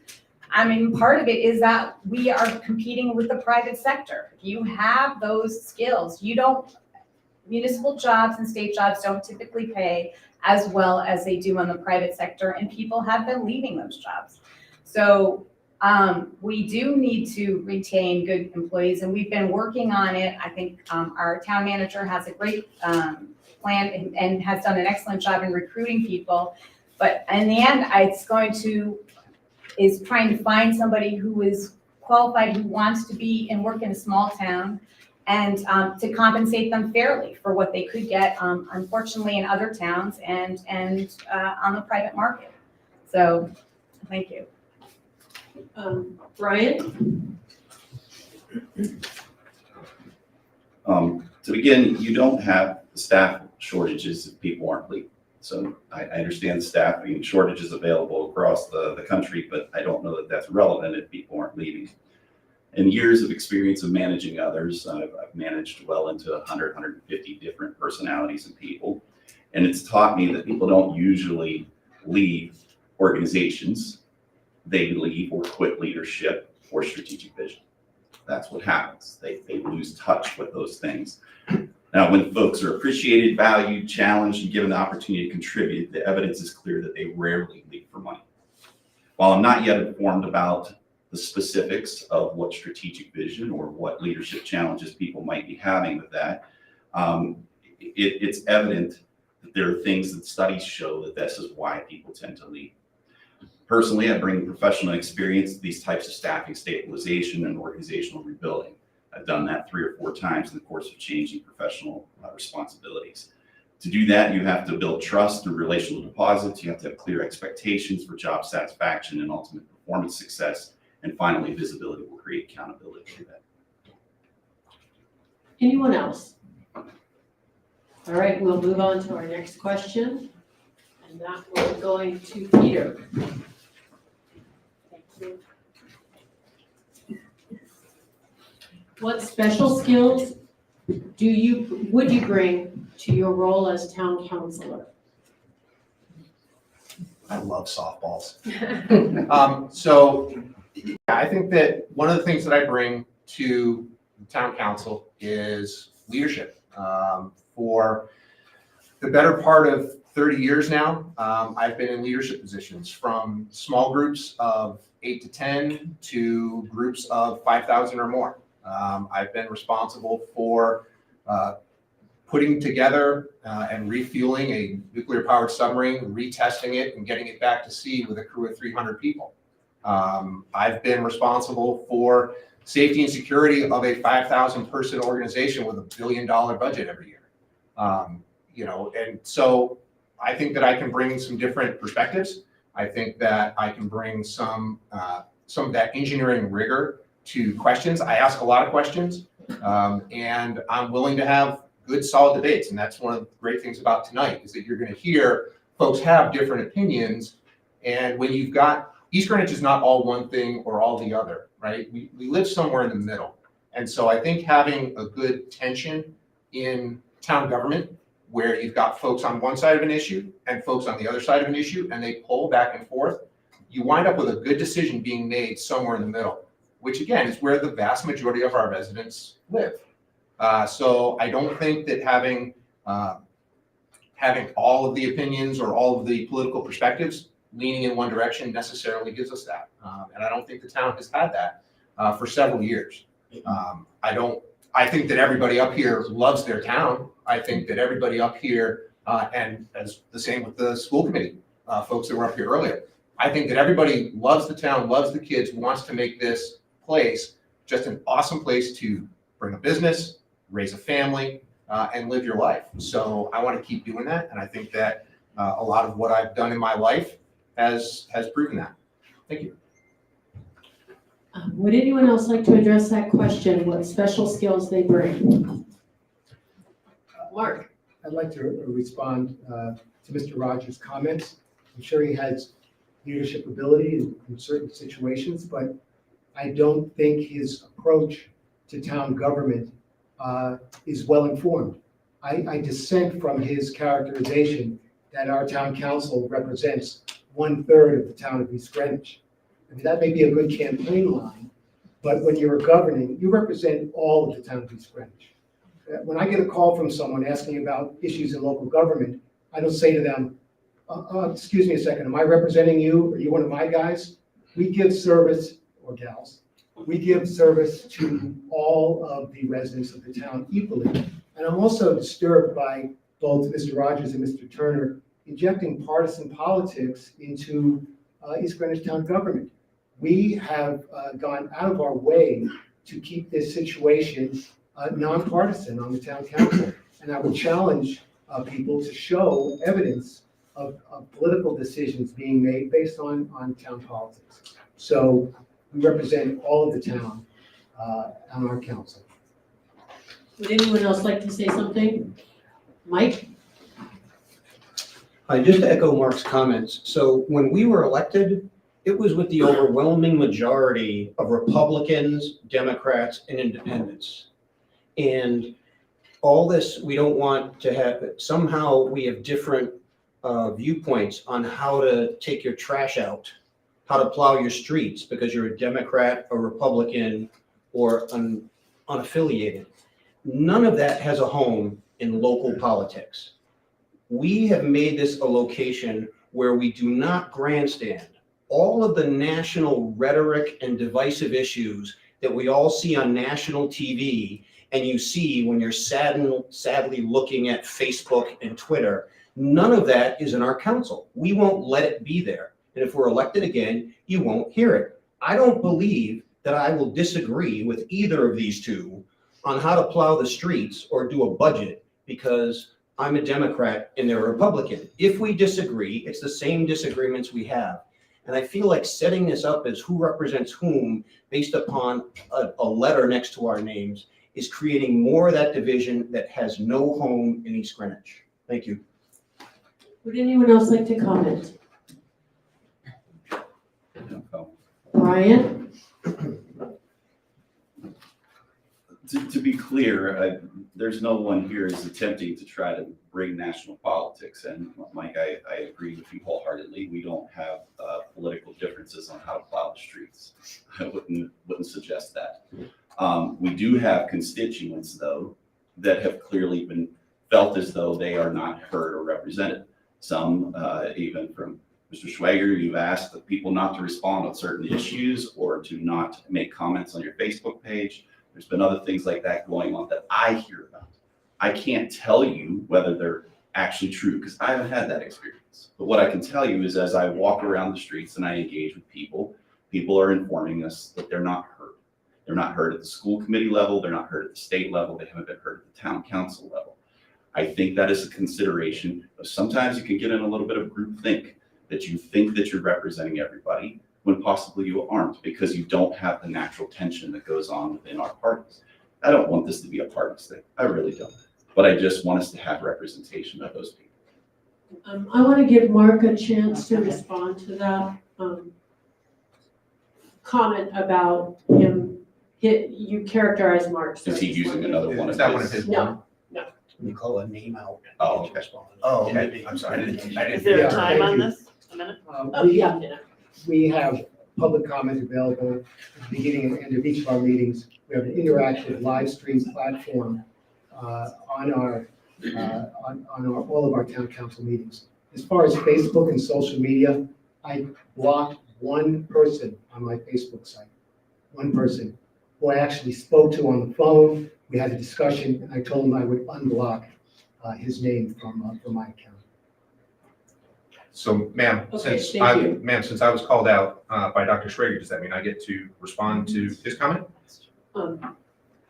I mean, part of it is that we are competing with the private sector. You have those skills. Municipal jobs and state jobs don't typically pay as well as they do on the private sector, and people have been leaving those jobs. So we do need to retain good employees, and we've been working on it. I think our town manager has a great plan and has done an excellent job in recruiting people. But in the end, it's going to is trying to find somebody who is qualified, who wants to be and work in a small town, and to compensate them fairly for what they could get, unfortunately, in other towns and on the private market. So, thank you. Brian? To begin, you don't have staff shortages if people aren't leaving. So I understand staffing shortages available across the country, but I don't know that that's relevant if people aren't leaving. In years of experience of managing others, I've managed well into 100, 150 different personalities and people. And it's taught me that people don't usually leave organizations. They leave or quit leadership or strategic vision. That's what happens. They lose touch with those things. Now, when folks are appreciated, valued, challenged, and given the opportunity to contribute, the evidence is clear that they rarely leave for money. While I'm not yet informed about the specifics of what strategic vision or what leadership challenges people might be having with that, it's evident that there are things that studies show that this is why people tend to leave. Personally, I bring professional experience to these types of staffing stabilization and organizational rebuilding. I've done that 3 or 4 times in the course of changing professional responsibilities. To do that, you have to build trust through relational deposits. You have to have clear expectations for job satisfaction and ultimate performance success. And finally, visibility will create accountability for that. Anyone else? All right, we'll move on to our next question. And that we're going to Peter. Thank you. What special skills would you bring to your role as town councilor? I love softballs. So I think that one of the things that I bring to the town council is leadership. For the better part of 30 years now, I've been in leadership positions, from small groups of 8 to 10 to groups of 5,000 or more. I've been responsible for putting together and refueling a nuclear-powered submarine, retesting it, and getting it back to sea with a crew of 300 people. I've been responsible for safety and security of a 5,000-person organization with $1 billion budget every year. And so I think that I can bring some different perspectives. I think that I can bring some of that engineering rigor to questions. I ask a lot of questions, and I'm willing to have good, solid debates. And that's one of the great things about tonight, is that you're going to hear folks have different opinions. And when you've got, East Greenwich is not all one thing or all the other, right? We live somewhere in the middle. And so I think having a good tension in town government, where you've got folks on one side of an issue and folks on the other side of an issue, and they pull back and forth, you wind up with a good decision being made somewhere in the middle, which again is where the vast majority of our residents live. So I don't think that having all of the opinions or all of the political perspectives leaning in one direction necessarily gives us that. And I don't think the town has had that for several years. I think that everybody up here loves their town. I think that everybody up here, and as the same with the school committee folks that were up here earlier, I think that everybody loves the town, loves the kids, wants to make this place just an awesome place to bring a business, raise a family, and live your life. So I want to keep doing that, and I think that a lot of what I've done in my life has proven that. Thank you. Would anyone else like to address that question, what special skills they bring? Mark. I'd like to respond to Mr. Rodgers' comments. I'm sure he has leadership ability in certain situations, but I don't think his approach to town government is well informed. I dissent from his characterization that our town council represents 1/3 of the town of East Greenwich. I mean, that may be a good campaign line, but when you're governing, you represent all of the town of East Greenwich. When I get a call from someone asking about issues in local government, I don't say to them, excuse me a second, am I representing you? Are you one of my guys? We give service, or gals, we give service to all of the residents of the town equally. And I'm also disturbed by both Mr. Rodgers and Mr. Turner injecting partisan politics into East Greenwich town government. we have gone out of our way to keep this situation nonpartisan on the town council. And I would challenge people to show evidence of political decisions being made based on town politics. So we represent all of the town on our council. Would anyone else like to say something? Mike? Hi, just to echo Mark's comments. So when we were elected, it was with the overwhelming majority of Republicans, Democrats, and Independents. And all this, we don't want to have, somehow we have different viewpoints on how to take your trash out, how to plow your streets, because you're a Democrat, a Republican, or unaffiliated. None of that has a home in local politics. We have made this a location where we do not grandstand. All of the national rhetoric and divisive issues that we all see on national TV and you see when you're sadly looking at Facebook and Twitter, none of that is in our council. We won't let it be there. And if we're elected again, you won't hear it. I don't believe that I will disagree with either of these two on how to plow the streets or do a budget because I'm a Democrat and they're a Republican. If we disagree, it's the same disagreements we have. And I feel like setting this up as who represents whom based upon a letter next to our names is creating more of that division that has no home in East Greenwich. Thank you. Would anyone else like to comment? Brian? To be clear, there's no one here is attempting to try to bring national politics. And Mike, I agree with you wholeheartedly. We don't have political differences on how to plow the streets. I wouldn't suggest that. We do have constituents, though, that have clearly been felt as though they are not heard or represented. Some, even from Mr. Schwager, you've asked the people not to respond on certain issues or to not make comments on your Facebook page. There's been other things like that going on that I hear about. I can't tell you whether they're actually true because I haven't had that experience. But what I can tell you is as I walk around the streets and I engage with people, people are informing us that they're not heard. They're not heard at the school committee level. They're not heard at the state level. They haven't been heard at the town council level. I think that is a consideration. Sometimes you can get in a little bit of groupthink that you think that you're representing everybody when possibly you aren't because you don't have the natural tension that goes on within our parties. I don't want this to be a party thing. I really don't. But I just want us to have representation of those people. I want to give Mark a chance to respond to that comment about him. You characterize Mark. Is he using another one of his? Is that one of his? No. We call a name out. Oh, okay. Oh, okay. I'm sorry. I didn't. Is there a time on Thank this? A minute? We have public comment available at the beginning and end of each of our meetings. We have an interactive live stream platform on all of our town council meetings. As far as Facebook and social media, I blocked one person on my Facebook site, one person who I actually spoke to on the phone. We had a discussion and I told him I would unblock his name from my account. So, ma'am, Okay, since thank I was called out by Dr. Schwager, does that mean I get to respond to his comment?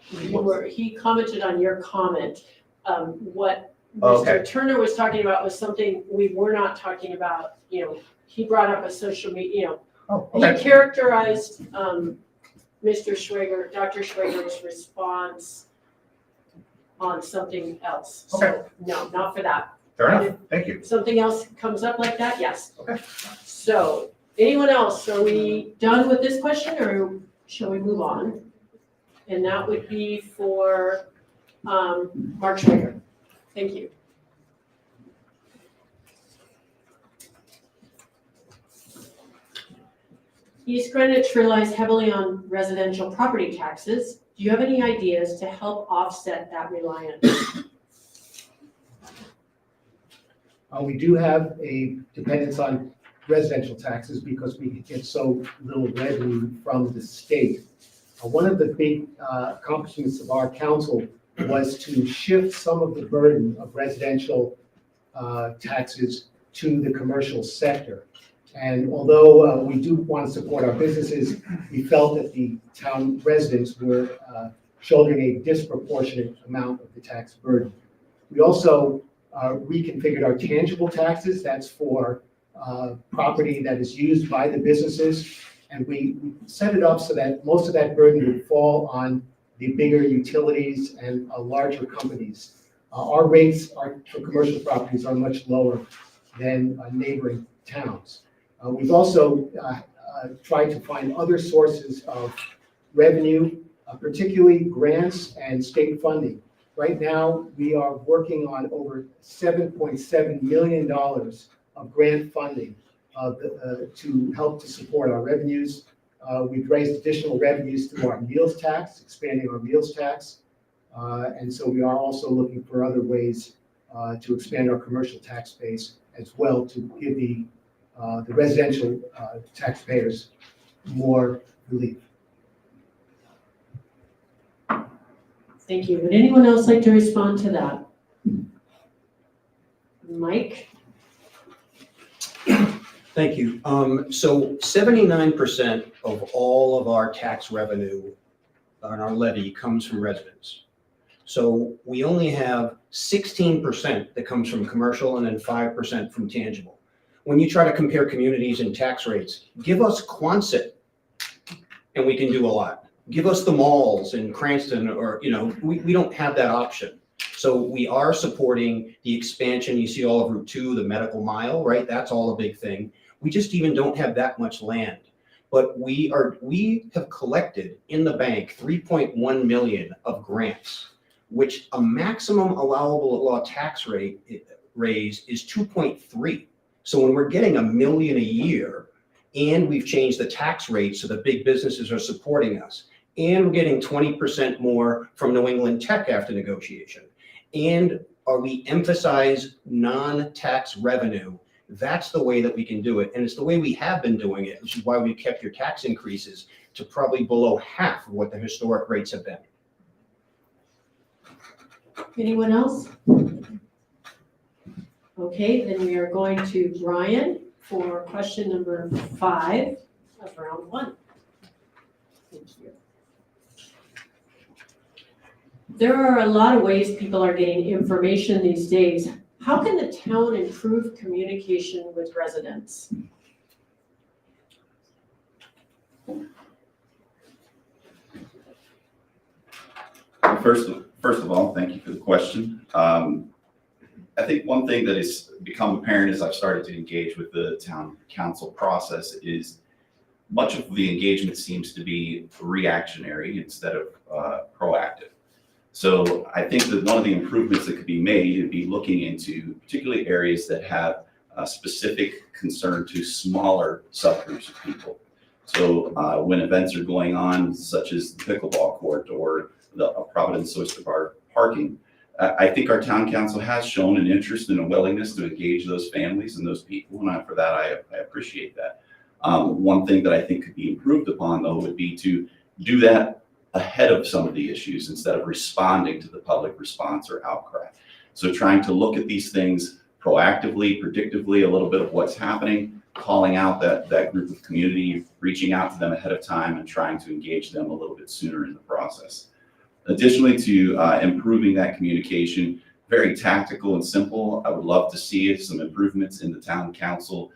He commented on your comment. What Okay. Mr. Turner was talking about was something we were not talking about. He brought up a social media, He characterized Mr. Schwager, Dr. Schwager's response on something else. So, no, not for that. Fair enough. Thank you. If something else comes up like that, yes. Okay. So, anyone else? Are we done with this question or shall we move on? And that would be for Mark Schwager. Thank you. East Greenwich relies heavily on residential property taxes. Do you have any ideas to help offset that reliance? We do have a dependence on residential taxes because we get so little revenue from the state. One of the big accomplishments of our council was to shift some of the burden of residential taxes to the commercial sector. And although we do want to support our businesses, we felt that the town residents were shouldering a disproportionate amount of the tax burden. We also reconfigured our tangible taxes. That's for property that is used by the businesses. And we set it up so that most of that burden would fall on the bigger utilities and larger companies. Our rates for commercial properties are much lower than neighboring towns. We've also tried to find other sources of revenue, particularly grants and state funding. Right now, we are working on over $7.7 million of grant funding to help to support our revenues. We've raised additional revenues through our meals tax, expanding our meals tax. And so we are also looking for other ways to expand our commercial tax base as well to give the residential taxpayers more relief. Thank you. Would anyone else like to respond to that? Mike? Thank you. So 79% of all of our tax revenue on our levy comes from residents. So we only have 16% that comes from commercial and then 5% from tangible. When you try to compare communities and tax rates, give us Quonset and we can do a lot. Give us the malls in Cranston or, we don't have that option. So we are supporting the expansion. You see all of Route 2, the medical mile, right? That's all a big thing. We just even don't have that much land. But we have collected in the bank 3.1 million of grants, which a maximum allowable law tax rate raise is 2.3. So when we're getting $1 million a year and we've changed the tax rate so the big businesses are supporting us, and we're getting 20% more from New England Tech after negotiation, and we emphasize non-tax revenue, that's the way that we can do it. And it's the way we have been doing it, which is why we kept your tax increases to probably below half of what the historic rates have been. Anyone else? Okay, then we are going to Brian for question number 5 of round 1. Thank you. There are a lot of ways people are getting information these days. How can the town improve communication with residents? First of all, thank you for the question. I think one thing that has become apparent as I've started to engage with the town council process is much of the engagement seems to be reactionary instead of proactive. So I think that one of the improvements that could be made would be looking into particularly areas that have a specific concern to smaller subgroups of people. So when events are going on, such as the pickleball court or the Providence Oyster Bar parking, I think our town council has shown an interest and a willingness to engage those families and those people, and for that I appreciate that. One thing that I think could be improved upon, though, would be to do that ahead of some of the issues instead of responding to the public response or outcry. So trying to look at these things proactively, predictively, a little bit of what's happening, calling out that group of community, reaching out to them ahead of time and trying to engage them a little bit sooner in the process. Additionally to improving that communication, very tactical and simple, I would love to see some improvements in the town council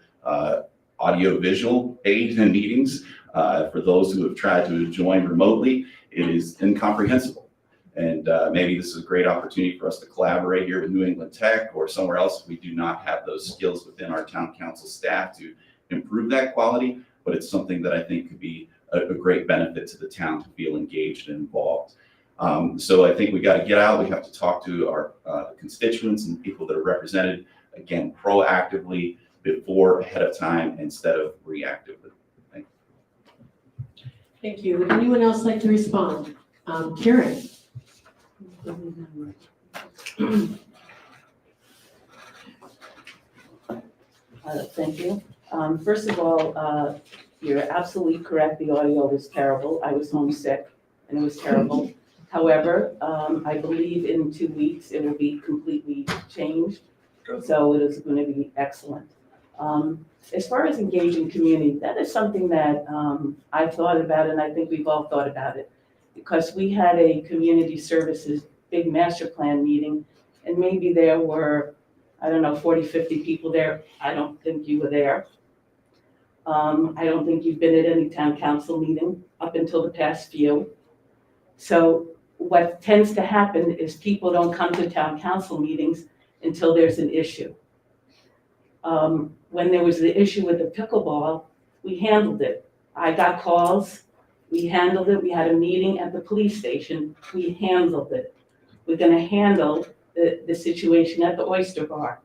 audio-visual aid in meetings. For those who have tried to join remotely, it is incomprehensible. And maybe this is a great opportunity for us to collaborate here with New England Tech or somewhere else if we do not have those skills within our town council staff to improve that quality, but it's something that I think could be a great benefit to the town to feel engaged and involved. So I think we got to get out, we have to talk to our constituents and people that are represented, again, proactively before, ahead of time, instead of reactively. Thank you. Thank you. Would anyone else like to respond? Caryn. Thank you. First of all, you're absolutely correct. The audio was terrible. I was homesick and it was terrible. However, I believe in 2 weeks it will be completely changed. So it is going to be excellent. As far as engaging community, that is something that I've thought about, and I think we've all thought about it. Because we had a community services big master plan meeting, and maybe there were, I don't know, 40, 50 people there. I don't think you were there. I don't think you've been at any town council meeting up until the past few. So what tends to happen is people don't come to town council meetings until there's an issue. When there was the issue with the pickleball, we handled it. I got calls, we handled it, we had a meeting at the police station, we handled it. We're gonna handle the situation at the Oyster Bar.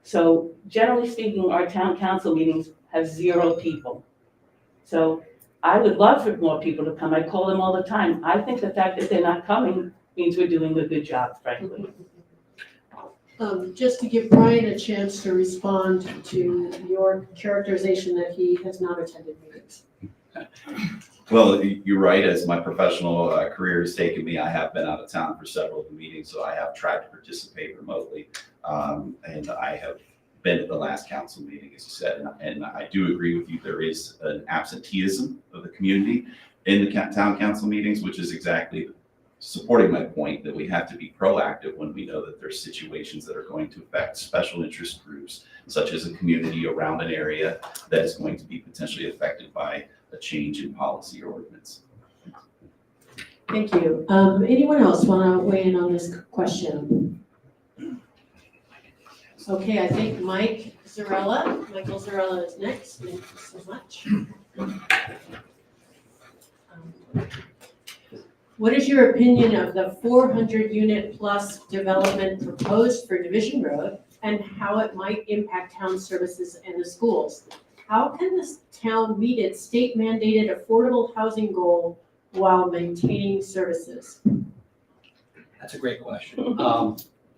So generally speaking, our town council meetings have 0 people. So I would love for more people to come, I call them all the time. I think the fact that they're not coming means we're doing a good job, frankly. Just to give Brian a chance to respond to your characterization that he has not attended meetings. Well, you're right. As my professional career has taken me, I have been out of town for several of the meetings, so I have tried to participate remotely. And I have been at the last council meeting, as you said, and I do agree with you. There is an absenteeism of the community in the town council meetings, which is exactly supporting my point that we have to be proactive when we know that there's situations that are going to affect special interest groups, such as a community around an area that is going to be potentially affected by a change in policy or ordinance. Thank you. Anyone else want to weigh in on this question? Okay, I think Michael Zarrella is next. Thank you so much. What is your opinion of the 400 unit plus development proposed for Division Road and how it might impact town services and the schools? How can this town meet its state mandated affordable housing goal while maintaining services? That's a great question.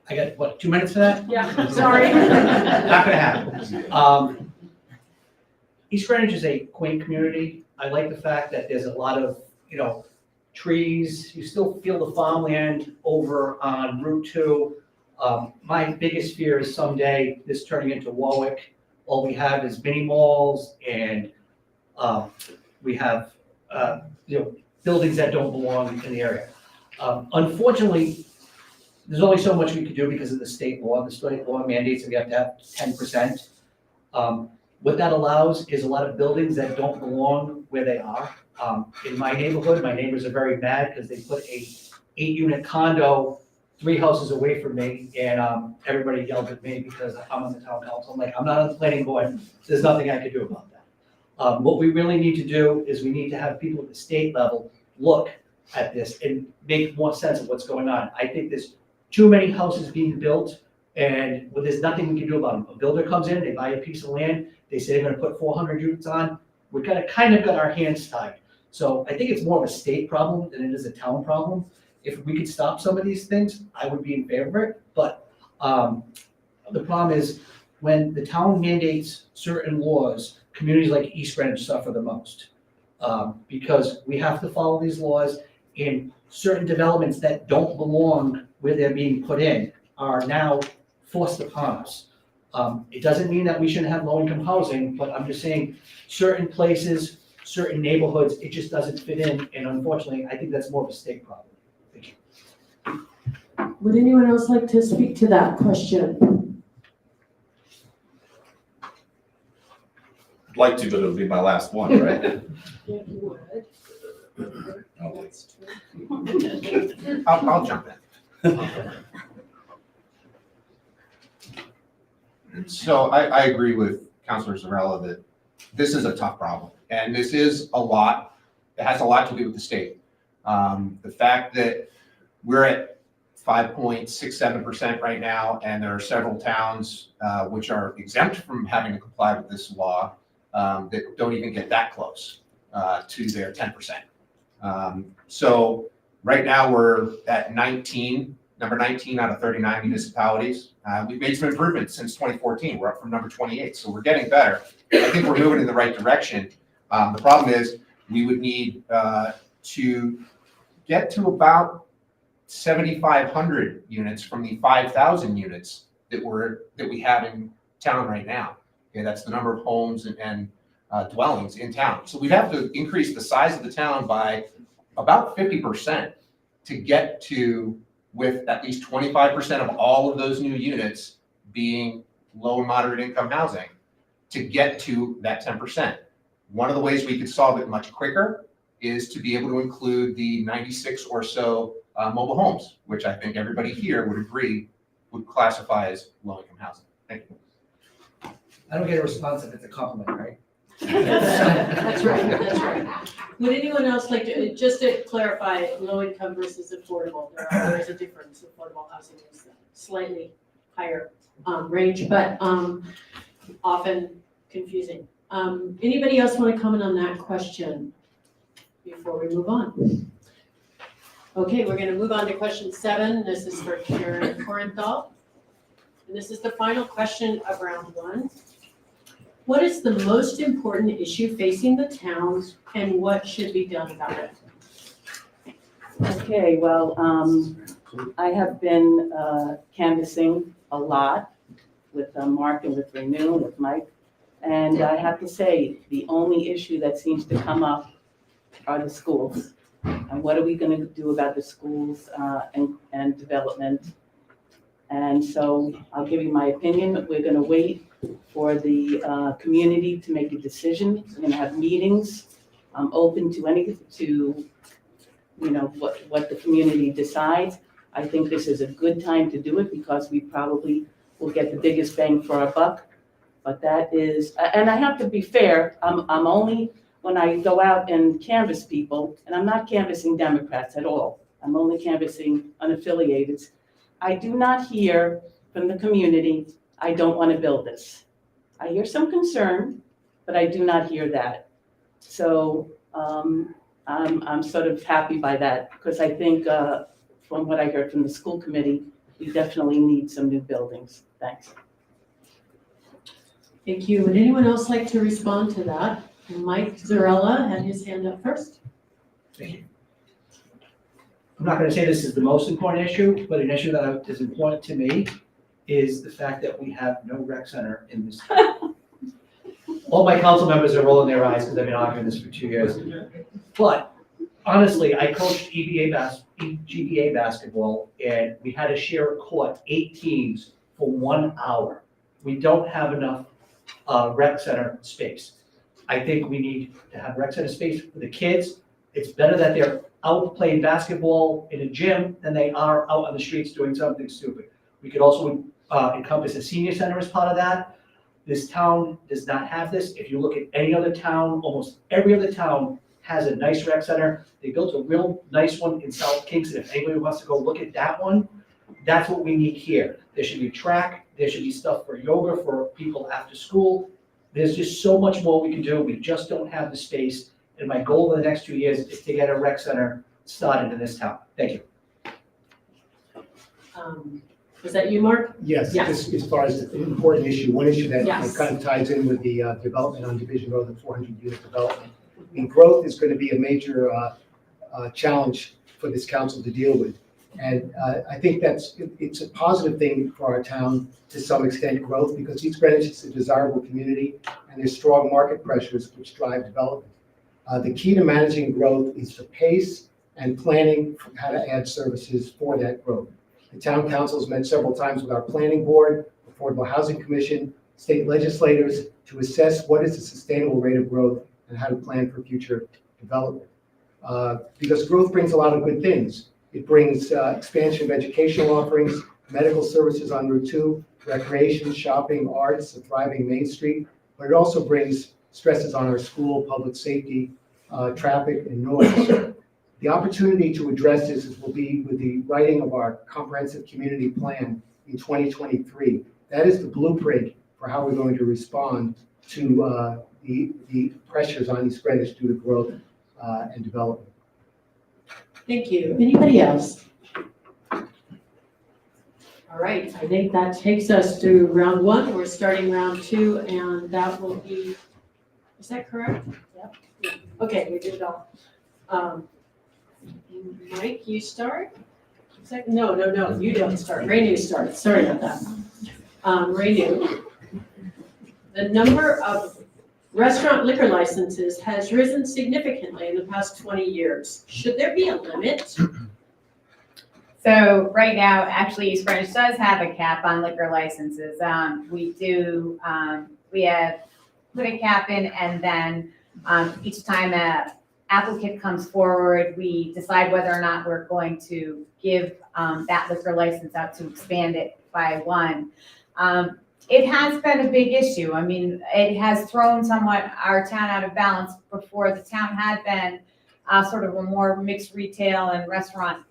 I got, what, 2 minutes for that? Yeah, sorry. Not gonna happen. East Greenwich is a quaint community. I like the fact that there's a lot of, trees. You still feel the farmland over on Route 2. My biggest fear is someday this turning into Warwick. All we have is mini malls and we have, buildings that don't belong in the area. Unfortunately, there's only so much we could do because of the state law. The state law mandates that we have to have 10%. What that allows is a lot of buildings that don't belong where they are. In my neighborhood, my neighbors are very mad because they put a 8-unit condo 3 houses away from me, and everybody yelled at me because I'm on the town council. I'm like, I'm not on the planning board. There's nothing I can do about that. What we really need to do is we need to have people at the state level look at this and make more sense of what's going on. I think there's too many houses being built, and there's nothing we can do about them. A builder comes in, they buy a piece of land, they say they're gonna put 400 units on. We've kind of got our hands tied. So I think it's more of a state problem than it is a town problem. If we could stop some of these things, I would be in favor of it. But the problem is when the town mandates certain laws, communities like East Greenwich suffer the most. Because we have to follow these laws, and certain developments that don't belong where they're being put in are now forced upon us. It doesn't mean that we shouldn't have low-income housing, but I'm just saying certain places, certain neighborhoods, it just doesn't fit in, and unfortunately, I think that's more of a state problem. Thank you. Would anyone else like to speak to that question? I'd like to, but it'll be my last one, right? Yeah, you would. Okay. I'll jump in. So I agree with Councilor Zarrella that this is a tough problem, and this is a lot. It has a lot to do with the state. The fact that we're at 5.67% right now, and there are several towns which are exempt from having to comply with this law that don't even get that close to their 10%. So right now we're at number 19 out of 39 municipalities. We've made some improvements since 2014. We're up from number 28, so we're getting better. I think we're moving in the right direction. The problem is we would need to get to about 7,500 units from the 5,000 units that we have in town right now. Okay, that's the number of homes and dwellings in town. So we'd have to increase the size of the town by about 50% to get to, with at least 25% of all of those new units being low and moderate income housing, to get to that 10%. One of the ways we could solve it much quicker is to be able to include the 96 or so mobile homes, which I think everybody here would agree would classify as low income housing. Thank you. I don't get a response if it's a compliment, right? That's right, that's right. Would anyone else like to, just to clarify, low income versus affordable, there is a difference. Affordable housing is slightly higher range, but often confusing. Anybody else want to comment on that question before we move on? Okay, we're going to move on to question 7. This is for Caryn Corenthal. And this is the final question of round 1. What is the most important issue facing the town and what should be done about it? Okay, well, I have been canvassing a lot with Mark and with Renu and with Mike. And I have to say, the only issue that seems to come up are the schools. And what are we going to do about the schools and development? And so I'll give you my opinion. We're going to wait for the community to make a decision. We're going to have meetings. I'm open to what the community decides. I think this is a good time to do it because we probably will get the biggest bang for our buck. But that is, and I have to be fair, I'm only, when I go out and canvass people, and I'm not canvassing Democrats at all. I'm only canvassing unaffiliated. I do not hear from the community, I don't want to build this. I hear some concern, but I do not hear that. So I'm sort of happy by that because I think from what I heard from the school committee, we definitely need some new buildings. Thanks. Thank you. Would anyone else like to respond to that? Mike Zarrella had his hand up first. Thank you. I'm not going to say this is the most important issue, but an issue that is important to me is the fact that we have no rec center in this town. All my council members are rolling their eyes because I've been arguing this for 2 years. But honestly, I coached GBA basketball, and we had to share a court, 8 teams for 1 hour. We don't have enough rec center space. I think we need to have rec center space for the kids. It's better that they're out playing basketball in a gym than they are out on the streets doing something stupid. We could also encompass a senior center as part of that. This town does not have this. If you look at any other town, almost every other town has a nice rec center. They built a real nice one in South Kingston. If anybody wants to go look at that one, that's what we need here. There should be track. There should be stuff for yoga for people after school. There's just so much more we can do. We just don't have the space. And my goal in the next 2 years is to get a rec center started in this town. Thank you. Was that you, Mark? Yes, Yeah. just as far as an important issue, one issue that Yes. kind of ties in with the development on Division Road, the 400-unit development. I mean, growth is going to be a major challenge for this council to deal with. And I think it's a positive thing for our town to some extent, growth, because East Greenwich is a desirable community and there's strong market pressures which drive development. The key to managing growth is the pace and planning for how to add services for that growth. The town council has met several times with our planning board, Affordable Housing Commission, state legislators to assess what is a sustainable rate of growth and how to plan for future development. Because growth brings a lot of good things. It brings expansion of educational offerings, medical services on Route 2, recreation, shopping, arts, a thriving Main Street, but it also brings stresses on our school, public safety, traffic, and noise. The opportunity to address this will be with the writing of our comprehensive community plan in 2023. That is the blueprint for how we're going to respond to the pressures on East Greenwich due to growth and development. Thank you. Anybody else? All right, I think that takes us through round 1. We're starting round 2, and that will be, is that correct? Yep. Yeah. Okay, we did it all. Mike, you start? No, you don't start. Renu starts. Sorry about that. Renu. the number of restaurant liquor licenses has risen significantly in the past 20 years. Should there be a limit? So right now, actually, East Greenwich does have a cap on liquor licenses. We have put a cap in, and then each time a applicant comes forward, we decide whether or not we're going to give that liquor license out to expand it by one. It has been a big issue. I mean, it has thrown somewhat our town out of balance. Before, the town had been sort of a more mixed retail and restaurant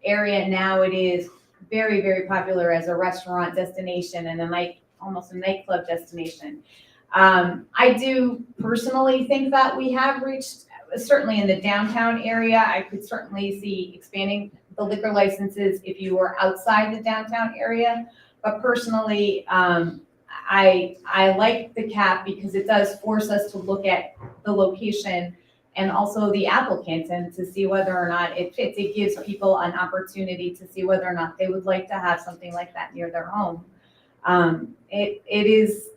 area. Now it is very, very popular as a restaurant destination and almost a nightclub destination. I do personally think that we have reached, certainly in the downtown area, I could certainly see expanding the liquor licenses if you were outside the downtown area. But personally, I like the cap because it does force us to look at the location and also the applicants and to see whether or not it fits. It gives people an opportunity to see whether or not they would like to have something like that near their home.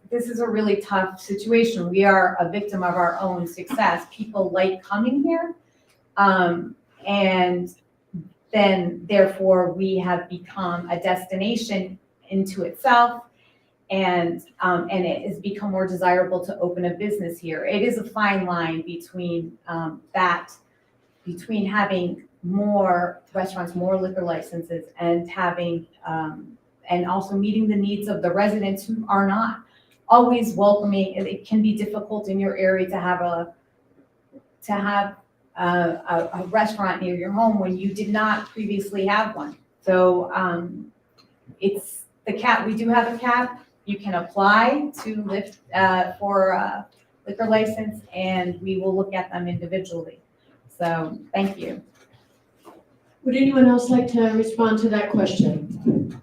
This is a really tough situation. We are a victim of our own success. People like coming here, and then therefore we have become a destination into itself, and it has become more desirable to open a business here. It is a fine line between between having more restaurants, more liquor licenses, and having and also meeting the needs of the residents who are not always welcoming. It can be difficult in your area to have a restaurant near your home when you did not previously have one. So it's the cap. We do have a cap. You can apply to lift for a liquor license, and we will look at them individually. So thank you. Would anyone else like to respond to that question?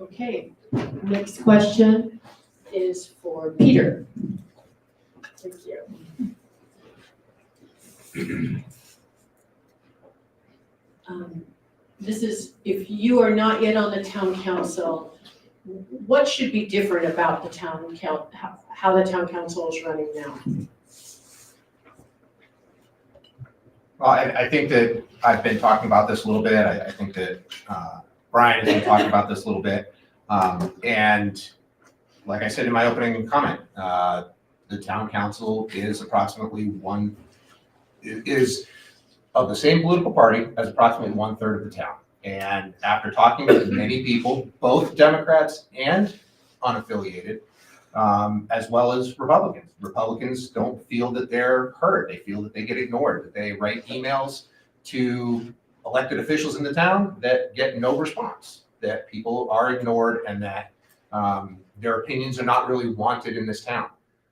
Okay, next question is for Peter. Thank you. This is, if you are not yet on the town council, what should be different about the town council, how the town council is running now? Well, I think that I've been talking about this a little bit. I think that Brian has been talking about this a little bit. And like I said in my opening comment, the town council is is of the same political party as approximately 1/3 of the town. And after talking with many people, both Democrats and unaffiliated, as well as Republicans don't feel that they're heard. They feel that they get ignored, that they write emails to elected officials in the town that get no response, that people are ignored, and that their opinions are not really wanted in this town.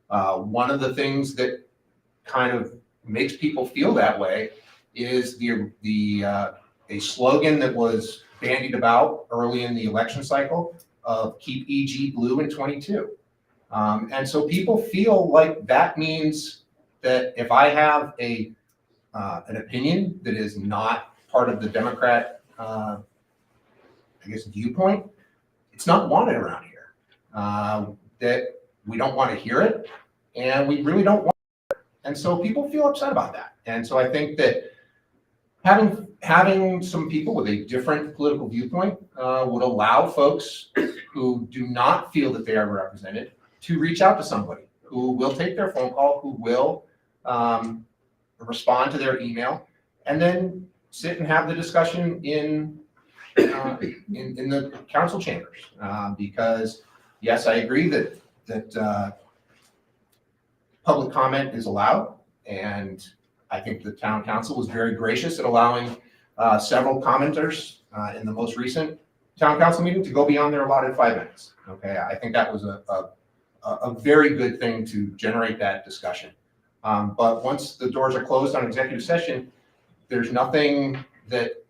One of the things that kind of makes people feel that way is a slogan that was bandied about early in the election cycle of keep EG blue in 22. And so people feel like that means that if I have an opinion that is not part of the Democrat, viewpoint, it's not wanted around here. That we don't want to hear it, and we really don't want it. And so people feel upset about that. And so I think that having some people with a different political viewpoint would allow folks who do not feel that they are represented to reach out to somebody who will take their phone call, who will respond to their email, and then sit and have the discussion in the council chambers. Because yes, I agree that public comment is allowed, and I think the town council was very gracious at allowing several commenters in the most recent town council meeting to go beyond their allotted 5 minutes. Okay, I think that was a very good thing to generate that discussion. But once the doors are closed on executive session, there's nothing that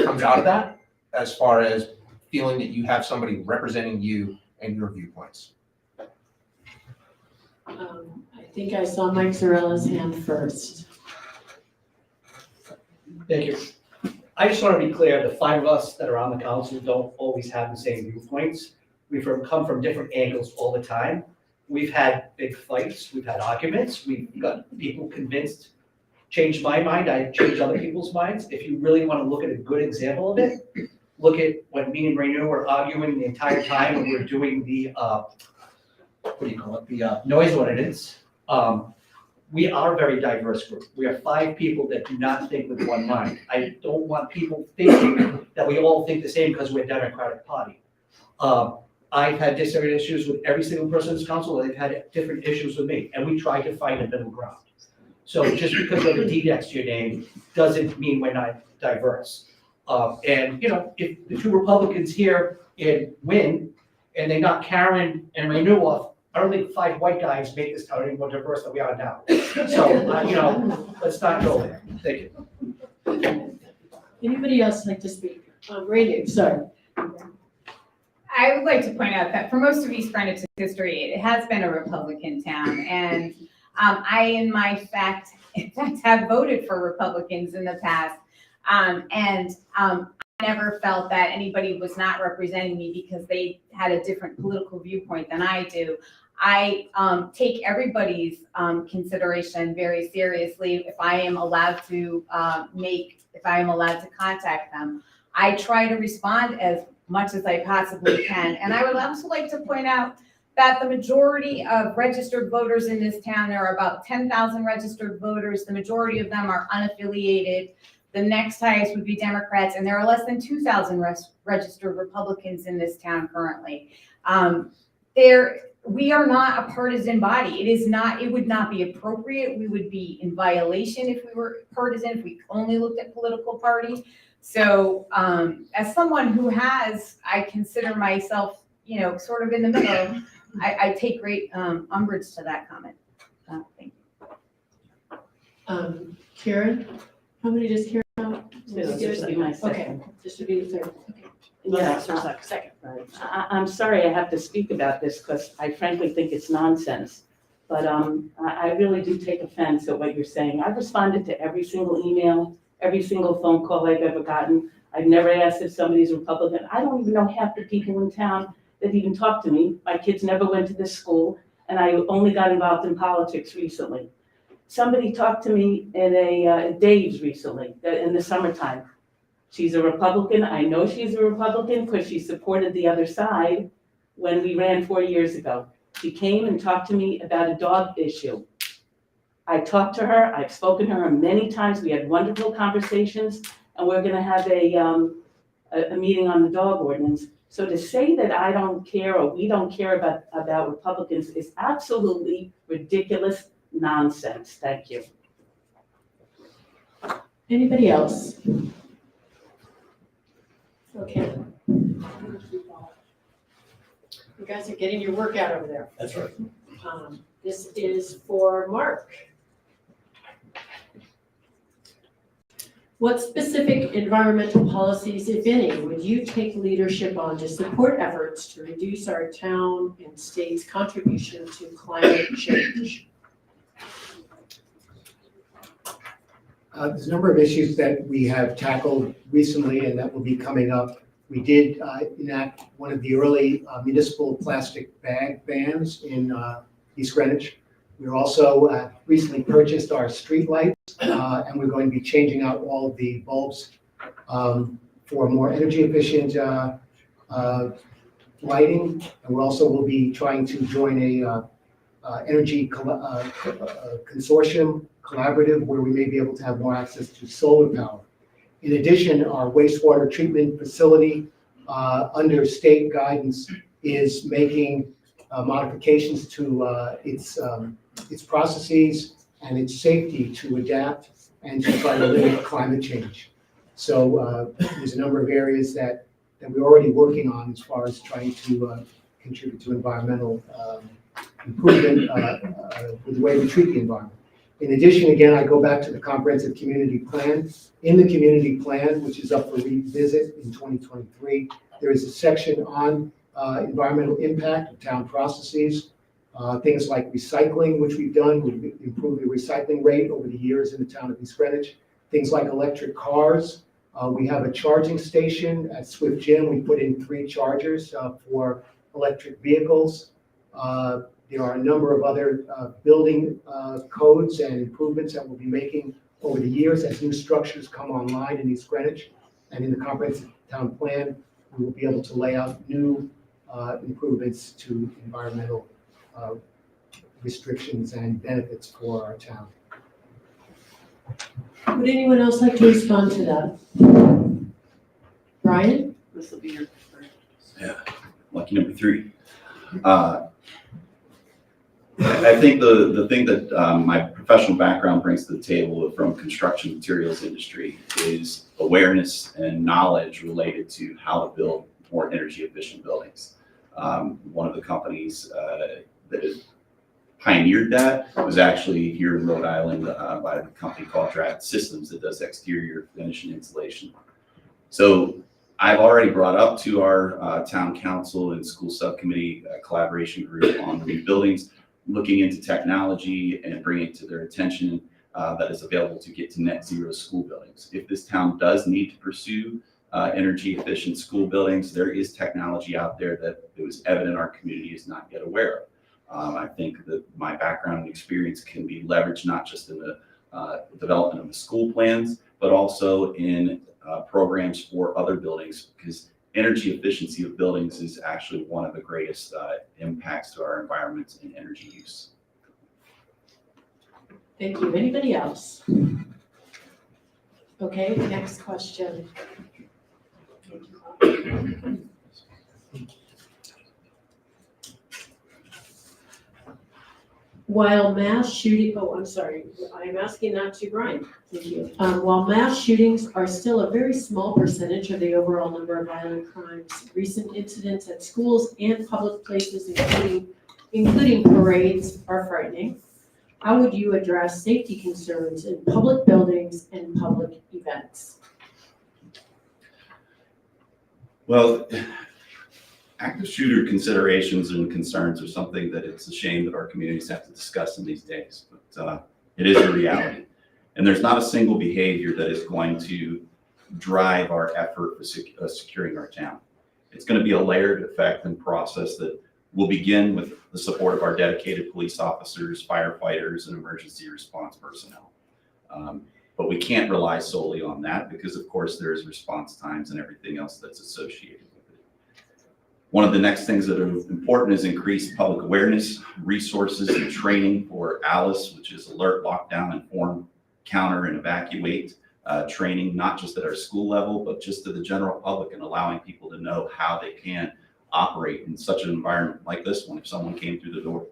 comes out of that as far as feeling that you have somebody representing you and your viewpoints. I think I saw Mike Zarrella's hand first. Thank you. I just want to be clear, the 5 of us that are on the council don't always have the same viewpoints. We've come from different angles all the time. We've had big fights, we've had arguments, we've got people convinced, changed my mind, I changed other people's minds. If you really want to look at a good example of it, look at when me and Renu were arguing the entire time when we were doing the, the noise ordinance. We are a very diverse group. We are 5 people that do not think with one mind. I don't want people thinking that we all think the same because we're a Democratic Party. I've had different issues with every single person in this council. They've had different issues with me, and we try to find a middle ground. So just because you have a D next to your name doesn't mean we're not diverse. And, you know, if the 2 Republicans here win and they knock Caryn and Renu off, I don't think 5 white guys make this town any more diverse than we are now. So, you know, let's not go there. Thank you. Anybody else like to speak? Renu, sorry. I would like to point out that for most of East Greenwich's history, it has been a Republican town. And I, in fact, have voted for Republicans in the past. I never felt that anybody was not representing me because they had a different political viewpoint than I do. I take everybody's consideration very seriously. If I am allowed to contact them, I try to respond as much as I possibly can. And I would also like to point out that the majority of registered voters in this town, there are about 10,000 registered voters. The majority of them are unaffiliated. The next highest would be Democrats, and there are less than 2,000 registered Republicans in this town currently. We are not a partisan body. It would not be appropriate. We would be in violation if we were partisan, if we only looked at political parties. So as someone who I consider myself, you know, sort of in the middle, I take great umbrage to that comment. Thank you. Caryn, how many does Caryn have? This would be my second. Okay, this would be the third. Okay. Yeah, Second. I'm sorry I have to speak about this because I frankly think it's nonsense. But I really do take offense at what you're saying. I've responded to every single email, every single phone call I've ever gotten. I've never asked if somebody's Republican. I don't even know half the people in town that even talk to me. My kids never went to this school, and I only got involved in politics recently. Somebody talked to me in Dave's recently, in the summertime. She's a Republican. I know she's a Republican because she supported the other side when we ran 4 years ago. She came and talked to me about a dog issue. I talked to her. I've spoken to her many times. We had wonderful conversations, and we're going to have a meeting on the dog ordinance. So to say that I don't care or we don't care about Republicans is absolutely ridiculous nonsense. Thank you. Anybody else? Okay. You guys are getting your work out over there. That's right. This is for Mark. What specific environmental policies, if any, would you take leadership on to support efforts to reduce our town and state's contribution to climate change? There's a number of issues that we have tackled recently and that will be coming up. We did enact one of the early municipal plastic bag bans in East Greenwich. We also recently purchased our street lights and we're going to be changing out all of the bulbs for more energy efficient lighting. And we also will be trying to join a energy consortium collaborative where we may be able to have more access to solar power. In addition, our wastewater treatment facility under state guidance is making modifications to its processes and its safety to adapt and to try to limit climate change. So there's a number of areas that we're already working on as far as trying to contribute to environmental improvement with the way we treat the environment. In addition, again, I go back to the comprehensive community plan. In the community plan, which is up for revisit in 2023, there is a section on environmental impact of town processes, things like recycling, which we've done. We've improved the recycling rate over the years in the town of East Greenwich. Things like electric cars. We have a charging station at Swift Gym. We put in 3 chargers for electric vehicles. There are a number of other building codes and improvements that we'll be making over the years as new structures come online in East Greenwich. And in the comprehensive town plan, we will be able to lay out new improvements to environmental restrictions and benefits for our town. Would anyone else like to respond to that? Brian? This will be your Yeah, lucky number 3. I think the thing that my professional background brings to the table from construction materials industry is awareness and knowledge related to how to build more energy efficient buildings. One of the companies that has pioneered that was actually here in Rhode Island by a company called Draft Systems that does exterior finish and insulation. So I've already brought up to our town council and school subcommittee collaboration group on green buildings, looking into technology and bringing it to their attention that is available to get to net zero school buildings. If this town does need to pursue energy efficient school buildings, there is technology out there that it was evident our community is not yet aware of. I think that my background and experience can be leveraged not just in the development of the school plans, but also in programs for other buildings, because energy efficiency of buildings is actually one of the greatest impacts to our environment and energy use. Thank you. Anybody else? Okay, next question. While mass shooting, I'm sorry, I'm asking that to Brian. Thank you. While mass shootings are still a very small percentage of the overall number of violent crimes, recent incidents at schools and public places, including parades, are frightening. How would you address safety concerns in public buildings and public events? Well, active shooter considerations and concerns are something that it's a shame that our communities have to discuss in these days, but it is a reality. And there's not a single behavior that is going to drive our effort for securing our town. It's going to be a layered effect and process that will begin with the support of our dedicated police officers, firefighters, and emergency response personnel. But we can't rely solely on that because, of course, there's response times and everything else that's associated with it. One of the next things that are important is increased public awareness, resources, and training for ALICE, which is Alert, Lockdown, Inform, Counter, and Evacuate training, not just at our school level, but just to the general public, and allowing people to know how they can operate in such an environment like this one if someone came through the door.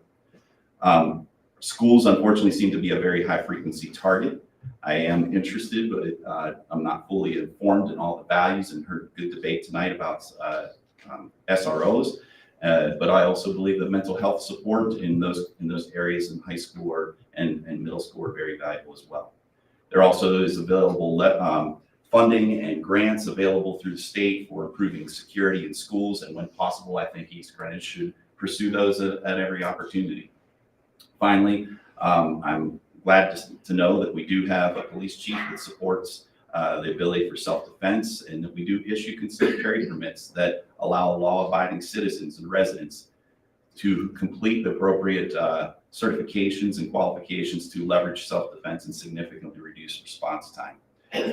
Schools, unfortunately, seem to be a very high frequency target. I am interested, but I'm not fully informed in all the values, and heard good debate tonight about SROs. But I also believe that mental health support in those areas in high school and middle school are very valuable as well. There also is available funding and grants available through the state for improving security in schools, and when possible, I think East Greenwich should pursue those at every opportunity. Finally, I'm glad to know that we do have a police chief that supports the ability for self-defense, and that we do issue concealed carry permits that allow law-abiding citizens and residents to complete the appropriate certifications and qualifications to leverage self-defense and significantly reduce response time.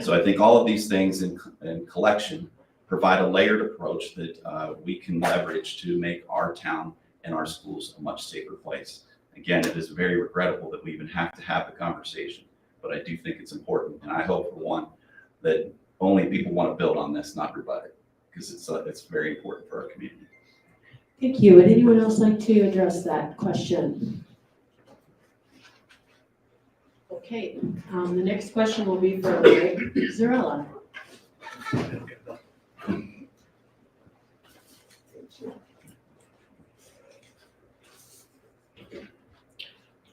So I think all of these things in collection provide a layered approach that we can leverage to make our town and our schools a much safer place. Again, it is very regrettable that we even have to have the conversation, but I do think it's important, and I hope for one that only people want to build on this, not rebut it, because it's very important for our community. Thank you. Would anyone else like to address that question? Okay, the next question will be for Zarrella.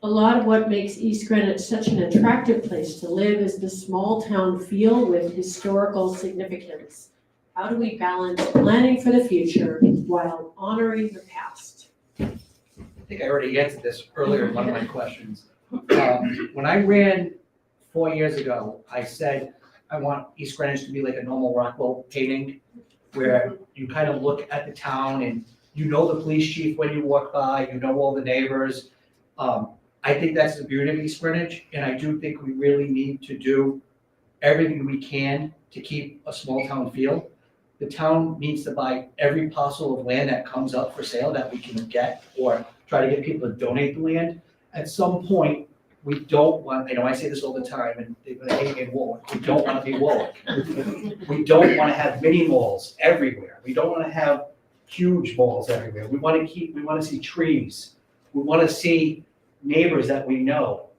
A lot of what makes East Greenwich such an attractive place to live is the small town feel with historical significance. How do we balance planning for the future while honoring the past? I think I already answered this earlier in one of my questions. When I ran 4 years ago, I said I want East Greenwich to be like a normal Rockwell painting, where you kind of look at the town and You know the police chief when you walk by, you know all the neighbors. I think that's the beauty of East Greenwich, and I do think we really need to do everything we can to keep a small town feel. The town needs to buy every parcel of land that comes up for sale that we can get, or try to get people to donate the land. At some point, we don't want, I know I say this all the time, and they're gonna hate me in Warwick, we don't wanna be Warwick. We don't wanna have mini malls everywhere. We don't wanna have huge malls everywhere. We wanna see trees. We wanna see neighbors that we know.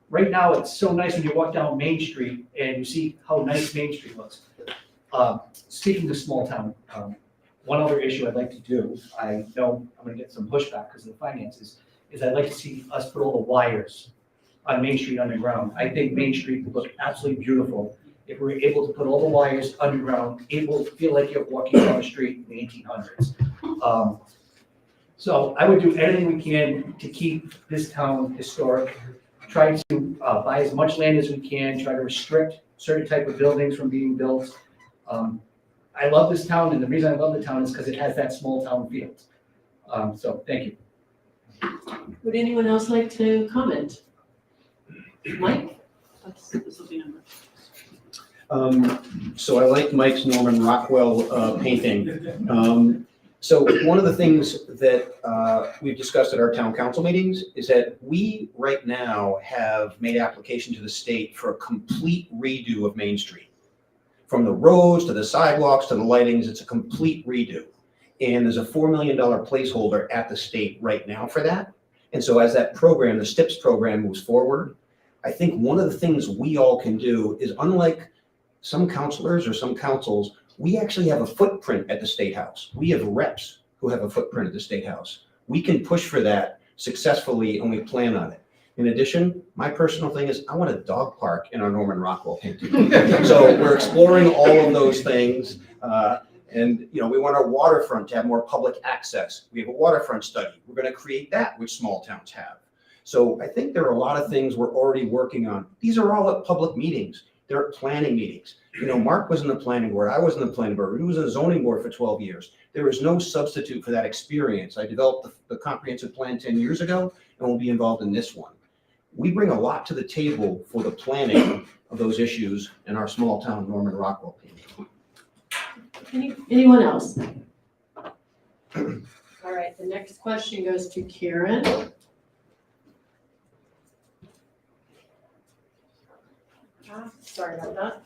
Right now, it's so nice when you walk down Main Street and you see how nice Main Street looks. Speaking of small town, one other issue I'd like to do, I know I'm gonna get some pushback because of the finances, is I'd like to see us put all the wires on Main Street underground. I think Main Street would look absolutely beautiful if we were able to put all the wires underground, able to feel like you're walking down the street in the 1800s. So I would do anything we can to keep this town historic, try to buy as much land as we can, try to restrict certain type of buildings from being built. I love this town, and the reason I love the town is because it has that small town feel. So thank you. Would anyone else like to comment? Mike? So I like Mike's Norman Rockwell painting. So one of the things that we've discussed at our town council meetings is that we right now have made application to the state for a complete redo of Main Street. From the roads to the sidewalks to the lightings, it's a complete redo. And there's a $4 million placeholder at the state right now for that. And so as that program, the STIPS program, moves forward, I think one of the things we all can do is, unlike some councilors or some councils, we actually have a footprint at the State House. We have reps who have a footprint at the State House. We can push for that successfully, and we plan on it. In addition, my personal thing is I want a dog park in our Norman Rockwell painting. So we're exploring all of those things. And we want our waterfront to have more public access. We have a waterfront study. We're going to create that, which small towns have. So I think there are a lot of things we're already working on. These are all at public meetings. They're at planning meetings. Mark was in the planning board. I was in the planning board. He was in the zoning board for 12 years. There is no substitute for that experience. I developed the comprehensive plan 10 years ago, and will be involved in this one. We bring a lot to the table for the planning of those issues in our small town Norman Rockwell painting. Anyone else? All right, the next question goes to Caryn. Sorry about that.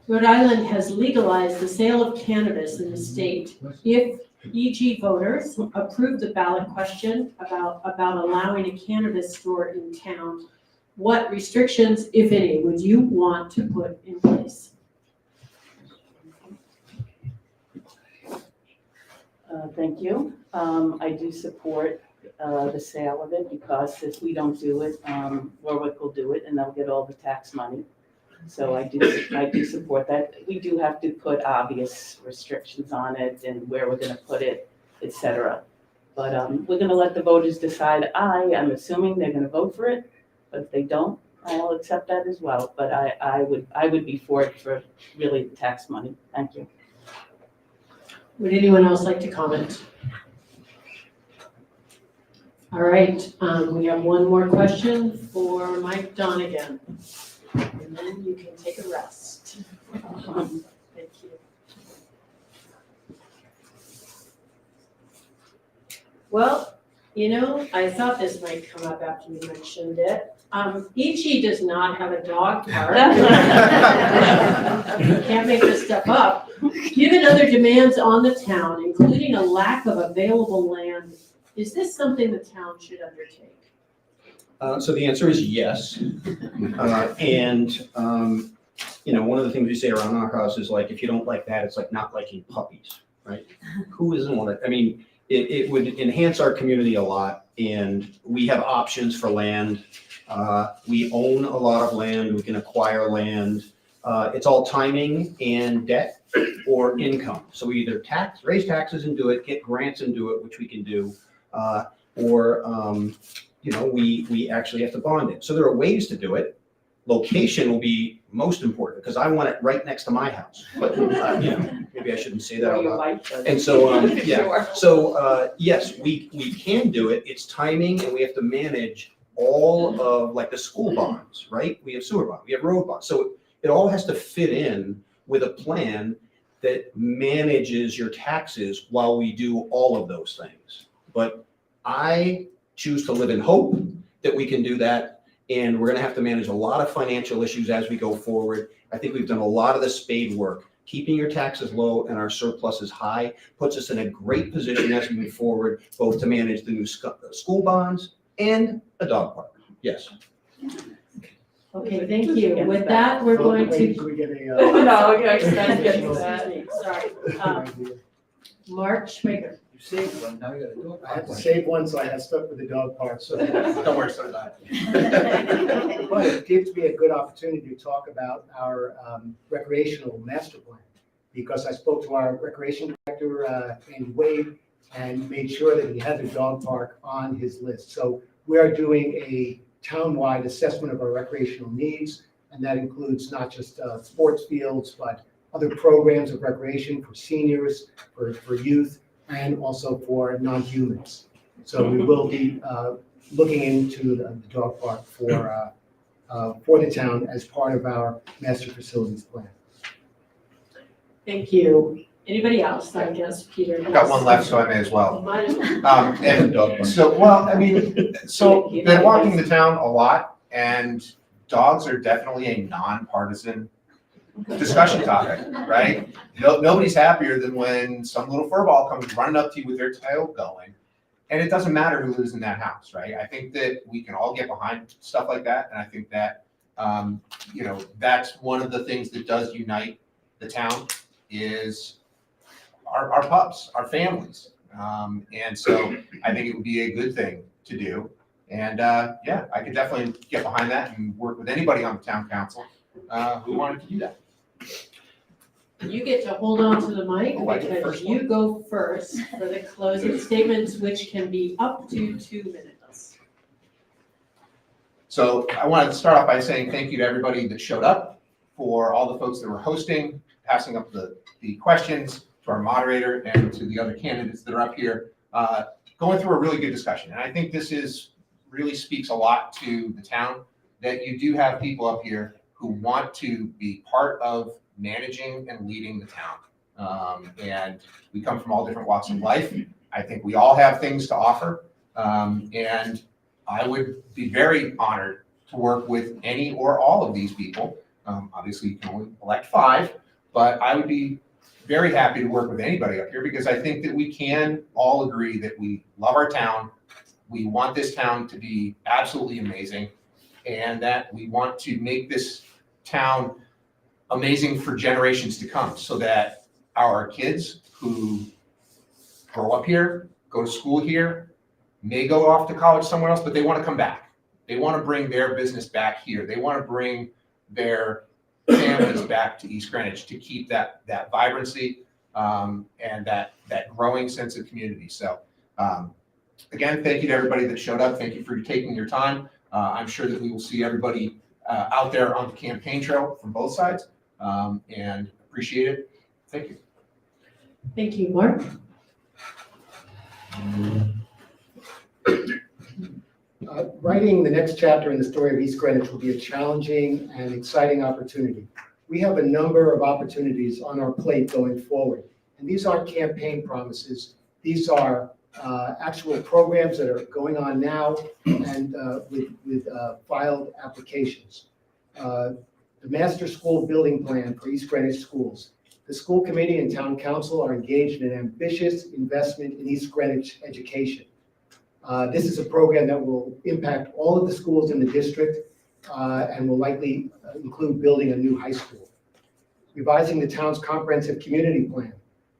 Rhode Island has legalized the sale of cannabis in the state. If EG voters approve the ballot question about allowing a cannabis store in town, what restrictions, if any, would you want to put in place? Thank you. I do support the sale of it, because if we don't do it, Warwick will do it and they'll get all the tax money. So I do support that. We do have to put obvious restrictions on it and where we're gonna put it, etc. But we're gonna let the voters decide. I'm assuming they're gonna vote for it, but if they don't, I'll accept that as well. But I would be for it for really the tax money. Thank you. Would anyone else like to comment? All right, we have one more question for Mike Donegan, and then you can take a rest. Thank you. Well, I thought this might come up after you mentioned it. EG does not have a dog park. Can't make this stuff up. Given other demands on the town, including a lack of available land, is this something the town should undertake? So the answer is yes. One of the things we say around our house is like, if you don't like that, it's like not liking puppies, right? Who isn't one? It would enhance our community a lot, and we have options for land. We own a lot of land. We can acquire land. It's all timing and debt or income. So we either raise taxes and do it, get grants and do it, which we can do, or we actually have to bond it. So there are ways to do it. location will be most important, because I want it right next to my house. But, maybe I shouldn't say that out loud. And so, yes, we can do it. It's timing, and we have to manage all of, like, the school bonds, right? We have sewer bonds, we have road bonds. So it all has to fit in with a plan that manages your taxes while we do all of those things. But I choose to live in hope that we can do that, and we're gonna have to manage a lot of financial issues as we go forward. I think we've done a lot of the spade work. Keeping your taxes low and our surpluses high puts us in a great position as we move forward, both to manage the new school bonds and a dog park. Yes. Okay, thank you. With that, we're going to. Could we get a? No, yeah, sorry. Mark Schwager. You saved one, now you gotta do it. I had to save one, so I had stuck with the dog park, so. Don't worry, so did I. But it gives me a good opportunity to talk about our recreational master plan, because I spoke to our recreation director, Andy Wade, and made sure that he had the dog park on his list. So we are doing a town-wide assessment of our recreational needs, and that includes not just sports fields, but other programs of recreation for seniors, for youth, and also for non-humans. So we will be looking into the dog park for the town as part of our master facilities plan. Thank you. Anybody else? I guess Peter. I've got one left, so I may as well. Might as well. And so, well, I mean, so been walking the town a lot, and dogs are definitely a nonpartisan discussion topic, right? Nobody's happier than when some little furball comes running up to you with their tail going, and it doesn't matter who lives in that house, right? I think that we can all get behind stuff like that, and I think that, that's one of the things that does unite the town is our pups, our families. And so I think it would be a good thing to do. And I could definitely get behind that and work with anybody on the town council who wanted to do that. You get to hold on to the mic Oh, I get because first you one? go first for the closing statements, which can be up to 2 minutes. So I wanted to start off by saying thank you to everybody that showed up, for all the folks that were hosting, passing up the questions, to our moderator, and to the other candidates that are up here, going through a really good discussion. And I think this really speaks a lot to the town, that you do have people up here who want to be part of managing and leading the town. And we come from all different walks of life. I think we all have things to offer. And I would be very honored to work with any or all of these people. Obviously, you can only elect 5, but I would be very happy to work with anybody up here, because I think that we can all agree that we love our town. We want this town to be absolutely amazing, and that we want to make this town amazing for generations to come, so that our kids who grow up here, go to school here, may go off to college somewhere else, but they want to come back. They want to bring their business back here. They want to bring their families back to East Greenwich to keep that vibrancy and that growing sense of community. So again, thank you to everybody that showed up. Thank you for taking your time. I'm sure that we will see everybody out there on the campaign trail from both sides, and appreciate it. Thank you. Thank you, Mark. Writing the next chapter in the story of East Greenwich will be a challenging and exciting opportunity. We have a number of opportunities on our plate going forward, and these aren't campaign promises. These are actual programs that are going on now and with filed applications. The Master School Building Plan for East Greenwich Schools. The school committee and town council are engaged in an ambitious investment in East Greenwich education. This is a program that will impact all of the schools in the district and will likely include building a new high school. Revising the town's comprehensive community plan.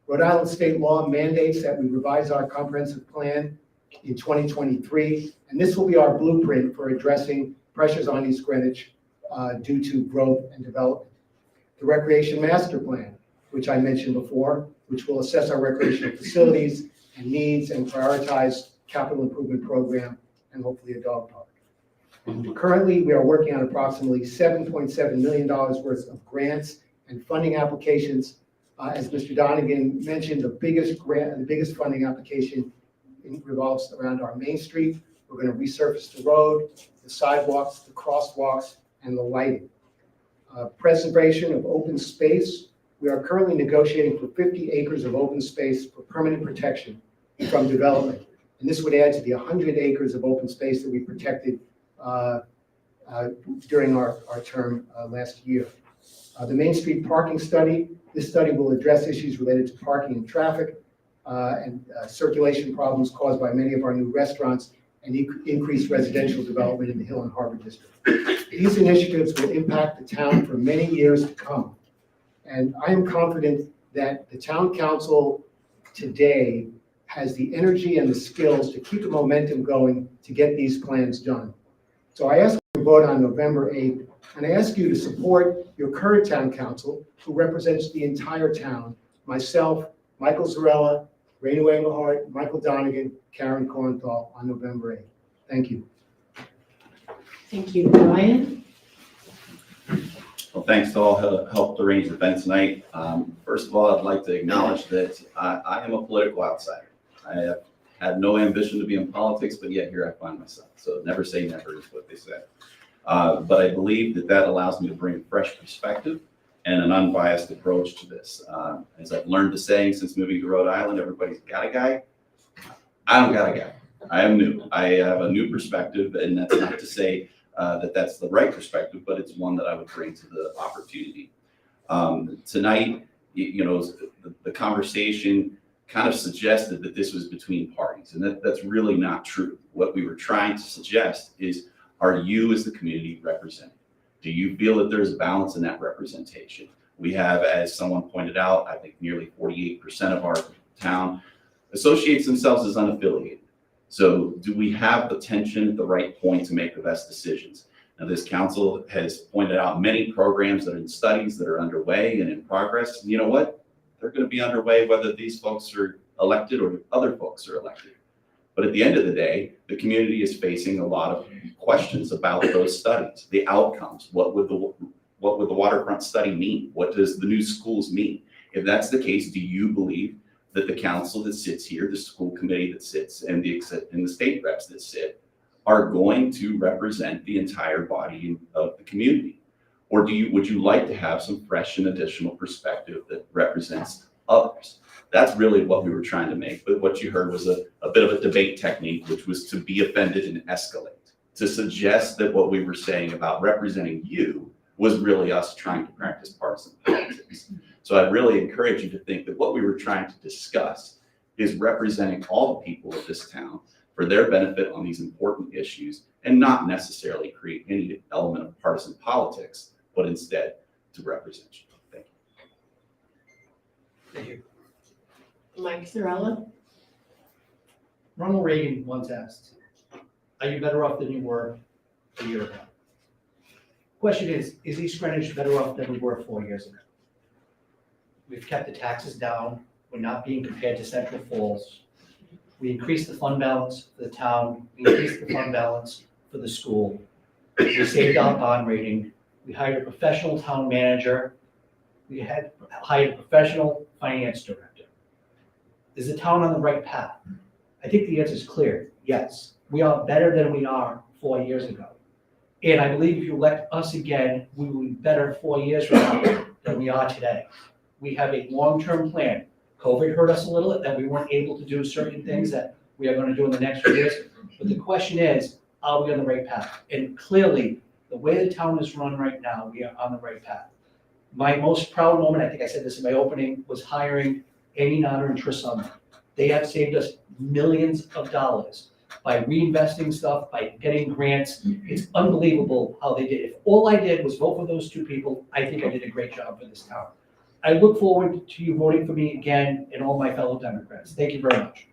Rhode Island state law mandates that we revise our comprehensive plan in 2023, and this will be our blueprint for addressing pressures on East Greenwich due to growth and development. The recreation master plan, which I mentioned before, which will assess our recreational facilities and needs and prioritize capital improvement program, and hopefully a dog park. Currently, we are working on approximately $7.7 million worth of grants and funding applications. As Mr. Donegan mentioned, the biggest funding application revolves around our Main Street. We're going to resurface the road, the sidewalks, the crosswalks, and the lighting. Preservation of open space. We are currently negotiating for 50 acres of open space for permanent protection from development. And this would add to the 100 acres of open space that we protected during our term last year. The Main Street parking study. This study will address issues related to parking and traffic and circulation problems caused by many of our new restaurants and increased residential development in the Hill and Harbor District. These initiatives will impact the town for many years to come. And I am confident that the town council today has the energy and the skills to keep the momentum going to get these plans done. So I ask you to vote on November 8th, and I ask you to support your current town council, who represents the entire town, myself, Michael Zarrella, Renu Englehart, Michael Donegan, Caryn Corenthal, on November 8th. Thank you. Thank you, Brian. Well, thanks to all who helped arrange the event tonight. First of all, I'd like to acknowledge that I am a political outsider. I have had no ambition to be in politics, but yet here I find myself. So never say never is what they say. But I believe that allows me to bring a fresh perspective and an unbiased approach to this. As I've learned to say since moving to Rhode Island, everybody's got a guy. I don't got a guy. I am new. I have a new perspective, and that's not to say that that's the right perspective, but it's one that I would bring to the opportunity. Tonight, the conversation kind of suggested that this was between parties, and that's really not true. What we were trying to suggest is, are you as the community represented? Do you feel that there's a balance in that representation? We have, as someone pointed out, I think nearly 48% of our town associates themselves as unaffiliated. So do we have the tension at the right point to make the best decisions? Now, this council has pointed out many programs that are in studies that are underway and in progress. And you know what? They're going to be underway whether these folks are elected or other folks are elected. But at the end of the day, the community is facing a lot of questions about those studies, the outcomes. What would the waterfront study mean? What does the new schools mean? If that's the case, do you believe that the council that sits here, the school committee that sits, and the state reps that sit are going to represent the entire body of the community? Or would you like to have some fresh and additional perspective that represents others? That's really what we were trying to make. But what you heard was a bit of a debate technique, which was to be offended and escalate, to suggest that what we were saying about representing you was really us trying to practice partisan politics. So I'd really encourage you to think that what we were trying to discuss is representing all the people of this town for their benefit on these important issues, and not necessarily create any element of partisan politics, but instead to represent you. Thank you. Thank you. Mike Zarrella. Ronald Reagan once asked, are you better off than you were a year ago? Question is East Greenwich better off than we were 4 years ago? We've kept the taxes down. We're not being compared to Central Falls. We increased the fund balance for the town. We increased the fund balance for the school. We saved our bond rating. We hired a professional town manager. We had hired a professional finance director. Is the town on the right path? I think the answer is clear. Yes, we are better than we are 4 years ago. And I believe if you elect us again, we will be better 4 years from now than we are today. We have a long-term plan. COVID hurt us a little, that we weren't able to do certain things that we are going to do in the next few years. But the question is, are we on the right path? And clearly, the way the town is run right now, we are on the right path. My most proud moment, I think I said this in my opening, was hiring Amy Notter and Theresa. They have saved us millions of dollars by reinvesting stuff, by getting grants. It's unbelievable how they did it. If all I did was vote for those two people, I think I did a great job for this town. I look forward to you voting for me again and all my fellow Democrats. Thank you very much.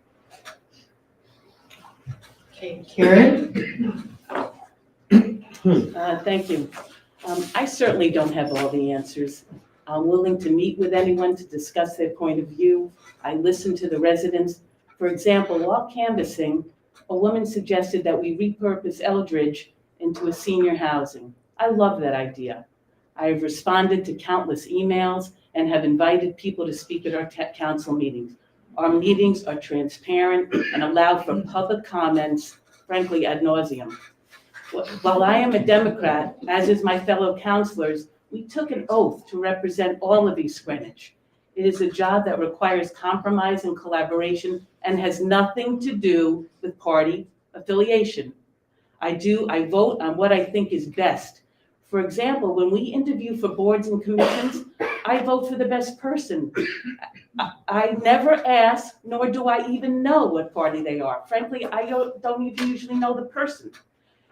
Okay, Caryn. Thank you. I certainly don't have all the answers. I'm willing to meet with anyone to discuss their point of view. I listen to the residents. For example, while canvassing, a woman suggested that we repurpose Eldridge into a senior housing. I love that idea. I have responded to countless emails and have invited people to speak at our council meetings. Our meetings are transparent and allow for public comments, frankly, ad nauseum. While I am a Democrat, as is my fellow councilors, we took an oath to represent all of East Greenwich. It is a job that requires compromise and collaboration and has nothing to do with party affiliation. I vote on what I think is best. For example, when we interview for boards and commissions, I vote for the best person. I never ask, nor do I even know what party they are. Frankly, I don't even usually know the person.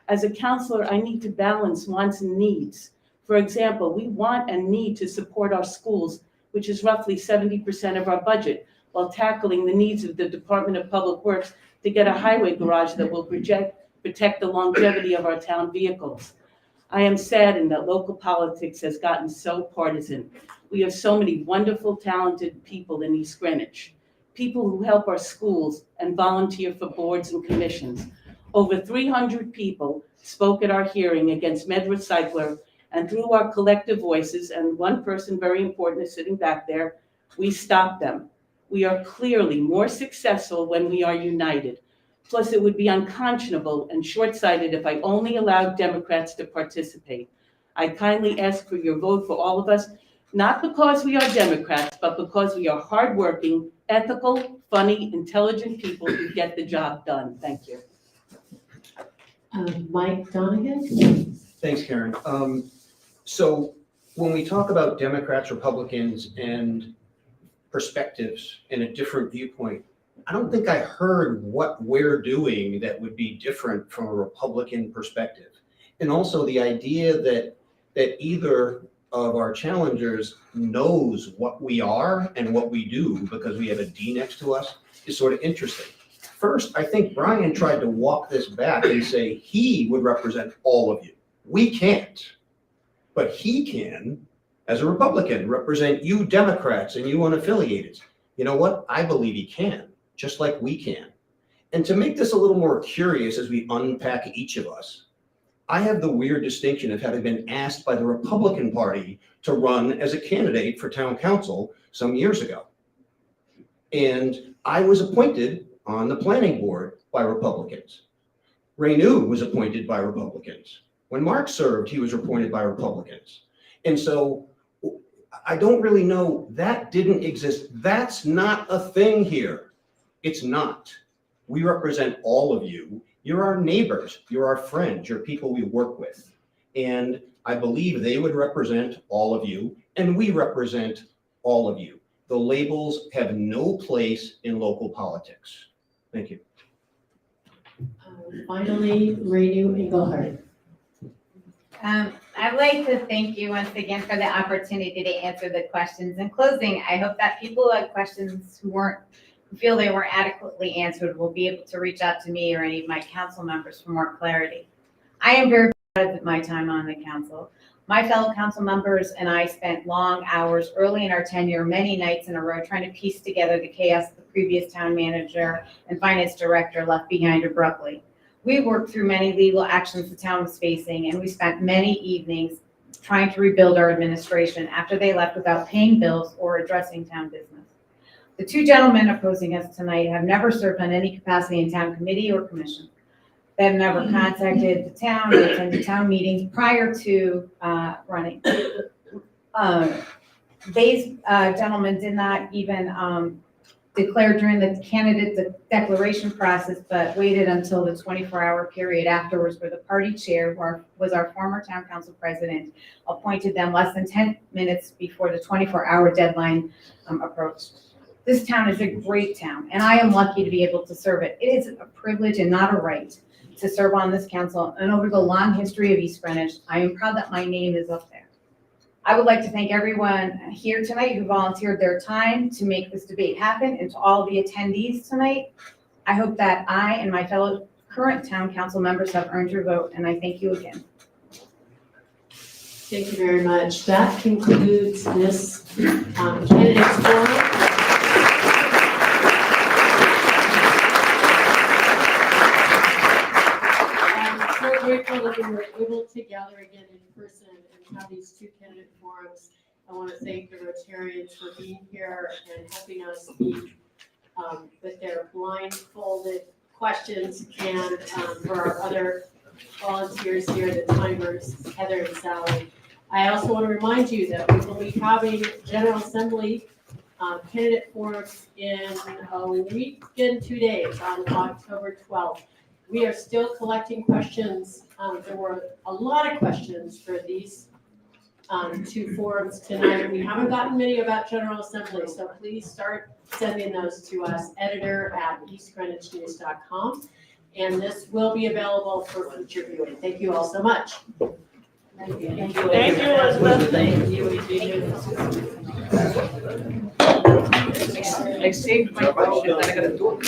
As a counselor, I need to balance wants and needs. For example, we want and need to support our schools, which is roughly 70% of our budget, while tackling the needs of the Department of Public Works to get a highway garage that will protect the longevity of our town vehicles. I am saddened that local politics has gotten so partisan. We have so many wonderful, talented people in East Greenwich, people who help our schools and volunteer for boards and commissions. Over 300 people spoke at our hearing against Med Recycler, and through our collective voices, and one person very important is sitting back there, we stopped them. We are clearly more successful when we are united. Plus, it would be unconscionable and short-sighted if I only allowed Democrats to participate. I kindly ask for your vote for all of us, not because we are Democrats, but because we are hardworking, ethical, funny, intelligent people who get the job done. Thank you. Mike Donegan? Thanks, Caryn. So when we talk about Democrats, Republicans, and perspectives and a different viewpoint, I don't think I heard what we're doing that would be different from a Republican perspective. And also the idea that either of our challengers knows what we are and what we do because we have a D next to us is sort of interesting. First, I think Brian tried to walk this back and say he would represent all of you. We can't, but he can, as a Republican, represent you Democrats and you unaffiliated. You know what? I believe he can, just like we can. And to make this a little more curious as we unpack each of us, I have the weird distinction of having been asked by the Republican Party to run as a candidate for town council some years ago. And I was appointed on the planning board by Republicans. Renu was appointed by Republicans. When Mark served, he was appointed by Republicans. And so I don't really know, that didn't exist. That's not a thing here. It's not. We represent all of you. You're our neighbors, you're our friends, you're people we work with. And I believe they would represent all of you, and we represent all of you. The labels have no place in local politics. Thank you. Finally, Renu Englehart. I'd like to thank you once again for the opportunity to answer the questions. In closing, I hope that people who had questions who feel they weren't adequately answered will be able to reach out to me or any of my council members for more clarity. I am very proud of my time on the council. My fellow council members and I spent long hours early in our tenure, many nights in a row, trying to piece together the chaos the previous town manager and finance director left behind abruptly. We worked through many legal actions the town was facing, and we spent many evenings trying to rebuild our administration after they left without paying bills or addressing town business. The two gentlemen opposing us tonight have never served on any capacity in town committee or commission. They have never contacted the town or attended town meetings prior to running. These gentlemen did not even declare during the candidate declaration process, but waited until the 24-hour period afterwards, where the party chair, who was our former town council president, appointed them less than 10 minutes before the 24-hour deadline approached. This town is a great town, and I am lucky to be able to serve it. It is a privilege and not a right to serve on this council, and over the long history of East Greenwich, I am proud that my name is up there. I would like to thank everyone here tonight who volunteered their time to make this debate happen, and to all the attendees tonight. I hope that I and my fellow current town council members have earned your vote, and I thank you again. Thank you very much. That concludes this candidates forum. grateful that we were able to gather again in person and have these two candidate forums. I want to thank the Rotarians for being here and helping us speak with their blindfolded questions, and for our other volunteers here, the timers, Heather and Sally. I also want to remind you that we will be having General Assembly candidate forums in a week and 2 days on October 12th. We are still collecting questions. There were a lot of questions for these two forums tonight. We haven't gotten many about General Assembly, so please start sending those to us, editor@eastgreenwichnews.com. And this will be available for future viewing. Thank you all so much. Thank you, Elizabeth. Thank you, EG. I saved my question, and I gotta do it.